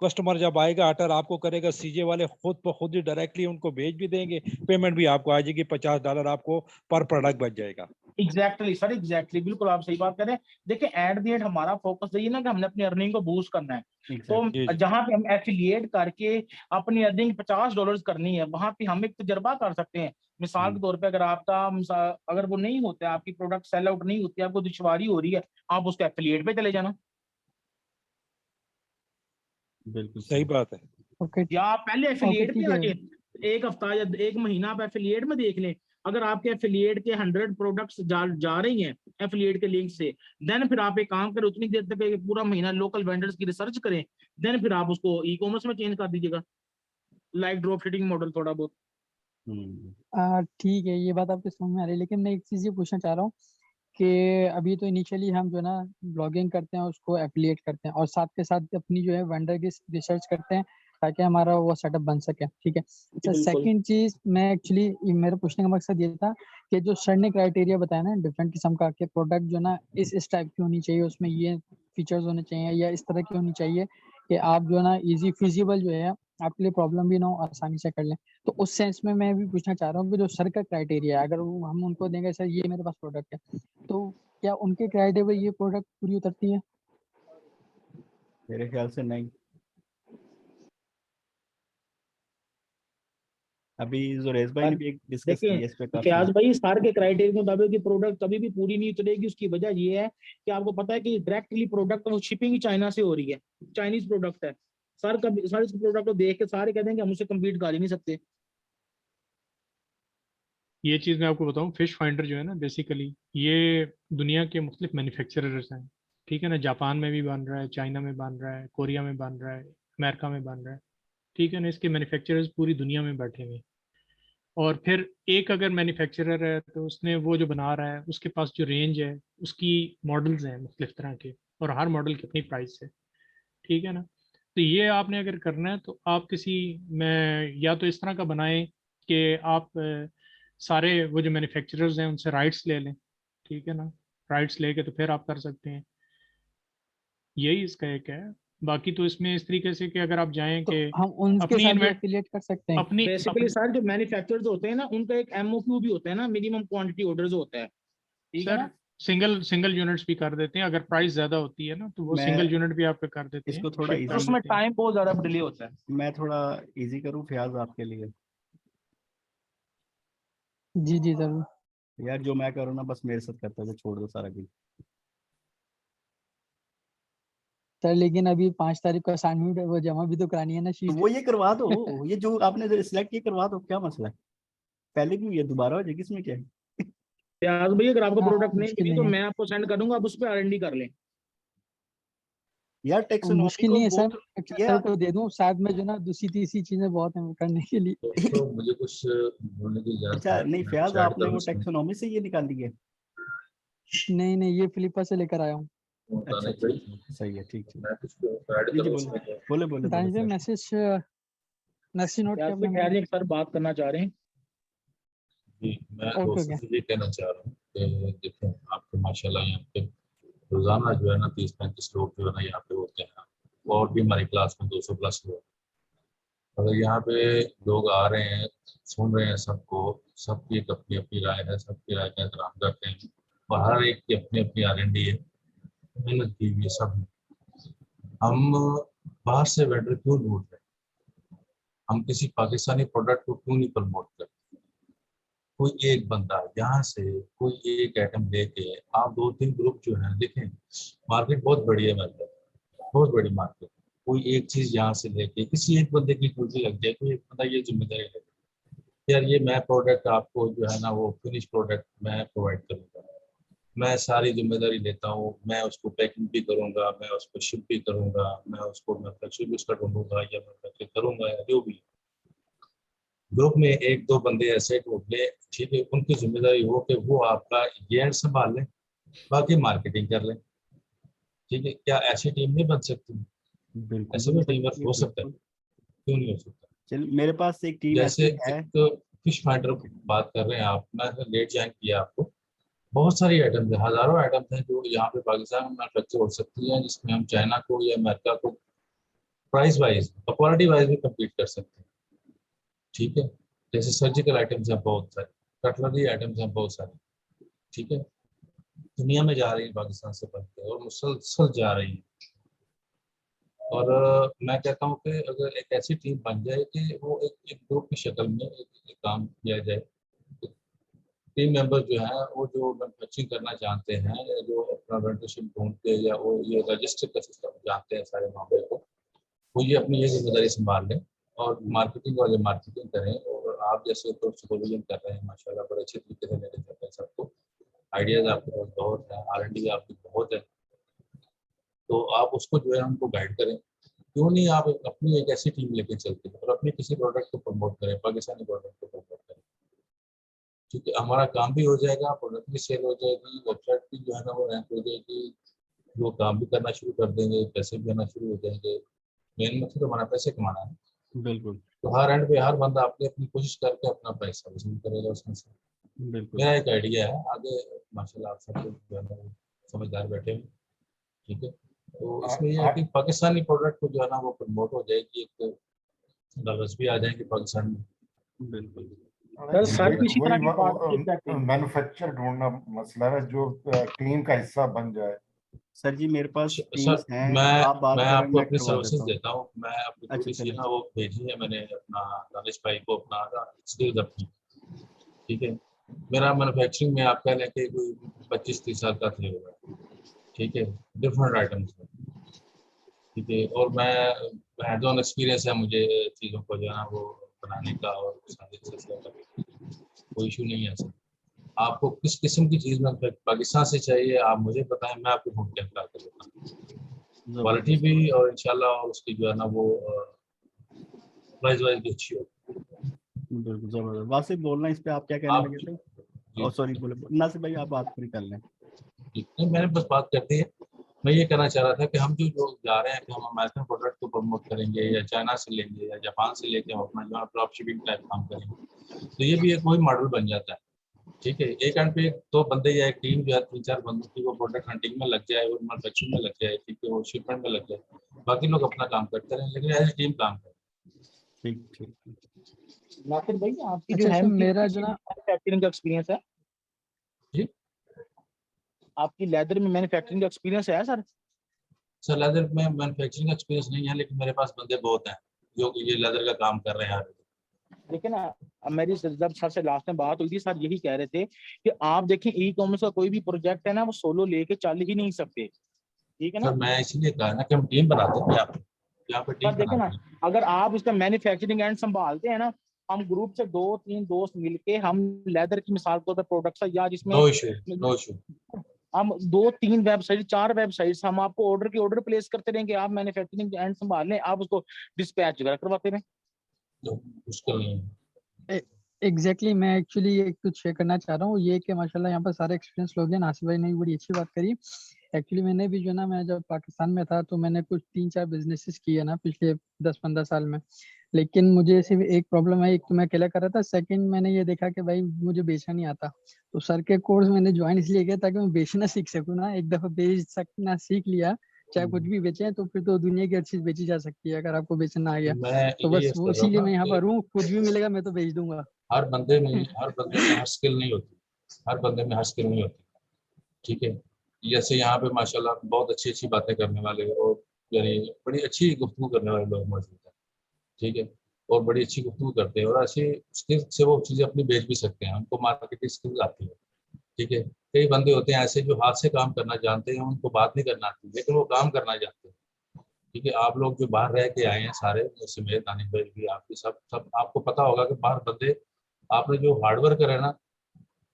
कस्टमर जब आएगा ऑर्डर आपको करेगा, सीजे वाले खुद ही डायरेक्टली उनको भेज भी देंगे, पेमेंट भी आपको आ जाएगी, $50 आपको पर प्रोडक्ट बच जाएगा। एग्जैक्टली सर, एग्जैक्टली, बिल्कुल आप सही बात कर रहे हैं। देखिए एट द एंड हमारा फोकस यही ना कि हमने अपनी अर्निंग को बूस्ट करना है, तो जहां पे हम एफिलिएट करके अपनी अर्निंग $50 करनी है, वहां पे हम एक तजर्बा कर सकते हैं। मिसाल के तौर पे अगर आपका अगर वो नहीं होता है, आपकी प्रोडक्ट सेल आउट नहीं होती, आपको दुश्वारी हो रही है, आप उसके एफिलिएट पे चले जाना। बिल्कुल सही बात है। ओके, या आप पहले एफिलिएट ठीक पे है। आके एक हफ्ता या एक महीना आप एफिलिएट में देख लें, अगर आपके एफिलिएट के 100 प्रोडक्ट्स जा रही हैं एफिलिएट के लिंक से, देन फिर आप एक काम करें, उतनी देर तक एक पूरा महीना लोकल वेंडर्स की रिसर्च करें, देन फिर आप उसको ई कॉमर्स में चेंज कर दीजिएगा, लाइक ड्रॉप शिपिंग मॉडल थोड़ा बहुत। ठीक है, ये बात आपकी समझ में आ रही है, लेकिन मैं एक चीज़ ये पूछना चाह रहा हूँ कि अभी तो इनिशियली हम जो ना ब्लॉगिंग करते हैं, उसको एफिलिएट करते हैं और साथ के साथ अपनी जो है वेंडर की रिसर्च करते हैं ताकि हमारा वो सेटअप बन सके, ठीक है। अच्छा, सेकंड चीज़ मैं एक्चुअली मेरे पूछने का मकसद ये था कि जो सर ने क्राइटेरिया बताया ना डिफरेंट किस्म का, कि प्रोडक्ट जो ना इस टाइप की होनी चाहिए, उसमें ये फीचर्स होने चाहिए या इस तरह की होनी चाहिए कि आप जो ना इजी फिजिबल जो है, आपके लिए प्रॉब्लम भी ना हो, आसानी से कर लें। तो उस सेंस में मैं भी पूछना चाह रहा हूँ कि जो सर का क्राइटेरिया है, अगर हम उनको देंगे सर ये मेरे पास प्रोडक्ट है, तो क्या उनके क्राइटेरिया ये प्रोडक्ट पूरी उतरती है? मेरे ख्याल से नहीं। अभी जुरैज भाई ने भी एक डिस्कस किया इस पे देखिए काफी। फयाज भाई, सार के क्राइटेरिया के मुताबिक ये प्रोडक्ट कभी भी पूरी नहीं उतरेगी। उसकी वजह ये है कि आपको पता है कि डायरेक्टली प्रोडक्ट वो शिपिंग ही चाइना से हो रही है, चाइनीज प्रोडक्ट है। सर इस प्रोडक्ट को देख के सारे कहते हैं कि हम उससे कम्पीट कर ही नहीं सकते। ये चीज़ मैं आपको बताऊं, फिश फाइंडर जो है ना, बेसिकली ये दुनिया के मुख्तलिफ मैन्युफैक्चरर्स हैं, ठीक है ना। जापान में भी बन रहा है, चाइना में बन रहा है, कोरिया में बन रहा है, अमेरिका में बन रहा है, ठीक है ना। इसके मैन्युफैक्चरर्स पूरी दुनिया में बैठे हुए हैं। और फिर एक अगर मैन्युफैक्चरर है तो उसने वो जो बना रहा है, उसके पास जो रेंज है, उसकी मॉडल्स हैं मुख्तलिफ तरह के, और हर मॉडल की अपनी प्राइस है, ठीक है ना। तो ये आपने अगर करना है तो आप किसी में या तो इस तरह का बनाएं कि आप सारे वो जो मैन्युफैक्चरर्स हैं उनसे राइट्स ले लें, ठीक है ना। राइट्स लेके तो फिर आप कर सकते हैं, यही इसका एक है। बाकी तो इसमें इस तरीके से कि अगर आप जाएं तो कि हम उनके अपनी साथ भी इन्वेंट एफिलिएट कर सकते हैं? अपनी बेसिकली सर जो मैन्युफैक्चरर्स होते हैं ना, उनका एक एमओक्यू भी होता है ना, मिनिमम क्वांटिटी ऑर्डर्स होता है, ठीक है सर ना। सिंगल यूनिट्स भी कर देते हैं, अगर प्राइस ज्यादा होती है ना तो वो मैं सिंगल यूनिट भी आपका कर देते हैं, इसको थोड़ा ship कर इजी, उसमें देते हैं। टाइम बहुत ज्यादा डिले होता है। मैं थोड़ा इजी करूं फयाज आपके लिए। जी जी जरूर यार जो मैं करूँ ना बस मेरे साथ करता है, छोड़ दो सारा कुछ। सर, लेकिन अभी 5 तारीख को असाइनमेंट वो जमा भी तो करानी है ना तो शीट। वो ये करवा दो, ये जो आपने सिलेक्ट किया करवा दो, क्या मसला है। पहले भी ये दोबारा हो जाएगी, इसमें क्या है। फयाज भाई, अगर आपको हाँ, प्रोडक्ट नहीं मुश्किल मिली नहीं तो है। मैं आपको सेंड करूंगा, आप उस पर R&D कर लें। यार टेक्सोनॉमी मुश्किल को नहीं है सर, बहुत सर को दे दूं, साथ में जो ना दूसरी तीसरी चीजें बहुत हैं करने के लिए। तो मुझे कुछ बोलने की इजाजत अच्छा है, नहीं मैं फयाज, कुछ ऐड आपने करूं वो इसमें? टेक्सोनॉमी से ये निकाल दी है। नहीं, ये फिलिपर से लेकर आया हूँ। अच्छा दानिश भाई, सही है, ठीक है। मैं कुछ ऐड जी करूं बोले इसमें? बोले बोले दानिश भाई, सर। मैसेज नोट फयाज किया भाई आपने? खैर एक सर बात करना चाह रहे हैं। जी, मैं ओके दोस्तों से ये कहना चाह रहा हूँ कि देखें, आपके माशाल्लाह यहाँ पे रोजाना जो है ना 30-35 लोग जो है ना यहाँ पे होते हैं, और भी हमारी क्लास में 200+ लोग। अगर यहाँ पे लोग आ रहे हैं, सुन रहे हैं सबको, सबकी एक अपनी अपनी राय है, सबकी राय का एहतराम करते हैं, और हर एक की अपनी अपनी R&D है, मेहनत की हुई है सब। हम बाहर से वेंडर क्यों ढूंढ रहे हैं? हम किसी पाकिस्तानी प्रोडक्ट को क्यों नहीं प्रमोट करते? कोई एक बंदा यहाँ से कोई एक आइटम लेके आप 2-3 ग्रुप जो है, देखें मार्केट बहुत बड़ी है, मतलब बहुत बड़ी मार्केट। कोई एक चीज यहाँ से लेके किसी एक बंदे की ड्यूटी लग जाए, कोई एक बंदा ये जिम्मेदारी ले, यार ये मैं प्रोडक्ट आपको जो है ना वो फिनिश प्रोडक्ट मैं प्रोवाइड करूँगा, मैं सारी जिम्मेदारी लेता हूँ, मैं उसको पैकिंग भी करूँगा, मैं उसको शिप भी करूँगा, मैं उसको मैन्युफैक्चर भी उसका ढूंढूंगा या मैन्युफैक्चर करूँगा या जो भी। ग्रुप में 1-2 बंदे ऐसे ढूंढ ले, ठीक है, उनकी जिम्मेदारी हो कि वो आपका ये एंड संभाल लें, बाकी मार्केटिंग कर लें, ठीक है। क्या ऐसी टीम नहीं बन सकती? ऐसे भी टीम वर्क हो सकता है, क्यों नहीं हो सकता? चल मेरे पास एक टीम जैसे ऐसी है। एक फिश फाइंडर बात कर रहे हैं आप, मैं लेट ज्वाइन किया आपको, बहुत सारी आइटम्स है, हजारों आइटम्स हैं जो यहाँ पे पाकिस्तान में मैन्युफैक्चर हो सकती हैं, जिसमें हम चाइना को या अमेरिका को प्राइस वाइज और क्वालिटी वाइज भी कम्पीट कर सकते हैं, ठीक है। जैसे सर्जिकल आइटम्स हैं बहुत सारे, कटलरी आइटम्स हैं बहुत सारे, ठीक है, दुनिया में जा रही है पाकिस्तान से बनकर और मुसलसल जा रही है। और मैं कहता हूँ कि अगर एक ऐसी टीम बन जाए कि वो एक ग्रुप की शक्ल में एक काम किया जाए, टीम मेंबर जो है वो जो मैन्युफैक्चरिंग करना चाहते हैं या जो अपना वेंडरशिप ढूंढते हैं या वो ये रजिस्टर का सिस्टम जानते हैं सारे मामले को, वो ये अपनी ये जिम्मेदारी संभाल लें और मार्केटिंग वाले मार्केटिंग करें। और आप जैसे तो सुपरविजन कर रहे हैं माशाल्लाह, बड़े अच्छे तरीके से मैनेज कर रहे हैं सबको, आइडियाज आपके पास बहुत है, R&D आपकी बहुत है, तो आप उसको जो है उनको गाइड करें। क्यों नहीं आप अपनी एक ऐसी टीम लेके चलते हैं और अपने किसी प्रोडक्ट को प्रमोट करें, पाकिस्तानी प्रोडक्ट को प्रमोट करें, ठीक है। हमारा काम भी हो जाएगा, प्रोडक्ट भी सेल हो जाएगी, वेबसाइट भी जो है ना वो रैंक हो जाएगी, वो काम भी करना शुरू कर देंगे, पैसे भी आना शुरू हो जाएंगे। मेन मकसद हमारा पैसे कमाना है, बिल्कुल। तो हर एंड पे हर बंदा अपनी अपनी कोशिश करके अपना पैसा वसूल करेगा उसमें से। बिल्कुल मेरा एक आइडिया है, आगे माशाल्लाह आप सब लोग जो है ना वो समझदार बैठे हैं, ठीक है। तो इसमें ये है कि पाकिस्तानी प्रोडक्ट को जो है ना वो प्रमोट हो जाएगी, एक डॉलर्स भी आ जाएंगे पाकिस्तान में। बिल्कुल सर किसी तरह की पार्टनरशिप चाहते हैं, मैन्युफैक्चर ढूंढना मसला है जो टीम का हिस्सा बन जाए। सर जी मेरे पास सर टीम्स हैं, आप बात मैं करें आपको मैं अपनी करवा सर्विसेज देता हूँ। देता हूँ। मैं अपनी अच्छा थोड़ी सी चलिए। ना वो भेजी है मैंने अपना दानिश भाई को अपना स्किल्स अपनी, ठीक है। मेरा मैन्युफैक्चरिंग में आप कह लें कि कोई 25-30 साल का थे हुआ, ठीक है, डिफरेंट आइटम्स में, ठीक है। और मैं हैंड ऑन एक्सपीरियंस है मुझे चीज़ों को जो है ना वो बनाने का और सारे कोई इशू नहीं है सर। आपको किस किस्म की चीज़ में पाकिस्तान से चाहिए आप मुझे बताएं, मैं आपको ढूंढ के ला कर देता हूँ, क्वालिटी भी और इंशाल्लाह उसकी जो है ना वो प्राइस वाइज भी अच्छी होगी। बिल्कुल जबरदस्त। वासिफ बोलना इस पे आप क्या कहने आप लगे थे? और सॉरी बोले नासिर भाई आप बात पूरी कर लें। नहीं मैंने बस बात करती है, मैं ये कहना चाह रहा था कि हम जो लोग जा रहे हैं कि हम अमेरिकन प्रोडक्ट को प्रमोट करेंगे या चाइना से लेंगे या जापान से लेके हम अपना जो ड्रॉप शिपिंग टाइप काम करेंगे, तो ये भी एक वही मॉडल बन जाता है, ठीक है। एक एंड पे 2 बंदे या एक टीम जो है 3-4 बंदों की वो प्रोडक्ट हंटिंग में लग जाए और मैन्युफैक्चरिंग में लग जाए, ठीक है, वो शिपमेंट में लग जाए, बाकी लोग अपना काम करते रहें, लेकिन एज ए टीम काम करें। ठीक ठीक। नासिर भाई आपकी अच्छा जो है सर मेरा जो ना मैन्युफैक्चरिंग का एक्सपीरियंस है जी, आपकी लेदर में मैन्युफैक्चरिंग का एक्सपीरियंस है सर? सर लेदर में मैन्युफैक्चरिंग का एक्सपीरियंस नहीं है, लेकिन मेरे पास बंदे बहुत हैं जो ये लेदर का काम कर रहे हैं। देखिए ना, अब मेरी जब सर से लास्ट में बात हुई थी, सर यही कह रहे थे कि आप देखें ई कॉमर्स का कोई भी प्रोजेक्ट है ना वो सोलो लेके चल ही नहीं सकते, ठीक है ना सर मैं इसीलिए कहा ना कि हम टीम बनाते हैं यहाँ पे टीम सर। देखें ना, बनाते हैं। अगर आप इसका मैन्युफैक्चरिंग एंड संभालते हैं ना, हम ग्रुप से 2-3 दोस्त मिलके हम लेदर की मिसाल के तौर पर प्रोडक्ट्स या जिसमें नो इशू हम 2-3 वेबसाइट 4 वेबसाइट्स हम आपको ऑर्डर प्लेस करते रहेंगे, आप मैन्युफैक्चरिंग एंड संभाल लें, आप उसको डिस्पैच वगैरह करवाते रहें, मुश्किल नहीं है। एग्जैक्टली मैं एक्चुअली एक कुछ शेयर करना चाह रहा हूँ, ये कि माशाल्लाह यहाँ पर सारे एक्सपीरियंस लोग हैं, नासिर भाई ने भी बड़ी अच्छी बात करी। एक्चुअली मैंने भी जो ना, मैं जब पाकिस्तान में था तो मैंने कुछ 3-4 बिजनेसेस किए ना पिछले 10-15 साल में, लेकिन मुझे सिर्फ एक प्रॉब्लम है, एक तो मैं अकेला कर रहा था, सेकंड मैंने ये देखा कि भाई मुझे बेचना नहीं आता, तो सर के कोर्स मैंने ज्वाइन इसलिए किया ताकि मैं बेचना सीख सकूँ ना, एक दफा बेच सकना सीख लिया, चाहे कुछ भी बेचे तो फिर तो दुनिया की हर चीज बेची जा सकती है अगर आपको बेचना आ गया, मैं तो बस वो इसीलिए मैं यहाँ कि पर हूँ, कुछ भी मिलेगा मैं तो बेच दूंगा। हर बंदे में हर स्किल नहीं होती, हर बंदे में हर स्किल नहीं होती, ठीक है। जैसे यहाँ पे माशाल्लाह बहुत अच्छी अच्छी बातें करने वाले और यानी बड़ी अच्छी गुफ्तगू करने वाले लोग मौजूद हैं, ठीक है, और बड़ी अच्छी गुफ्तगू करते हैं और ऐसे स्किल से वो चीज़ें अपनी बेच भी सकते हैं, उनको मार्केटिंग स्किल्स आती है, ठीक है। कई बंदे होते हैं ऐसे जो हाथ से काम करना जानते हैं, उनको बात नहीं करना आती, लेकिन वो काम करना जानते हैं, ठीक है। आप लोग जो बाहर रह के आए हैं सारे, समेत दानिश भाई भी, आपकी सब सब आपको पता होगा कि बाहर बंदे, आपने जो हार्डवर्क करे ना,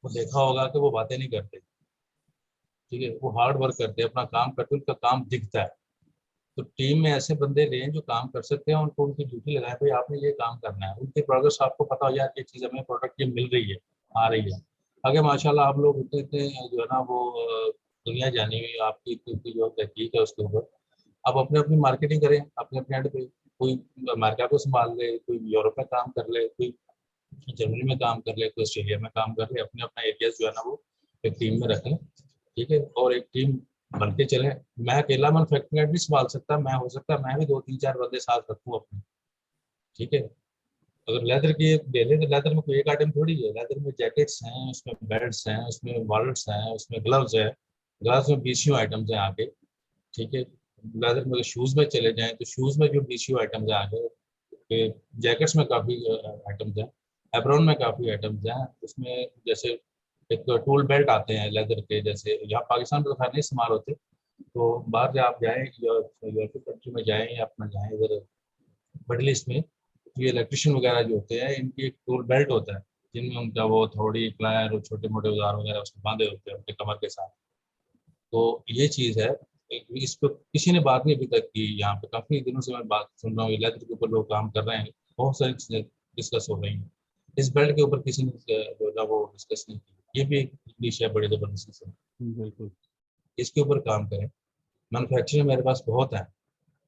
वो देखा होगा कि वो बातें नहीं करते, ठीक है, वो हार्ड वर्क करते हैं, अपना काम करते हैं, उनका काम दिखता है। तो टीम में ऐसे बंदे लें जो काम कर सकते हैं, उनको उनकी ड्यूटी लगाएं, भाई आपने ये काम करना है, उनकी प्रोग्रेस आपको पता हो यार ये चीज़ हमें प्रोडक्ट ये मिल रही है, आ रही है। अगर माशाल्लाह आप लोग इतने इतने जो है ना वो दुनिया जानी हुई आपकी इतनी जो तहकीक है उसके ऊपर, आप अपने अपनी मार्केटिंग करें अपने अपने एंड पे, कोई अमेरिका को संभाल ले, कोई यूरोप में काम कर ले, कोई जर्मनी में काम कर ले, कोई ऑस्ट्रेलिया में काम कर ले, अपने अपना एरिया जो है ना वो एक टीम में रख लें, ठीक है, और एक टीम बन के चले। मैं अकेला मैन्युफैक्चरिंग नहीं संभाल सकता, मैं हो सकता है मैं भी 2 3 4 बंदे साथ रखूँ अपने, ठीक है। अगर लेदर की ले लें तो लेदर में कोई एक आइटम थोड़ी है, लेदर में जैकेट्स हैं, उसमें बेल्ट्स हैं, उसमें वॉलेट्स हैं, उसमें ग्लव्स है, ग्लव्स में 20 आइटम्स हैं आगे, ठीक है। लेदर में शूज़ में चले जाएं तो शूज़ में जो 20 आइटम्स हैं आगे, जैकेट्स में काफ़ी आइटम्स हैं, एप्रॉन में काफ़ी आइटम्स हैं, उसमें जैसे एक टूल बेल्ट आते हैं लेदर के, जैसे यहाँ पाकिस्तान में तो खैर नहीं इस्तेमाल होते, तो बाहर से आप जाएँ यूरोपीय कंट्री में जाएँ या अपना जाएँ इधर मिडल ईस्ट में, तो ये इलेक्ट्रिशियन वगैरह जो होते हैं इनकी एक टूल बेल्ट होता है, जिनमें उनका वो थोड़ी प्लायर और छोटे मोटे औजार वगैरह उसमें बांधे होते हैं उनके कमर के साथ। तो ये चीज़ है, इस पर किसी ने बात नहीं अभी तक की, यहाँ पे काफ़ी दिनों से मैं बात सुन रहा हूँ, लेदर के ऊपर लोग काम कर रहे हैं, बहुत सारी चीज़ें डिस्कस हो रही हैं, इस बेल्ट के ऊपर किसी ने जो है वो डिस्कस नहीं की, ये भी एक निश है बड़ी ज़बरदस्ती से, बिल्कुल इसके ऊपर काम करें। मैनुफैक्चरिंग मेरे पास बहुत है,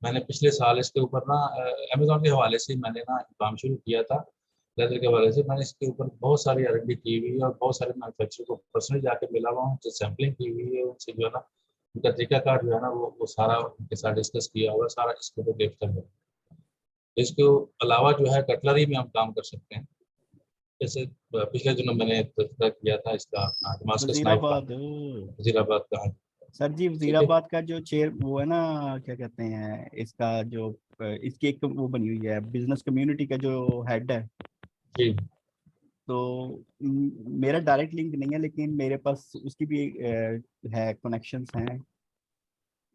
मैंने पिछले साल इसके ऊपर ना अमेजोन के हवाले से मैंने ना काम शुरू किया था, लेदर के हवाले से मैंने इसके ऊपर बहुत सारी R&D की हुई है और बहुत सारे मैन्युफैक्चरर को पर्सनली जाके मिला हुआ हूँ, उनसे सैम्पलिंग की हुई है, उनसे जो है ना उनका तरीकाकार जो है ना वो सारा उनके साथ डिस्कस किया हुआ, सारा इसके ऊपर देखता है। इसके अलावा जो है कटलरी में हम काम कर सकते हैं, जैसे पिछले दिनों मैंने तज़किरा किया था इसका अपना दमास्कस नाइफ का, वजीराबाद वजीराबाद का, सर जी, ठीक है, वजीराबाद का जो चेयर वो है ना, क्या कहते हैं इसका जो इसकी एक वो बनी हुई है बिजनेस कम्युनिटी का जो हेड है, जी तो मेरा डायरेक्ट लिंक नहीं है लेकिन मेरे पास उसकी भी है, कनेक्शंस हैं।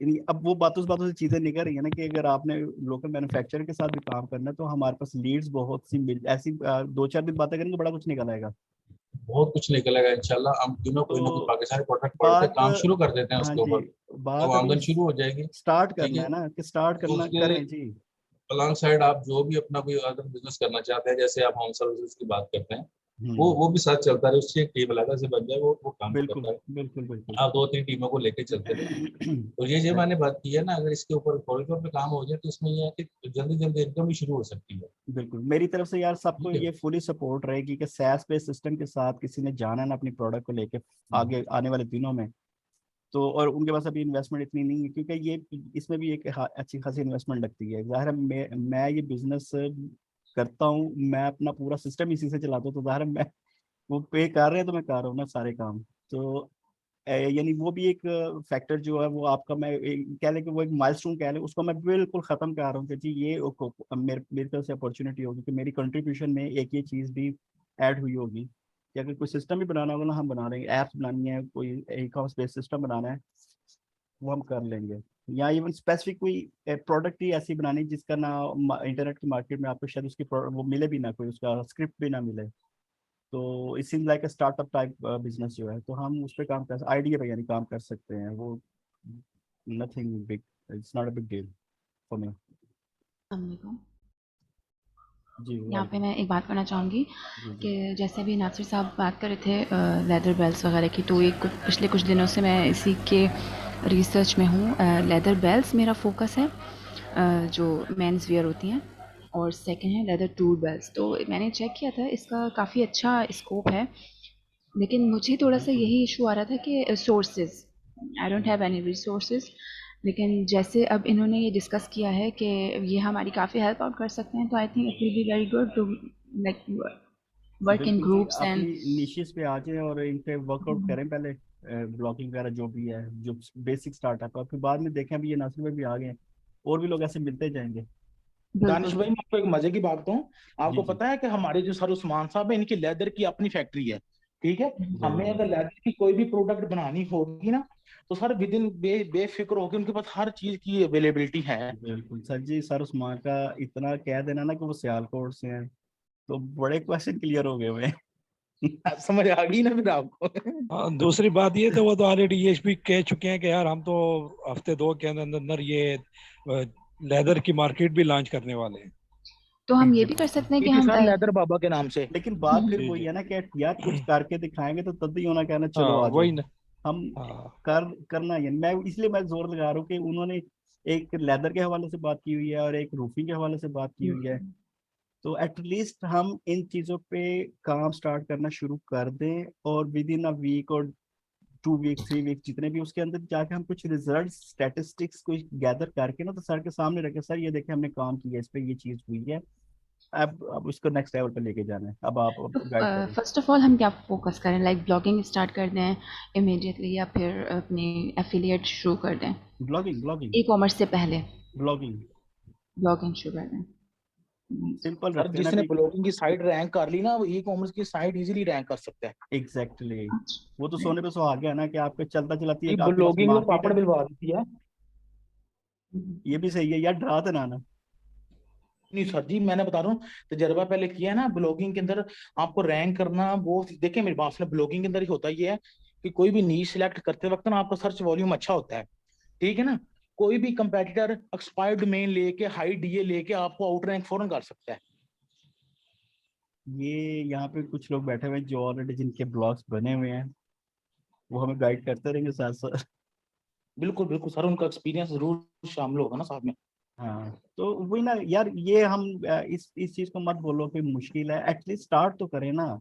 यानी अब वो बातों से चीजें निकल रही है ना कि अगर आपने लोकल मैन्युफैक्चरर के साथ भी काम करना है तो हमारे पास लीड्स बहुत सी मिल ऐसी 2 4 दिन बातें करेंगे बड़ा कुछ निकल आएगा। बहुत कुछ निकलेगा इंशाल्लाह, हम तीनों कोई ना कोई तो पाकिस्तानी प्रोडक्ट पढ़ के बात, काम शुरू कर देते हैं हाँ उसके जी, ऊपर, तो बात अभी आमदन शुरू हो जाएगी, स्टार्ट ठीक करना है। है ना कि स्टार्ट तो करना उसके करें जी। अलॉन्ग साइड आप जो भी अपना कोई अदर बिजनेस करना चाहते हैं, जैसे आप होम सर्विसेज की बात करते हैं, वो भी साथ चलता रहे, उससे एक टीम अलग से बन जाए, वो काम बिल्कुल करता है, बिल्कुल बिल्कुल। आप 2 3 टीमों को लेके चलते रहे। और ये जो मैंने बात की है ना, अगर इसके ऊपर कॉरिडोर पे काम हो जाए तो इसमें ये है कि जल्दी जल्दी इनकम भी शुरू हो सकती है। बिल्कुल मेरी तरफ से यार सबको ठीक है, ये फुली सपोर्ट रहेगी कि SaaS बेस्ड सिस्टम के साथ किसी ने जाना है ना अपनी प्रोडक्ट को लेके आगे आने वाले दिनों में, तो और उनके पास अभी इन्वेस्टमेंट इतनी नहीं है क्योंकि ये इसमें भी एक अच्छी खासी इन्वेस्टमेंट लगती है। ज़ाहिर है मैं ये बिजनेस करता हूँ, मैं अपना पूरा सिस्टम इसी से चलाता हूँ, तो ज़ाहिर है मैं वो पे कर रहे हैं तो मैं कर रहा हूँ ना सारे काम। तो यानी वो भी एक फैक्टर जो है वो आपका, मैं कह लें कि वो एक माइलस्टोन कह लें, उसको मैं बिल्कुल ख़त्म कर रहा हूँ कि जी ये मेरी तरफ से अपॉर्चुनिटी होगी कि मेरी कंट्रीब्यूशन में एक ये चीज़ भी ऐड हुई होगी कि अगर कोई सिस्टम भी बनाना होगा ना, हम बना लेंगे, ऐप्स बनानी है, कोई ई कॉमर्स बेस्ड सिस्टम बनाना है वो हम कर लेंगे, या इवन स्पेसिफिक कोई प्रोडक्ट ही ऐसी बनानी जिसका ना इंटरनेट की मार्केट में आपको शायद उसकी वो मिले भी ना, कोई उसका स्क्रिप्ट भी ना मिले, तो it seems like a startup type business जो है, तो हम उस पर काम कर आइडिया पे यानी काम कर सकते हैं, वो nothing big, it's not a big deal for me. अस्सलामुअलैकुम। जी यहाँ पे मैं एक बात करना चाहूँगी जी कि जैसे अभी नासिर साहब बात कर रहे थे लेदर बेल्ट्स वगैरह की, तो एक पिछले कुछ दिनों से मैं इसी के रिसर्च में हूँ। लेदर बेल्ट्स मेरा फोकस है, जो मेंस वियर होती हैं, और सेकंड है लेदर टूल बेल्ट्स। तो मैंने चेक किया था, इसका काफ़ी अच्छा स्कोप है, लेकिन मुझे थोड़ा सा यही इशू आ रहा था कि sources, I don't have any resources. लेकिन जैसे अब इन्होंने ये डिस्कस किया है कि ये हमारी काफ़ी हेल्प आउट कर सकते हैं, तो I think it will be very good to like work in बिल्कुल जी, ग्रुप्स एंड अपनी निशेस पे आ जाए और इन पे वर्कआउट करें पहले, ब्लॉगिंग वगैरह जो भी है, जो बेसिक स्टार्टअप है, फिर बाद में देखें अभी ये नासिर भाई भी आ गए हैं, और भी लोग ऐसे मिलते जाएंगे। दानिश भाई, मैं आपको एक मजे की बात बताऊं, आपको जी, पता है कि हमारे जो सर उस्मान साहब है, इनकी लेदर की अपनी फैक्ट्री है, ठीक है। हमें अगर लेदर की कोई भी प्रोडक्ट बनानी होगी ना, तो सर विद इन बेफिक्र होकर उनके पास हर चीज की अवेलेबिलिटी है। बिल्कुल सर जी, सर उस्मान का इतना कह देना ना कि वो सियालकोट से हैं, तो बड़े क्वेश्चन क्लियर हो गए हुए हैं। समझ आ गई ना फिर आपको। दूसरी बात ये तो वो तो ऑलरेडी ये भी कह चुके हैं कि यार हम तो हफ्ते 2 के अंदर अंदर ये लेदर की मार्केट भी लॉन्च करने वाले हैं। तो हम ये भी कर सकते हैं कि हम लेदर बाबा के नाम से। लेकिन बात फिर वही है ना कि यार कुछ करके दिखाएंगे तो तब भी होना कहना चलो आ वही जाओ, ना। हम करना है। मैं इसलिए मैं जोर लगा रहा हूँ कि उन्होंने एक लेदर के हवाले से बात की हुई है और एक रूफिंग के हवाले से बात की हुई है, तो एटलीस्ट हम इन चीज़ों पे काम स्टार्ट करना शुरू कर दें, और विद इन अ वीक और 2 वीक 3 वीक जितने भी, उसके अंदर जाके हम कुछ रिजल्ट स्टैटिस्टिक्स को गैदर करके ना तो सर के सामने रखे, सर ये देखें हमने काम किया, इस पे ये चीज़ हुई है, अब उसको नेक्स्ट लेवल पे लेके जाना है। अब आप तो गाइड करें। फर्स्ट ऑफ ऑल हम क्या फोकस करें, लाइक ब्लॉगिंग स्टार्ट कर दें इमीडिएटली, या फिर अपने एफिलिएट शुरू कर दें? ब्लॉगिंग ई कॉमर्स से पहले ब्लॉगिंग शुरू कर दें। सिंपल सर रखते हैं ना जिसने भी। ब्लॉगिंग की साइट रैंक कर ली ना, वो ई कॉमर्स की साइट इजीली रैंक कर सकता है। एग्जैक्टली वो तो सोने पे सुहागा है ना कि आपके चलता चलाती है, ये आपके पास ब्लॉगिंग में मार्केट पापड़ है। बिलवा देती है। ये भी सही है यार, डरा देना ना। नहीं सर जी, मैंने बता रहा हूँ, तजर्बा पहले किया है ना ब्लॉगिंग के अंदर। आपको रैंक करना वो, देखिए मेरी बात सुनो, ब्लॉगिंग के अंदर ही होता ये है कि कोई भी नीश सिलेक्ट करते वक्त ना आपका सर्च वॉल्यूम अच्छा होता है, ठीक है ना। कोई भी कंपेटिटर एक्सपायर्ड डोमेन लेके हाई डीए लेके आपको आउट रैंक फौरन कर सकता है। ये यहाँ पे कुछ लोग बैठे हुए हैं जो ऑलरेडी जिनके ब्लॉग्स बने हुए हैं, वो हमें गाइड करते रहेंगे साथ साथ। बिल्कुल बिल्कुल सर, उनका एक्सपीरियंस जरूर शामिल होगा ना साथ में। हाँ, तो वही ना यार, ये हम इस चीज को मत बोलो कि मुश्किल है, एटलीस्ट स्टार्ट तो करें ना।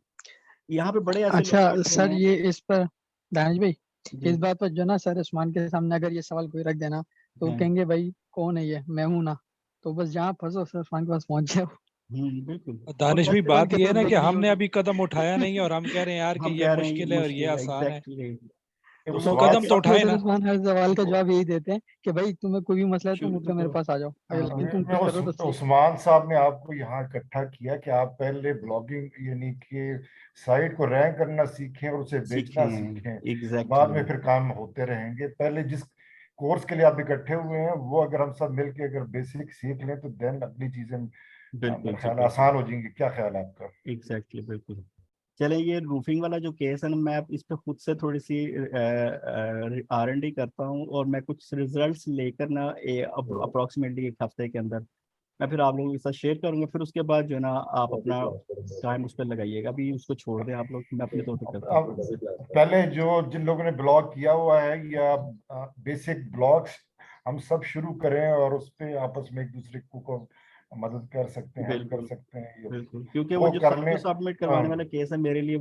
यहाँ पे बड़े ऐसे लोग अच्छा बैठे सर, हैं। ये इस पर दानिश भाई, जी इस बात पर जो ना सर उस्मान के सामने अगर ये सवाल कोई रख देना तो वो कहेंगे भाई कौन है ये, मैं हूं ना, तो बस जहाँ फंसो सर उस्मान के पास पहुंच जाओ। बिल्कुल। दानिश भी उस्मान बात के ये है तो ना कि देखनी हमने होगी। अभी कदम उठाया नहीं है और हम कह रहे हैं यार कि हम ये कह रहे हैं ये मुश्किल है और ये मुश्किल है, आसान है, एग्जैक्टली। वो तो सवाल कदम तो उठाए ना। उस्मान हर सवाल का जवाब यही देते हैं कि भाई तुम्हें कोई भी मसला है तुम शुरू उठ तो के मेरे करो। पास आ जाओ, अगर लेकिन तुम मैं खुद करो तो सही। उस्मान साहब ने आपको यहाँ इकट्ठा किया कि आप पहले ब्लॉगिंग यानी कि साइट को रैंक करना सीखें और उसे बेचना सीखें, बाद में एग्जैक्टली फिर काम होते रहेंगे। पहले जिस कोर्स के लिए आप इकट्ठे हुए हैं वो अगर हम सब मिलके अगर बेसिक सीख लें तो देन अगली चीजें बिल्कुल मेरा जी, ख्याल बिल्कुल आसान हो जाएंगी। क्या ख्याल है आपका? एग्जैक्टली बिल्कुल। चले, ये रूफिंग वाला जो केस है ना, मैं इस पे खुद से थोड़ी सी R&D करता हूँ, और मैं कुछ रिजल्ट्स लेकर ना अप्रोक्सीमेटली 1 हफ्ते के अंदर मैं फिर आप लोगों के साथ शेयर करूंगा। फिर उसके बाद जो है ना आप अपना टाइम उस पर लगाइएगा, अभी उसको छोड़ दें आप लोग, मैं अपने तौर पे करता अब हूँ। पहले जो जिन लोगों ने ब्लॉग किया हुआ है या बेसिक ब्लॉग्स हम सब शुरू करें और उस पे आपस में एक दूसरे को मदद कर सकते हैं, हेल्प कर बिल्कुल सकते हैं, ये बिल्कुल, क्योंकि वो वो जो करने। सबमिट करवाने वाला केस है मेरे लिए,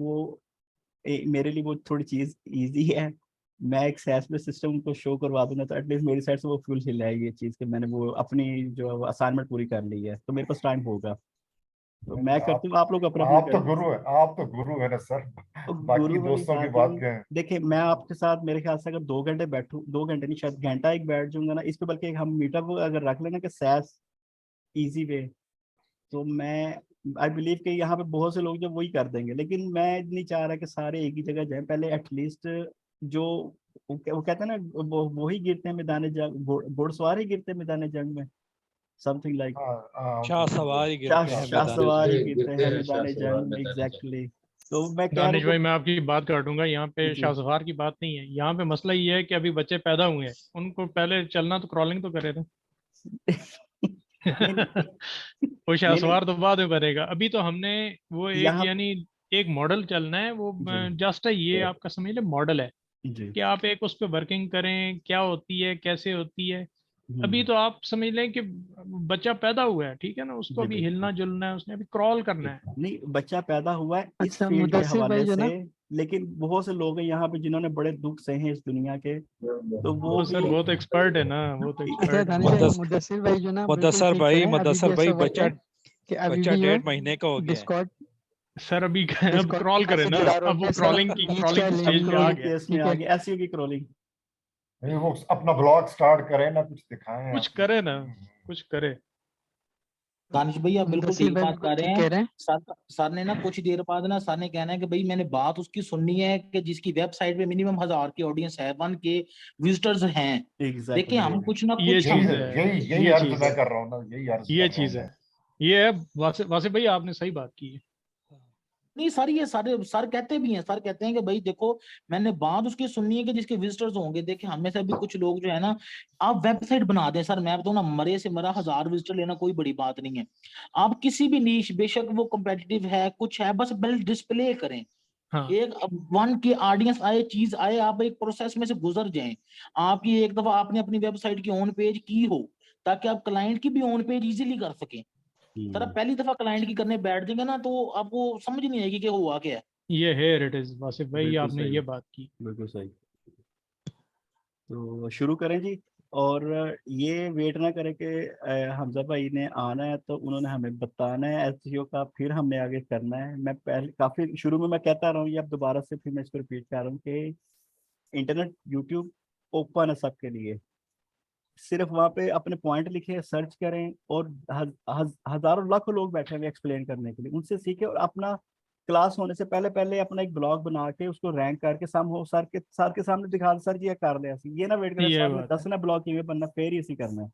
मेरे लिए वो थोड़ी चीज इजी है। मैं एक सैस पे सिस्टम उनको शो करवा दूंगा तो एटलीस्ट मेरी साइड से वो फुल हिल है ये चीज कि मैंने वो अपनी जो असाइनमेंट पूरी कर ली है, तो मेरे पास टाइम होगा, तो मैं करती हूँ, आप लोग अपना अपना आप तो करें। गुरु है, आप तो गुरु है ना सर, तो बाकी गुरु वाली दोस्तों की बात बात नहीं। क्या है? देखिए मैं आपके साथ मेरे ख्याल से अगर 2 घंटे बैठूं, 2 घंटे नहीं शायद घंटा एक बैठ जाऊंगा ना इस पे, बल्कि हम मीटअप अगर रख लेना कि सैस इजी वे, तो मैं आई बिलीव कि यहाँ पे बहुत से लोग जो वही कर देंगे, लेकिन मैं नहीं चाह रहा कि सारे एक ही जगह जाएं। पहले एटलीस्ट जो वो कहते हैं ना, वो ही गिरते हैं मैदान जंग, घुड़सवार ही गिरते हैं मैदान जंग में, समथिंग लाइक शाह सवारी गिरते हैं मैदान शाहसवार ही गिरते गिरते हैं हैं मैदान शाहसवार जंग में, मैदान जंग। एग्जैक्टली। तो मैं कह रहा दानिश हूँ भाई, मैं आपकी बात काटूंगा, यहाँ पे जी शाहसवार की बात नहीं है। यहाँ पे मसला ये है कि अभी बच्चे पैदा हुए हैं, उनको पहले चलना तो क्रॉलिंग तो करे थे। नहीं वो नहीं नहीं, शाहसवार तो बाद में करेगा। अभी तो हमने वो एक यहाँ यानी एक मॉडल चलना है, वो जी जस्ट है, ये आपका समझ ले मॉडल है जी कि आप एक उस पर वर्किंग करें, क्या होती है कैसे होती है। अभी हम्म, तो आप समझ लें कि बच्चा पैदा हुआ है, ठीक है ना, उसको जी अभी बिल्कुल। हिलना जुलना है, उसने अभी क्रॉल करना है। नहीं, बच्चा पैदा हुआ है इस अच्छा फील्ड के मुदस्सिर भाई हवाले जो से, ना, लेकिन बहुत से लोग हैं यहाँ पे जिन्होंने बड़े दुख सहे हैं इस दुनिया के, तो वो वो भी सर बहुत एक्सपर्ट है ना, वो तो अच्छा एक्सपर्ट है। दानिश भाई, मुदस्सिर भाई जो ना बिल्कुल ठीक कह रहे हैं, अभी भी मुदस्सर ऐसा भाई वक्त है कि अभी भी जो है 1.5 महीने का हो गया है। डिस्कॉर्ड सर अभी अब क्रॉल करें ना, अब वो क्रॉलिंग स्टेज पे आ गया। केस में आ गया, एसईओ की क्रॉलिंग। नहीं, वो अपना ब्लॉग स्टार्ट करें ना, कुछ दिखाएं, कुछ करे ना, कुछ करे। दानिश भाई आप बिल्कुल वसीम ठीक भाई बात कर रहे कह हैं। रहे हैं सर ने ना कुछ देर बाद ना सर ने कहना है कि भाई मैंने बात उसकी सुननी है कि जिसकी वेबसाइट पे मिनिमम 1000 की ऑडियंस है, 1 के विजिटर्स हैं। देखिए हम कुछ ना ये कुछ चीज हम है, यही ये अर्ज चीज मैं है, कर रहा हूँ ना, यही अर्ज ये कर रहा हूँ चीज मैं। है, ये है वासिफ भाई आपने सही बात की है। नहीं सर, ये सारे सर कहते भी हैं, सर कहते हैं कि भाई देखो मैंने बात उसकी सुननी है कि जिसके विजिटर्स होंगे। देखिए हमें से भी कुछ लोग जो है ना, आप वेबसाइट बना दें सर, मैं बताऊं ना, मरे से मरा 1000 विजिटर लेना कोई बड़ी बात नहीं है। आप किसी भी नीश, बेशक वो कॉम्पिटिटिव है कुछ है, बस बिल डिस्प्ले करें। हाँ। एक 1 की ऑडियंस आए, चीज आए, आप एक प्रोसेस में से गुजर जाएं। आपकी एक दफा आपने अपनी वेबसाइट की ऑन पेज की हो, ताकि आप क्लाइंट की भी ऑन पेज इजीली कर सकें। सर आप पहली दफा क्लाइंट की करने बैठ जाएंगे ना, तो आपको समझ नहीं आएगी कि हुआ क्या है। ये है इट इज वासिफ भाई, बिल्कुल आपने सही, ये बात की। बिल्कुल सही। तो शुरू करें जी। और ये वेट ना करें कि हमजा भाई ने आना है तो उन्होंने हमें बताना है एसईओ का, फिर हमने आगे करना है। मैं पहले काफी शुरू में मैं कहता रहा हूँ, ये अब दोबारा से फिर मैं इसको रिपीट कर रहा हूँ कि इंटरनेट यूट्यूब ओपन है सबके लिए। सिर्फ वहाँ पे अपने पॉइंट लिखे, सर्च करें, और हजारों लाखों लोग बैठे हुए एक्सप्लेन करने के लिए, उनसे सीखे। और अपना क्लास होने से पहले पहले अपना एक ब्लॉग बना के उसको रैंक करके सर के सामने दिखा दे, सर जी ये कर ले ऐसे, ये ना वेट करें ये सर ने बात है। दसना ब्लॉग किਵੇਂ बनना फिर ही इसी करना है।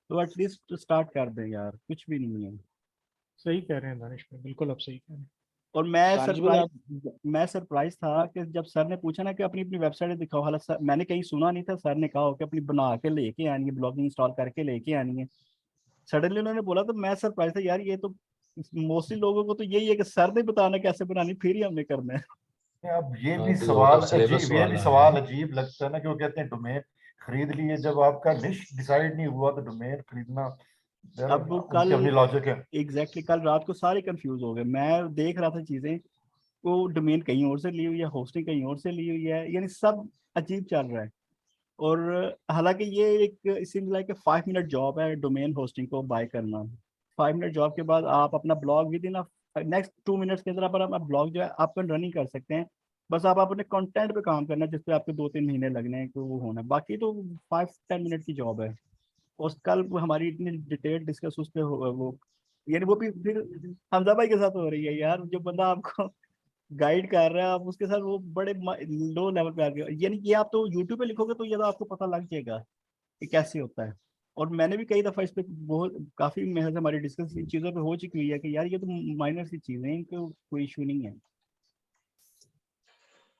तो एटलीस्ट स्टार्ट कर दें यार, कुछ भी नहीं है। सही कह रहे हैं दानिश भाई, बिल्कुल आप सही कह रहे हैं। और दानिश भाई आप मैं सरप्राइज था कि जब सर ने पूछा ना कि अपनी अपनी वेबसाइट दिखाओ, हालांकि सर मैंने कहीं सुना नहीं था, सर ने कहा हो कि अपनी बना के लेके आनी है, ब्लॉगिंग इंस्टॉल करके लेके आनी है। सडनली उन्होंने बोला तो मैं सरप्राइज था यार, ये तो मोस्टली लोगों को तो यही है कि सर ने बताना कैसे बनानी, फिर ही हमने करना है। अब ये हाँ, भी तो सवाल आउट ऑफ सिलेबस अजीब, ये भी वाला सवाल है। अजीब लगता है ना, क्यों कहते हैं डोमेन खरीद लिए, जब आपका निश डिसाइड नहीं हुआ तो डोमेन खरीदना, अब उनकी अपनी लॉजिक है। कल रात को सारे कंफ्यूज हो गए। मैं देख रहा था चीजें, वो डोमेन कहीं और से ली हुई है, होस्टिंग कहीं और से ली हुई है, यानी सब अजीब चल रहा है। और हालांकि ये एक सीम्स लाइक 5 मिनट जॉब है डोमेन होस्टिंग को बाय करना। 5 मिनट जॉब के बाद आप अपना blog with in next 2 minutes के अंदर अपना ब्लॉग जो है आप रनिंग कर सकते हैं। बस आप अपने कंटेंट पे काम करना है, जिसपे आपके 2-3 महीने लगने हैं कि वो होना है। बाकी तो 5-10 मिनट की जॉब है। और कल हमारी इतनी डिटेल डिस्कस उस पर वो, यानी वो भी फिर हमजा भाई के साथ हो रही है यार। जो बंदा आपको गाइड कर रहा है, आप उसके साथ वो बड़े लो लेवल पे आ गए। यानी कि आप तो यूट्यूब पे लिखोगे तो ये तो आपको पता लग जाएगा कि कैसे होता है। और मैंने भी कई दफा इस पे बहुत काफी मेहनत से हमारी डिस्कस इन चीजों पे हो चुकी हुई है कि यार ये तो माइनर सी चीजें हैं, इनको कोई इशू नहीं है।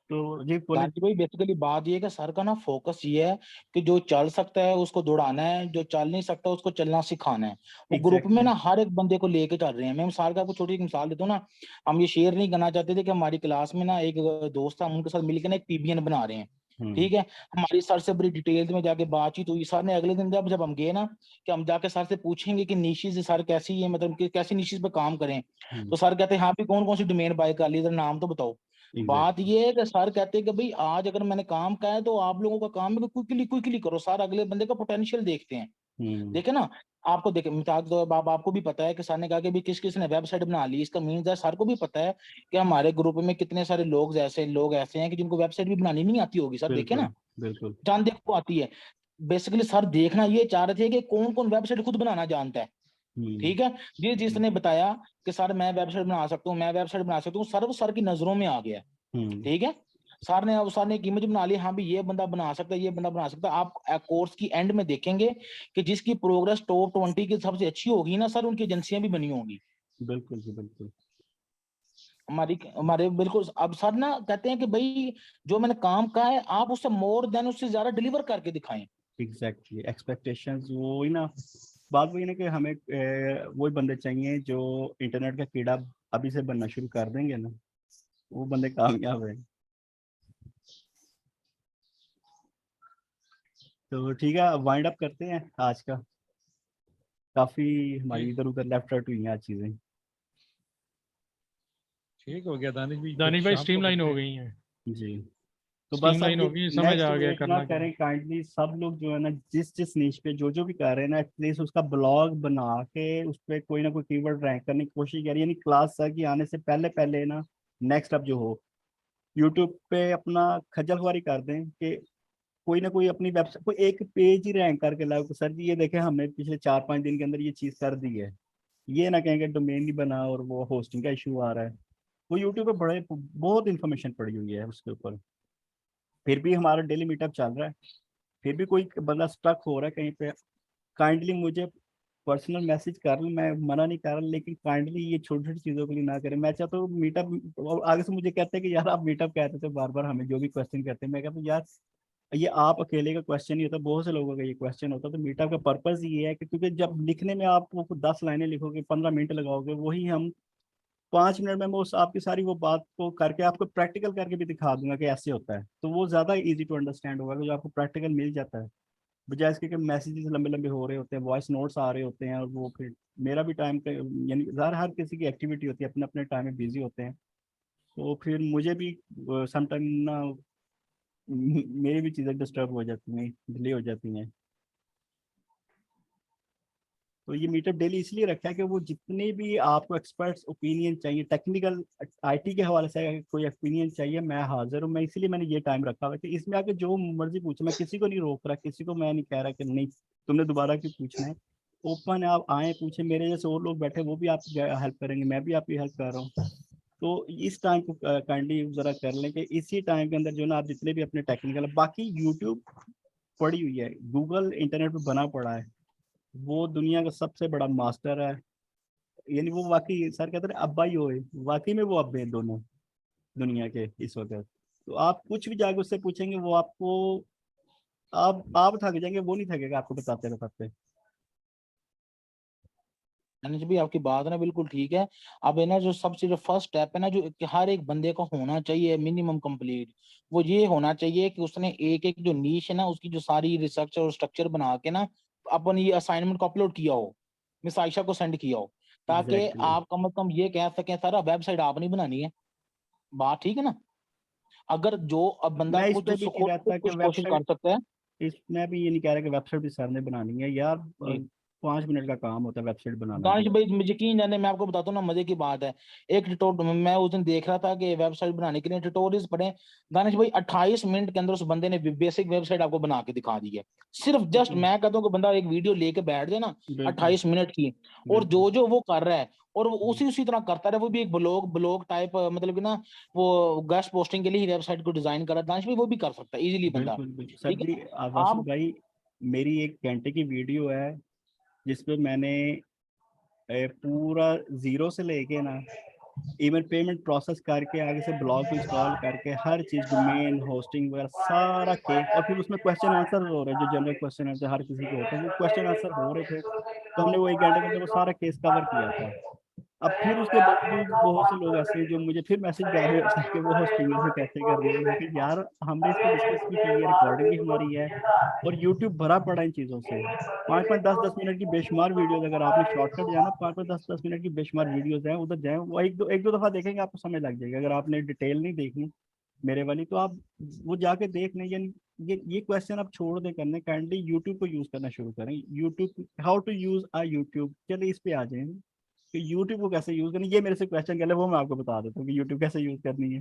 तो जी बोले। दानिश भाई बेसिकली बात ये है कि सर का ना फोकस ये है कि जो चल सकता है उसको दौड़ाना है, जो चल नहीं सकता उसको चलना सिखाना है। वो ग्रुप में ना हर एक बंदे को लेके चल रहे हैं। मैं मिसाल का आपको छोटी एक मिसाल देता हूँ ना, हम ये शेयर नहीं करना चाहते थे कि हमारी क्लास में ना एक दोस्त था, हम उनके साथ मिलकर ना एक पीबीएन बना रहे हैं। ठीक है, हमारी सर से बड़ी डिटेल में जाके बातचीत हुई। सर ने अगले दिन जब हम गए ना कि हम जाके सर से पूछेंगे कि निशीज सर कैसी है, मतलब कि कैसी निशीज पे काम करें, तो सर कहते हैं हाँ भी कौन कौन सी डोमेन बाय कर ली, इधर नाम तो बताओ। बात ये है कि सर कहते हैं कि भाई आज अगर मैंने काम किया है तो आप लोगों का काम है कि क्विकली करो। सर अगले बंदे का पोटेंशियल देखते हैं। देखे ना, आपको देखे मिसाल तो आपको भी पता है कि सर ने कहा कि भी किस किस ने वेबसाइट बना ली, इसका मीन्स है सर को भी पता है कि हमारे ग्रुप में कितने सारे लोग ऐसे हैं कि जिनको वेबसाइट भी बनानी नहीं आती होगी। सर देखे ना, बिल्कुल जान देख को आती है। बेसिकली सर देखना ये चाह रहे थे कि कौन कौन वेबसाइट खुद बनाना जानता है। ठीक है, जिसने बताया कि सर मैं वेबसाइट बना सकता हूँ, मैं वेबसाइट बना सकता हूँ, सर वो सर की नजरों में आ गया। ठीक है, सर ने एक इमेज बना ली, हाँ भी ये बंदा बना सकता है, ये बंदा बना सकता है। आप कोर्स की एंड में देखेंगे कि जिसकी प्रोग्रेस टॉप 20 की सबसे अच्छी होगी ना सर, उनकी एजेंसियां भी बनी होंगी। बिल्कुल जी बिल्कुल। हमारे बिल्कुल। अब सर ना कहते हैं कि भाई जो मैंने काम कहा है आप उससे मोर देन उससे ज्यादा डिलीवर करके दिखाएं। एग्जैक्टली, एक्सपेक्टेशंस वो ही ना, बात वही ना कि हमें वही बंदे चाहिए जो इंटरनेट का कीड़ा अभी से बनना शुरू कर देंगे ना, वो बंदे कामयाब है। तो ठीक है, वाइंड अप करते हैं आज का। काफी हमारी इधर उधर लेफ्ट राइट हुई हैं आज चीजें। ठीक हो गया दानिश भाई, दानिश भाई स्ट्रीमलाइन हो गई हैं जी। तो बस अब स्ट्रीमलाइन ये होगी, समझ नेक्स्ट आ गया इतना करना क्या करें काइंडली सब लोग जो है ना जिस नीश पे जो भी कर रहे हैं ना एटलीस्ट उसका ब्लॉग बना के उस पर कोई ना कोई कीवर्ड रैंक करने की कोशिश करिए, यानी क्लास सर की आने से पहले पहले ना नेक्स्ट अब जो हो यूट्यूब पे अपना खज्जल खुआरी कर दें कि कोई ना कोई अपनी वेबसाइट कोई एक पेज ही रैंक करके लाओ कि सर जी ये देखें हमने पिछले 4-5 दिन के अंदर ये चीज़ कर दी है। ये ना कहेंगे डोमेन नहीं बना और वो होस्टिंग का इशू आ रहा है। वो यूट्यूब पे बड़े बहुत इंफॉर्मेशन पड़ी हुई है उसके ऊपर। फिर भी हमारा डेली मीटअप चल रहा है, फिर भी कोई बंदा स्टक हो रहा है कहीं पे, काइंडली मुझे पर्सनल मैसेज कर लूँ, मैं मना नहीं कर रहा, लेकिन काइंडली ये छोटी छोटी चीज़ों के लिए ना करें। मैं चाहता हूँ मीटअप, आगे से मुझे कहते हैं कि यार आप मीटअप कहते थे बार बार हमें जो भी क्वेश्चन करते हैं, मैं कहता हूँ यार ये आप अकेले का क्वेश्चन नहीं होता, बहुत से लोगों का ये क्वेश्चन होता। तो मीटअप का पर्पज ये है कि क्योंकि जब लिखने में आप वो 10 लाइनें लिखोगे 15 मिनट लगाओगे, वही हम 5 मिनट में मैं उस आपकी सारी वो बात को करके आपको प्रैक्टिकल करके भी दिखा दूंगा कि ऐसे होता है, तो वो ज़्यादा इजी टू अंडरस्टैंड होगा कि जो आपको प्रैक्टिकल मिल जाता है, बजाय इसके कि मैसेजेस लंबे लंबे हो रहे होते हैं, वॉइस नोट्स आ रहे होते हैं, और वो फिर मेरा भी टाइम पे यानी हर किसी की एक्टिविटी होती है, अपने अपने टाइम में बिजी होते हैं, तो फिर मुझे भी समटाइम ना मेरी भी चीज़ें डिस्टर्ब हो जाती हैं, डिले हो जाती हैं। तो ये मीटअप डेली इसलिए रखा है कि वो जितने भी आपको एक्सपर्ट्स ओपिनियन चाहिए, टेक्निकल आईटी के हवाले से अगर कोई ओपिनियन चाहिए, मैं हाजिर हूँ। मैं इसीलिए मैंने ये टाइम रखा हुआ है कि इसमें आके जो मर्जी पूछे, मैं किसी को नहीं रोक रहा, किसी को मैं नहीं कह रहा कि नहीं तुमने दोबारा क्यों पूछना है। ओपन है, आप आए पूछे, मेरे जैसे और लोग बैठे वो भी आपकी हेल्प करेंगे, मैं भी आपकी हेल्प कर रहा हूँ। तो इस टाइम को काइंडली ज़रा कर लें कि इसी टाइम के अंदर जो ना आप जितने भी अपने टेक्निकल, बाकी यूट्यूब पड़ी हुई है, गूगल इंटरनेट पर बना पड़ा है, वो दुनिया का सबसे बड़ा मास्टर है। यानी वो वाकई सर कहते हैं अब्बा ही होए, वाकई में वो अब्बे हैं दोनों दुनिया के इस वक्त। तो आप कुछ भी जाके उससे पूछेंगे वो आपको, आप थक जाएंगे, वो नहीं थकेगा आपको बताते बताते। अनिश भाई आपकी बात ना बिल्कुल ठीक है। अब है ना जो सबसे जो फर्स्ट स्टेप है ना जो कि हर एक बंदे का होना चाहिए मिनिमम कंप्लीट, वो ये होना चाहिए कि उसने एक एक जो नीश है ना उसकी जो सारी रिसर्च और स्ट्रक्चर बना के ना अपन ये असाइनमेंट को अपलोड किया हो, मिस आयशा को सेंड किया हो, ताकि एग्जैक्टली आप कम से कम ये कह सकें सारा वेबसाइट आपने बनानी है। बात ठीक है ना? अगर जो अब बंदा मैं इस खुद पे भी नहीं खुद खुद रहता कि कुछ कोशिश वेबसाइट, कर सकता है। मैं भी ये नहीं कह रहा कि वेबसाइट भी सर ने बनानी है यार, जी 5 मिनट का काम होता है वेबसाइट बनाना भी। दानिश भाई मुझे यकीन जाने मैं आपको बताता हूँ ना मजे की बात है। एक ट्यूटोरियल मैं उस दिन देख रहा था कि वेबसाइट बनाने के लिए ट्यूटोरियल्स पढ़े। दानिश भाई 28 मिनट के अंदर उस बंदे ने बेसिक वेबसाइट आपको बना के दिखा दी है। सिर्फ जस्ट मैं कहता हूँ कि बंदा एक वीडियो लेके बैठ जाए ना बिल्कुल 28 मिनट की, और बिल्कुल जो जो वो कर रहा है और वो उसी तरह करता रहे, वो भी एक ब्लॉग टाइप मतलब कि ना वो गेस्ट पोस्टिंग के लिए ही वेबसाइट को डिजाइन कर रहा है, दानिश भाई वो भी कर सकता है इजीली बंदा। बिल्कुल बिल्कुल सर ठीक है जी। वासिफ आप भाई मेरी 1 घंटे की वीडियो है जिसपे मैंने पूरा जीरो से लेके ना इवन पेमेंट प्रोसेस करके आगे से ब्लॉग को इंस्टॉल करके हर चीज़ डोमेन होस्टिंग वगैरह सारा केस, और फिर उसमें क्वेश्चन आंसर हो रहे हैं जो जनरल क्वेश्चन आंसर हर किसी के होते हैं, वो क्वेश्चन आंसर हो रहे थे, तो हमने वो 1 घंटे के अंदर वो सारा केस कवर किया था। अब फिर उसके बावजूद बहुत से लोग ऐसे हैं जो मुझे फिर मैसेज कर रहे होते हैं कि वो होस्टिंग से कैसे करनी है। मैं कि यार हमने इस पे डिस्कस भी की है, रिकॉर्डिंग भी हमारी है, और यूट्यूब भरा पड़ा इन चीज़ों से। 5-5 10-10 मिनट की बेशुमार वीडियोस, अगर आपने शॉर्टकट जाना 5-5 10-10 मिनट की बेशुमार वीडियोस हैं, उधर जाएं, वो एक दो दफ़ा देखेंगे आपको समझ लग जाएगी। अगर आपने डिटेल नहीं देखनी मेरे वाली तो आप वो जाके देख लें। यानी ये क्वेश्चन आप छोड़ दें करने, काइंडली यूट्यूब को यूज़ करना शुरू करें। YouTube how to use a YouTube, चलिए इस पे आ जाएंगे कि यूट्यूब को कैसे यूज़ करना। ये मेरे से क्वेश्चन कर ले वो मैं आपको बता देता हूँ कि यूट्यूब कैसे यूज़ करनी है।